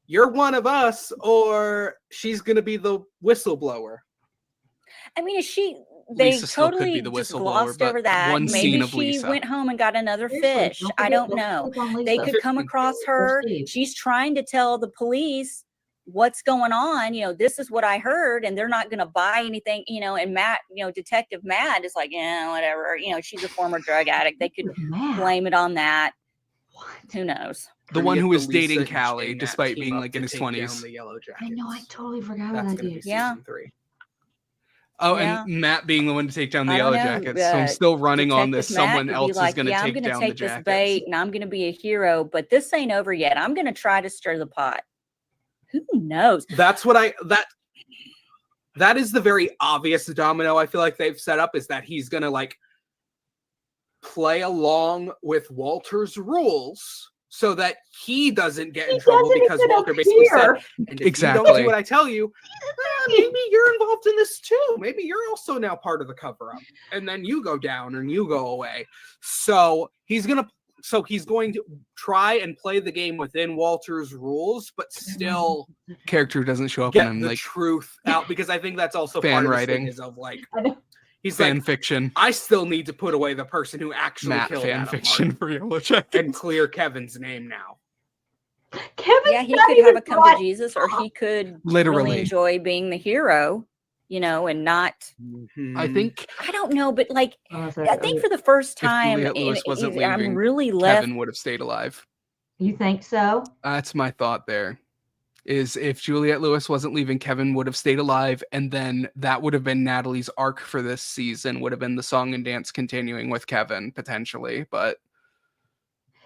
D: you're one of us, or she's gonna be the whistleblower.
C: I mean, they
B: Lisa still could
C: totally
B: be the
C: just
B: whistleblower,
C: glossed
B: but
C: over that.
B: one
C: Maybe
B: scene of
C: she
B: Lisa.
C: went home and got another
A: Seriously,
C: fish.
A: don't
C: I
A: forget,
C: don't
A: don't
C: know.
A: sleep on
C: They
A: Lisa.
C: could come across her.
A: Steve.
C: She's trying to tell the police what's going on. This is what I heard, and they're not going to buy anything. And Matt, Detective Matt is like, yeah, whatever. She's a former drug addict. They could blame it on that.
A: What?
C: Who knows?
B: The one who was
D: Lisa
B: dating
D: and
B: Callie,
D: Jane
B: despite
D: team
B: being
D: up
B: like
D: to
B: in his
D: take down
B: 20s.
D: the Yellowjackets.
A: I know. I totally forgot
D: That's
A: about
D: gonna be
A: that.
D: season 3.
B: Oh,
C: Yeah.
B: and Matt being the one to take down the
C: I don't know,
B: Yellowjackets. So I'm still running on this.
C: Detective Matt
B: Someone
C: could be
B: else is
C: like,
B: going to
C: I'm
B: take
C: gonna
B: down the
C: take this
B: Jackets.
C: bait and I'm going to be a hero, but this ain't over yet. I'm going to try to stir the pot. Who knows?
D: That's what that is the very obvious domino I feel like they've set up, is that he's gonna play along with Walter's rules so that he doesn't get in trouble, because Walter basically said, and if you don't do what I tell you, maybe you're involved in this too. Maybe you're also now part of the cover-up. And then you go down and you go away. So he's going to try and play the game within Walter's rules, but still
B: Character doesn't show up
D: get
B: in
D: the
B: him,
D: truth out, because I think that's also
B: fan
D: part of
B: writing.
D: this thing is of he's
B: fan
D: like,
B: fiction.
D: I still need to put away the person who actually
B: Matt
D: killed
B: fan
D: Adam
B: fiction
D: Martin
B: for Yellowjackets.
D: and clear Kevin's name now.
A: Kevin,
C: Yeah, he could have a come to Jesus, or he could
B: Literally.
C: really enjoy being the hero, and not.
B: I think
C: I don't know, but I think for the first time,
B: Juliette Lewis wasn't
C: I'm
B: leaving,
C: really left.
B: Kevin would have stayed alive.
A: You think so?
B: That's my thought there. Is if Juliette Lewis wasn't leaving, Kevin would have stayed alive, and then that would have been Natalie's arc for this season, would have been the song and dance continuing with Kevin, potentially, but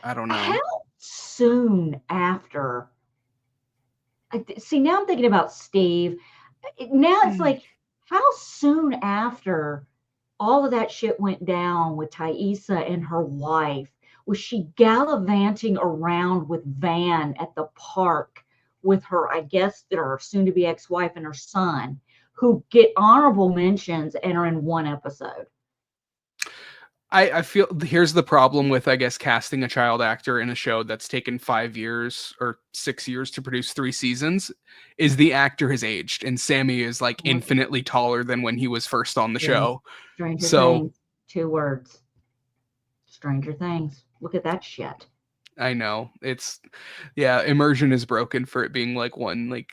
B: I don't know.
A: How soon after? See, now I'm thinking about Steve. Now it's like, how soon after all of that shit went down with Thaisa and her wife, was she gallivanting around with Van at the park with her, I guess, her soon-to-be ex-wife and her son, who get honorable mentions and are in one episode?
B: I feel here's the problem with, I guess, casting a child actor in a show that's taken 5 years or 6 years to produce 3 seasons, is the actor has aged, and Sammy is infinitely taller than when he was first on the show.
A: Stranger Things, 2 words. Stranger Things. Look at that shit.
B: I know immersion is broken for it being one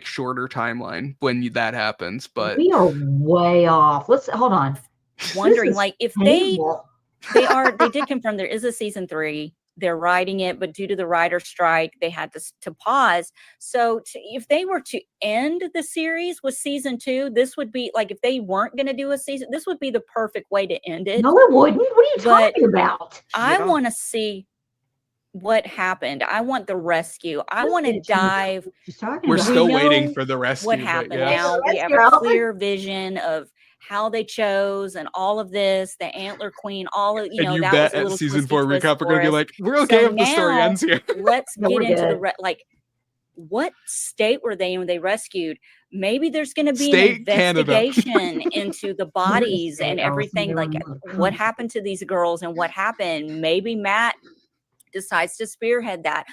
B: shorter timeline when that happens, but
A: we are way off. Let's hold on.
C: Wondering if they did confirm there is a season 3. They're writing it, but due to the writer strike, they had to pause. So if they were to end the series with season 2, this would be if they weren't going to do a season, this would be the perfect way to end it.
A: No, it wouldn't. What are you talking about?
C: I want to see what happened. I want the rescue. I want to dive.
B: We're still waiting for the rescue.
C: What happened
B: yeah.
C: now? We have a clear vision of how they chose and all of this, the Antler Queen, all of,
B: And you
C: that
B: bet
C: was a
B: at
C: little
B: season
C: twisty
B: 4
C: twist
B: recap, we're going to
C: for
B: be
C: us.
B: like, we're okay if the story
C: now,
B: ends here.
C: Let's
A: No,
C: get
A: we're
C: into
A: good.
C: what state were they in when they rescued? Maybe there's going to be
B: State,
C: an
B: Canada.
C: investigation into the bodies
A: state,
C: and
A: Alice?
C: everything, like what happened to these girls and what happened. Maybe Matt decides to spearhead that.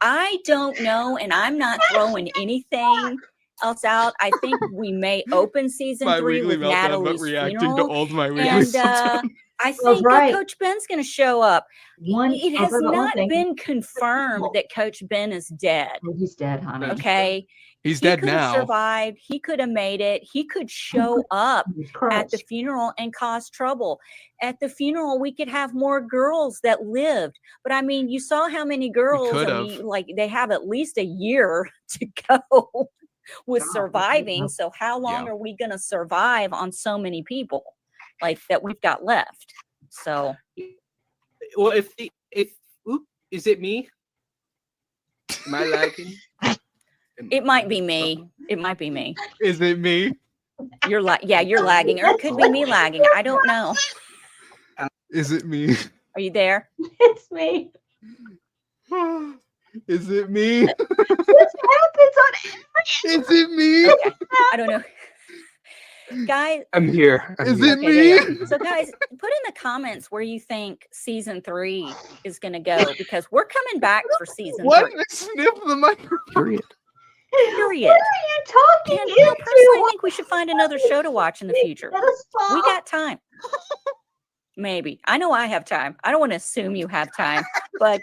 C: I don't know, and I'm not throwing anything else out. I think we may open season
B: My
C: 3
B: weekly
C: with
B: meltdown, but
C: Natalie's
B: reacting
C: funeral,
B: to old my weekly
C: and
B: meltdown.
C: I
A: Well,
C: think
A: right.
C: Coach Ben's going to show up. It has
A: forgot one
C: not
A: thing.
C: been confirmed that Coach Ben is dead.
A: Oh, he's dead, honey.
C: Okay,
B: He's
C: he
B: dead
C: could have
B: now.
C: survived. He could have made it. He could show up at the funeral and cause trouble. At the funeral, we could have more girls that lived. But I mean, you saw how many girls.
B: could
C: I
B: have.
C: mean, like they have at least a year to go with surviving. So how long are we going to survive on so many people like that we've got left? So,
D: well, if is it me? Am I lagging?
C: it might be me. It might be me.
B: Is it me?
C: You're you're lagging, or it could be me lagging. I don't know.
B: Is it me?
C: Are you there?
A: It's me.
B: Is it me?
A: This happens on every.
B: Is it me?
C: Okay. I don't know. Guys,
D: I'm here.
B: Is it
C: okay,
B: me?
C: there you go. So guys, put in the comments where you think season 3 is going to go, because we're coming back for season 3.
B: What? Sniff the microphone.
D: Period.
C: Period.
A: What are you talking
C: And
A: into?
C: personally, I think we should find another show to watch in the future.
A: Let us stop.
C: We got time. Maybe. I know I have time. I don't want to assume you have time, but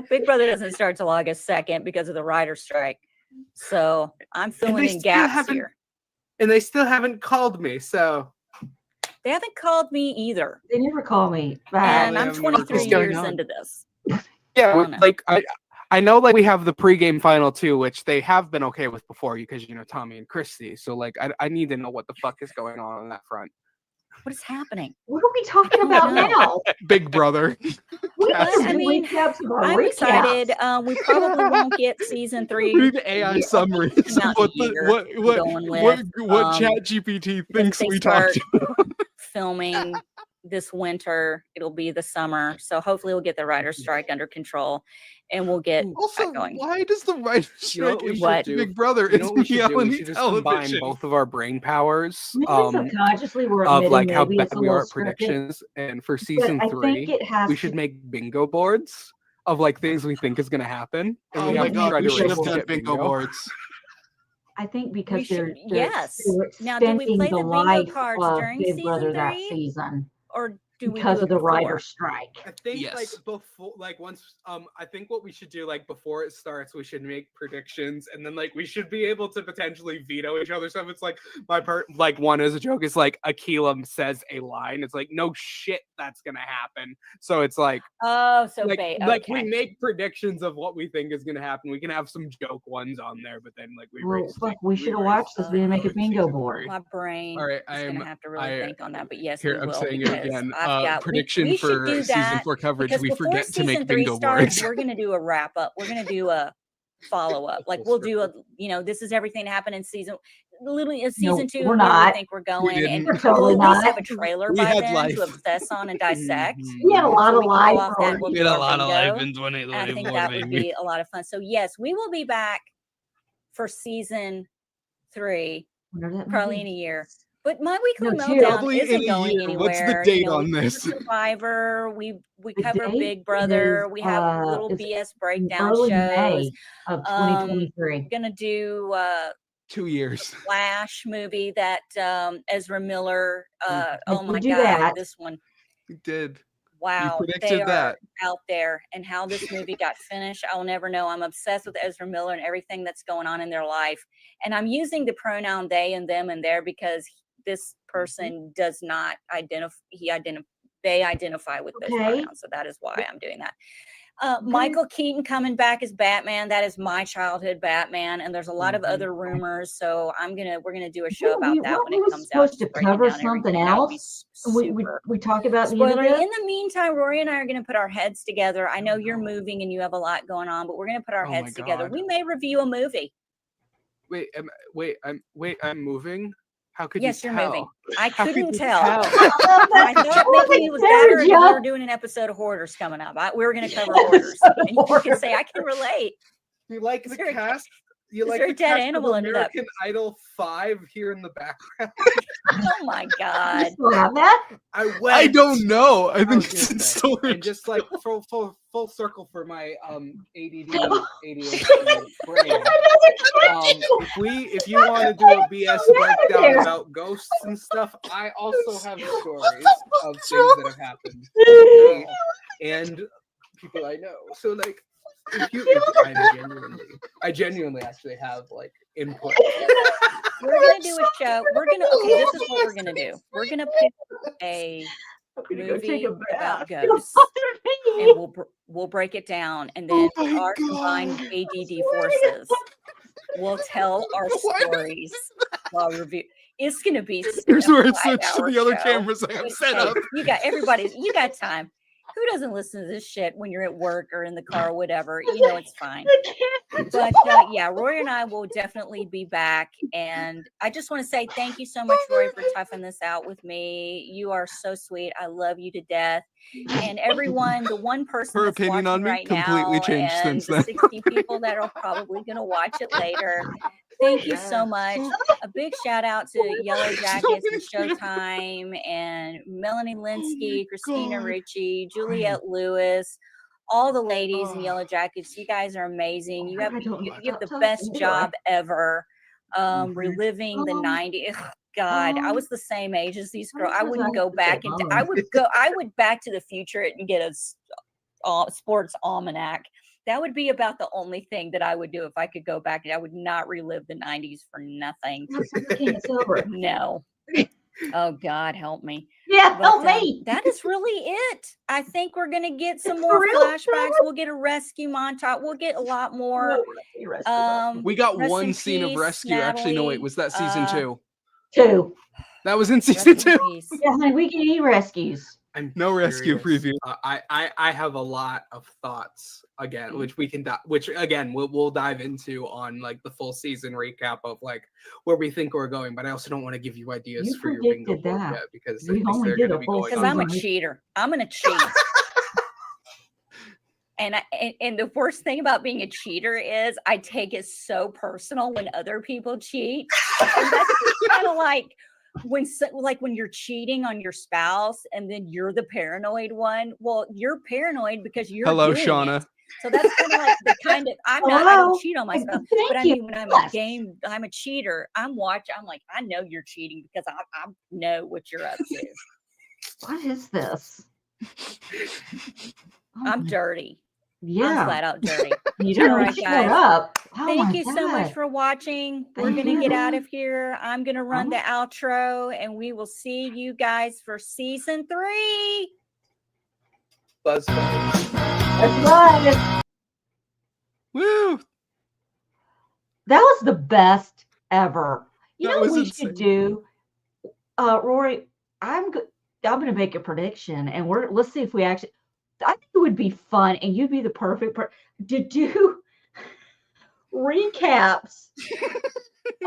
C: Big Brother doesn't start till August 2nd because of the writer's strike. So I'm filling in gaps here.
D: And they still haven't called me, so
C: They haven't called me either.
A: They never call me back.
C: And I'm 23 years into this.
D: yeah, like I know, like we have the pregame final too, which they have been okay with before, because Tommy and Christy. So like I need to know what the fuck is going on that front.
C: What is happening?
A: What are we talking about now?
B: Big Brother.
C: I mean, I'm excited. We probably won't get season 3.
B: Read AI summaries. What ChatGPT thinks we talked about.
C: Filming this winter. It'll be the summer, so hopefully we'll get the writer's strike under control, and we'll get
B: also
C: going.
B: Why does the writer's strike
C: what?
B: Big Brother?
D: You know
B: It's reality
D: we should just combine both of our brain powers.
A: Subconsciously, we're
D: of like how
A: maybe
D: bad
A: it's a
D: we are
A: little
D: at predictions, and for
A: But
D: season
A: I
D: 3,
A: think it has
D: we should make bingo boards of like things we think is going to happen. And
B: Oh
D: we
B: my
D: have to
B: god,
D: try
B: we
D: to
B: should have
D: race to
B: done
D: get
B: bingo boards.
A: I think because they're
C: yes.
A: they're
C: Now, do we
A: extending
C: play
A: the
C: the bingo
A: life
C: cards
A: of
C: during
A: Big
C: season
A: Brother that
C: 3?
A: season
C: Or do we
A: because
C: do
A: of
C: it
A: the
C: before?
A: writer's strike.
D: I think
B: Yes.
D: like before, like once, I think what we should do, like before it starts, we should make predictions, and then like we should be able to potentially veto each other's stuff. It's like like one as a joke is like Akilam says a line. It's like no shit that's gonna happen. So it's like like we make predictions of what we think is gonna happen. We can have some joke ones on there, but then like
A: we should have watched this. We didn't make a bingo board.
C: My brain
B: All right,
C: is gonna have to really think on that, but yes,
B: here
C: we
B: I'm
C: will,
B: saying it
C: because
B: again.
C: I've got
B: Prediction
C: we should
B: for
C: do
B: season
C: that,
B: 4 coverage.
C: because
B: We
C: before
B: forget to make
C: season 3
B: bingo
C: starts,
B: boards.
C: we're gonna do a wrap up. We're gonna do a follow up. Like we'll do this is everything that happened in season. Literally, in season 2,
A: we're
C: where
A: not.
C: we think we're going, and
A: We're totally
C: we'll at least
A: not.
C: have a trailer
B: We
C: by
B: had
C: then
B: life.
C: to obsess on and dissect.
A: We had a lot
C: So
A: of
C: we can go
A: life.
C: off that. We'll
B: We
C: do
B: had a
C: our
B: lot of
C: bingo.
B: life in 2024,
C: I think that would be a lot of fun. So yes, we will be back for season 3, probably in a year. But my weekly meltdown isn't going anywhere.
B: What's the date on
C: we
B: this?
C: cover Survivor. We
A: The
C: cover
A: date
C: Big Brother.
A: is,
C: We have little
A: it's
C: BS breakdown
A: early
C: shows.
A: May of 2023.
C: Gonna do
B: 2 years.
C: Flash movie that Ezra Miller. Oh my
A: do
C: god,
A: that.
C: this one.
B: We did.
C: Wow,
B: You
C: they
B: predicted
C: are
B: that.
C: out there, and how this movie got finished, I'll never know. I'm obsessed with Ezra Miller and everything that's going on in their life, and I'm using the pronoun they and them and their because this person does not identify. They identify with those pronouns, so that is why I'm doing that. Michael Keaton coming back as Batman. That is my childhood Batman, and there's a lot of other rumors. So we're gonna do a show about that when it comes out.
A: Supposed to cover something else. We talk about
C: spoiler. In the meantime, Rory and I are gonna put our heads together. I know you're moving and you have a lot going on, but we're gonna put our heads together. We may review a movie.
D: I'm moving. How could
E: Yes,
D: you
E: you're
D: tell?
E: moving. I
D: How could
E: couldn't
D: you
E: tell.
D: tell?
E: I thought maybe it was better if we were doing an episode of Hoarders coming up. We were going to cover Hoarders. And you can say, I can relate.
D: You like the cast? You
E: is
D: like
E: there
D: the
E: a dead
D: cast
E: animal
D: of
E: under that?
D: American Idol 5 here in the background?
E: Oh my God.
B: I don't know. I think
D: it's
B: it's in storage.
D: And just like full circle for my ADD ADHD brain. If you want to do a BS breakdown about ghosts and stuff, I also have stories of things that have happened to me and people I know. So like, I genuinely actually have like input.
E: We're gonna do a show. This is what we're gonna do. We're gonna pick a movie about ghosts, and we'll break it down, and then our combined ADD forces will tell our stories while review. It's gonna be.
B: Here's where I switch to the other cameras I have set up.
E: You got time. Who doesn't listen to this shit when you're at work or in the car or whatever? You know, it's fine. But yeah, Roy and I will definitely be back. And I just want to say thank you so much, Roy, for toughing this out with me. You are so sweet. I love you to death. And everyone, the one person
B: her
E: that's
B: opinion on me
E: right
B: completely
E: now,
B: changed
E: and
B: since
E: the
B: then.
E: 60 people that are probably going to watch it later. Thank you so much. A big shout out to Yellowjackets and Showtime and Melanie Linsky, Christina Ritchie, Juliette Lewis, all the ladies in Yellowjackets. You guys are amazing. You have the best job ever. Reliving the 90s. Ugh, God, I was the same age as these girls. I wouldn't go back and I would Back to the Future it and get a sports almanac. That would be about the only thing that I would do if I could go back. I would not relive the 90s for nothing. No. Oh, God, help me.
A: Yeah, help me.
E: That is really it. I think we're going to get some more flashbacks. We'll get a rescue montage. We'll get a lot more.
B: We got one scene of rescue.
E: Natalie.
B: Actually, no, wait. Was that season 2?
A: 2.
B: That was in season 2.
A: Yeah, we can eat rescues.
B: No rescue preview.
D: I have a lot of thoughts again, which we'll dive into on like the full season recap of like where we think we're going. But I also don't want to give you ideas for your bingo board yet because they're going to be going.
E: Because I'm a cheater. I'm gonna cheat. And the worst thing about being a cheater is I take it so personal when other people cheat. And that's kind of like when you're cheating on your spouse and then you're the paranoid one. Well, you're paranoid because you're doing
B: Shauna.
E: it. So that's kind of like the kind of I don't cheat on myself. But I mean, when I'm a cheater. I'm like, I know you're cheating because I know what you're up to.
A: What is this?
E: I'm dirty.
A: Yeah.
E: I'm flat out dirty.
A: You don't shut up.
E: Thank you so much for watching. We're going to get out of here. I'm going to run the outro and we will see you guys for season 3.
D: Buzz.
A: That's right.
B: Woo.
A: That was the best ever. You know what we
B: insane.
A: should do? Rory, I'm going to make a prediction and let's see if we actually, I think it would be fun and you'd be the perfect person to do recaps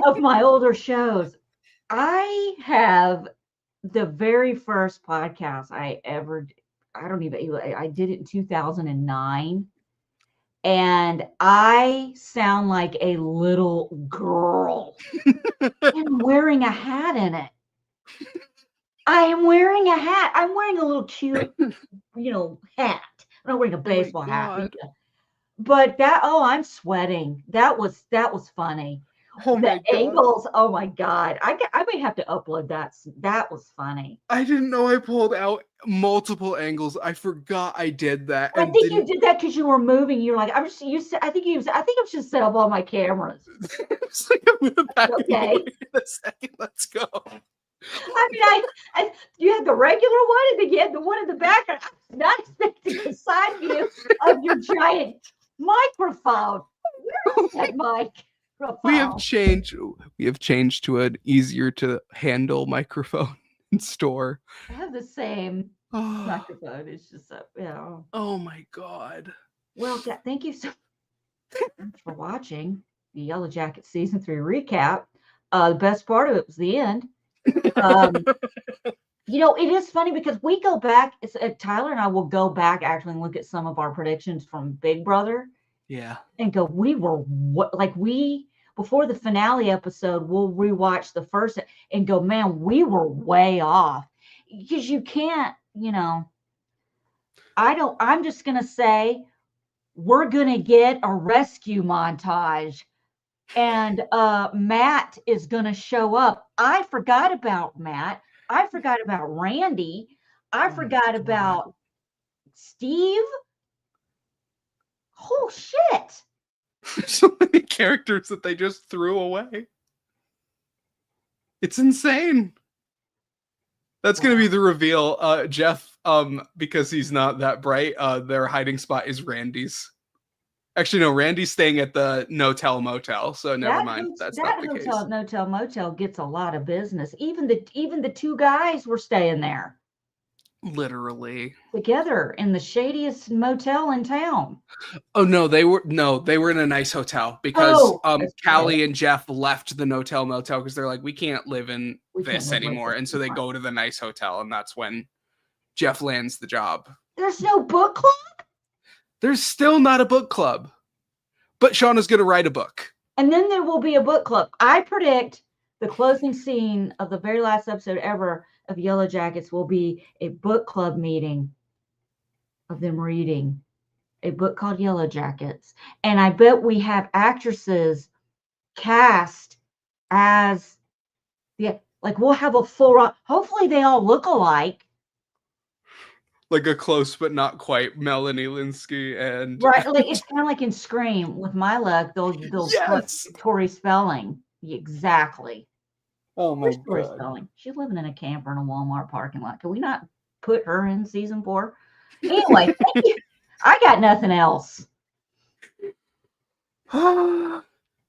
A: of my older shows. I have the very first podcast I did it in 2009 and I sound like a little girl and wearing a hat in it. I am wearing a hat. I'm wearing a little cute, hat. I'm not wearing a baseball hat. But I'm sweating. That was funny. The angles, oh my God. I may have to upload that. That was funny.
B: I didn't know I pulled out multiple angles. I forgot I did that.
A: I think you did that because you were moving. You're like, I think I should set up all my cameras.
B: It's like I'm gonna back
A: okay.
B: in a second. Let's go.
A: I mean, you had the regular one, and then you had the one in the back. I was not expecting the side view of your giant microphone. Where is that microphone?
B: We have changed to an easier to handle microphone in store.
A: I have the same microphone. It's just
B: Oh my God.
A: Well, thank you so much for watching the Yellowjackets season 3 recap. The best part of it was the end. You know, it is funny because we go back. Tyler and I will go back actually and look at some of our predictions from Big Brother.
B: Yeah.
A: And go, we were before the finale episode, we'll rewatch the first and go, man, we were way off. Because you can't, you know, I'm just going to say, we're going to get a rescue montage and Matt is going to show up. I forgot about Matt. I forgot about Randy. I forgot about Steve. Oh, shit.
B: So many characters that they just threw away. It's insane. That's going to be the reveal. Jeff, because he's not that bright, their hiding spot is Randy's. Actually, no, Randy's staying at the No-Tell Motel, so never mind. That's not the case.
A: No-Tell Motel gets a lot of business. Even the two guys were staying there.
B: Literally.
A: Together in the shadiest motel in town.
B: Oh no, they were in a nice hotel because Callie and Jeff left the No-Tell Motel because they're like, we can't live in this anymore. And so they go to the nice hotel, and that's when Jeff lands the job.
A: There's no book club?
B: There's still not a book club. But Shauna's gonna write a book.
A: And then there will be a book club. I predict the closing scene of the very last episode ever of Yellowjackets will be a book club meeting of them reading a book called Yellowjackets. And I bet we have actresses cast as we'll have a full hopefully they all look alike.
B: Like a close but not quite Melanie Linsky and
A: right, like it's kind of like in Scream. With my luck, they'll
B: yes!
A: Tori Spelling. Exactly.
B: Oh my
A: Tori
B: God.
A: Spelling. She's living in a camper in a Walmart parking lot. Can we not put her in season 4? Anyway, thank you. I got nothing else.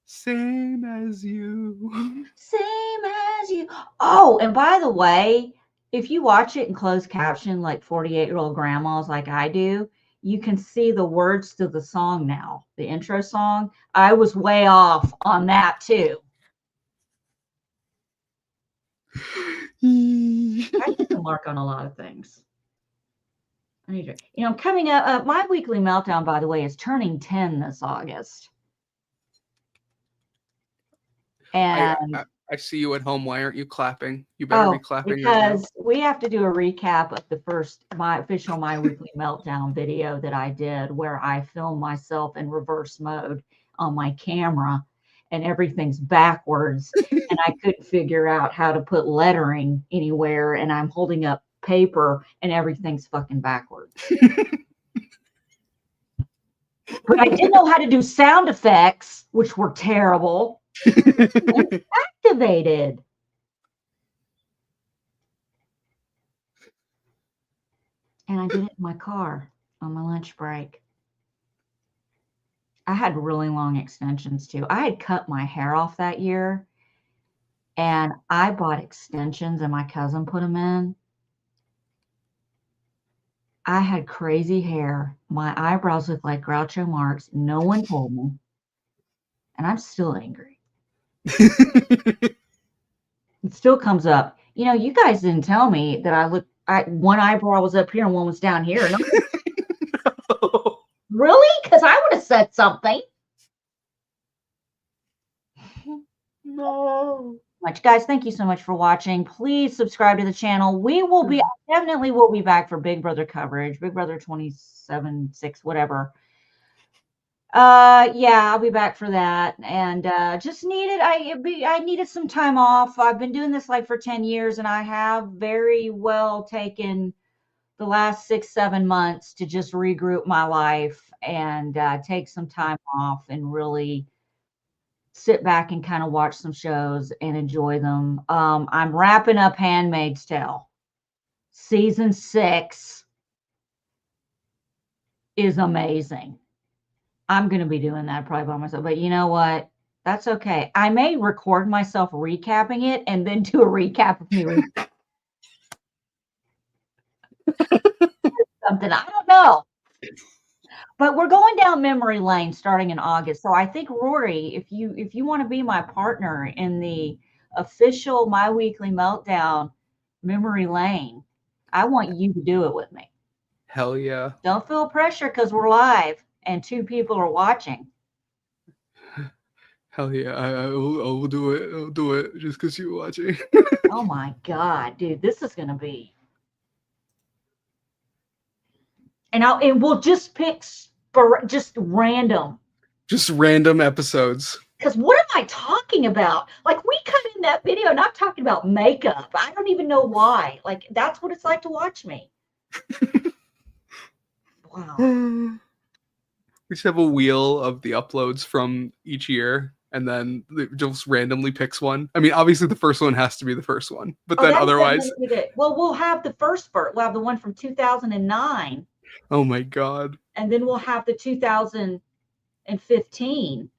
B: Same as you.
A: Same as you. Oh, and by the way, if you watch it in closed caption, like 48-year-old grandmas like I do, you can see the words to the song now, the intro song. I was way off on that too. I need to mark on a lot of things. I need to, coming up, my weekly meltdown, by the way, is turning 10 this August. And
B: I see you at home. Why aren't you clapping? You better be clapping.
A: Because we have to do a recap of the first, my weekly meltdown video that I did, where I filmed myself in reverse mode on my camera and everything's backwards and I couldn't figure out how to put lettering anywhere. And I'm holding up paper and everything's fucking backwards. But I didn't know how to do sound effects, which were terrible. Activated. And I did it in my car on my lunch break. I had really long extensions too. I had cut my hair off that year and I bought extensions and my cousin put them in. I had crazy hair. My eyebrows looked like Groucho Marx. No one told me. And I'm still angry. It still comes up. You guys didn't tell me that one eyebrow was up here and one was down here. No. Really? Because I would have said something.
B: No.
A: Much, guys, thank you so much for watching. Please subscribe to the channel. Definitely will be back for Big Brother coverage, Big Brother 27, 6, whatever. Yeah, I'll be back for that. And I needed some time off. I've been doing this for 10 years and I have very well taken the last 6-7 months to just regroup my life and take some time off and really sit back and kind of watch some shows and enjoy them. I'm wrapping up Handmaid's Tale. Season 6 is amazing. I'm going to be doing that probably by myself, but you know what? That's okay. I may record myself recapping it and then do a recap of me. Something. I don't know. But we're going down memory lane starting in August. So I think, Rory, if you want to be my partner in the official My Weekly Meltdown memory lane. I want you to do it with me.
B: Hell yeah.
A: Don't feel pressure because we're live and 2 people are watching.
B: Hell yeah. I will do it. I'll do it just because you're watching.
A: Oh my God, dude, this is going to be. And we'll just pick just random.
B: Just random episodes.
A: Because what am I talking about? Like, we come in that video not talking about makeup. I don't even know why. Like, that's what it's like to watch me. Wow.
B: We just have a wheel of the uploads from each year, and then it just randomly picks one. I mean, obviously the first one has to be the first one, but then otherwise.
A: Well, we'll have the first. We'll have the one from 2009.
B: Oh my God.
A: And then we'll have the 2015,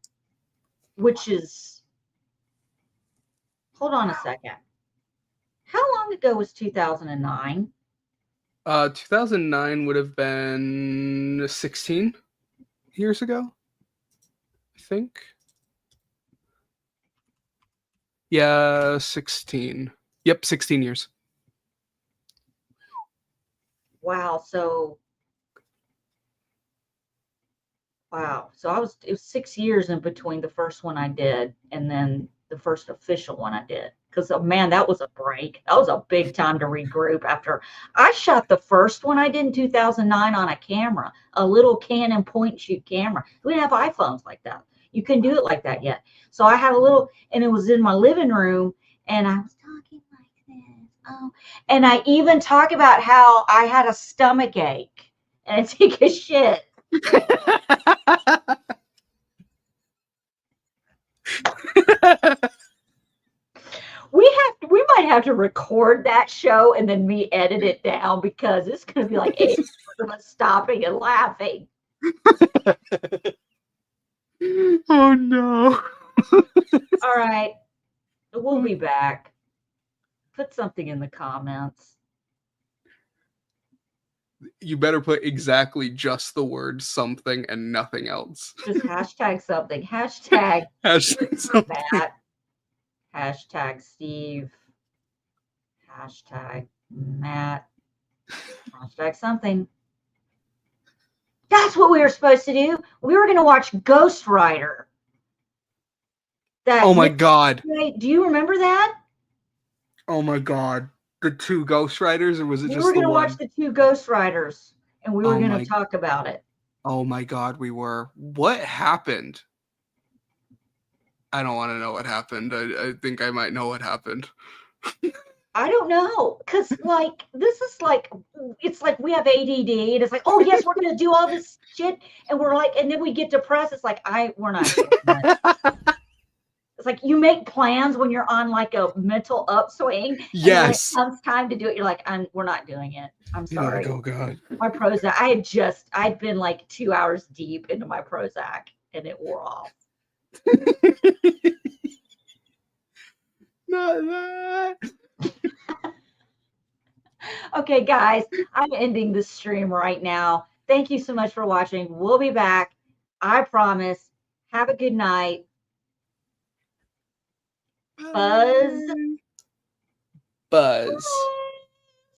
A: which is. Hold on a second. How long ago was 2009?
B: 2009 would have been 16 years ago, I think. Yeah, 16. Yep, 16 years.
A: Wow. So it was 6 years in between the first one I did and then the first official one I did. Because, oh man, that was a break. That was a big time to regroup after I shot the first one I did in 2009 on a camera, a little Canon point and shoot camera. We didn't have iPhones like that. You couldn't do it like that yet. So I had a little, and it was in my living room, and I was talking like this. Oh, and I even talk about how I had a stomach ache and I take a shit. We might have to record that show and then me edit it down because it's going to be like 8 of us stopping and laughing.
B: Oh no.
A: All right. We'll be back. Put something in the comments.
B: You better put exactly just the word something and nothing else.
A: Just hashtag something. Hashtag
B: something.
A: Matt. Hashtag Steve. Hashtag Matt. Hashtag something. That's what we were supposed to do. We were going to watch Ghost Rider.
B: Oh my God.
A: Do you remember that?
B: Oh my God. The 2 Ghost Riders, or was it just the one?
A: We were going to watch the 2 Ghost Riders, and we were going to talk about it.
B: Oh my God, we were. What happened? I don't want to know what happened. I think I might know what happened.
A: I don't know, because like this is like it's like we have ADD, and it's like, oh yes, we're gonna do all this shit, and we're like, and then we get depressed. It's like we're not doing that. It's like you make plans when you're on like a mental upswing.
B: Yes.
A: And when it comes time to do it, you're like, we're not doing it. I'm sorry.
B: Oh God.
A: My Prozac. I'd been like 2 hours deep into my Prozac, and it wore off.
B: Not that.
A: Okay, guys, I'm ending the stream right now. Thank you so much for watching. We'll be back. I promise. Have a good night. Buzz.
B: Buzz.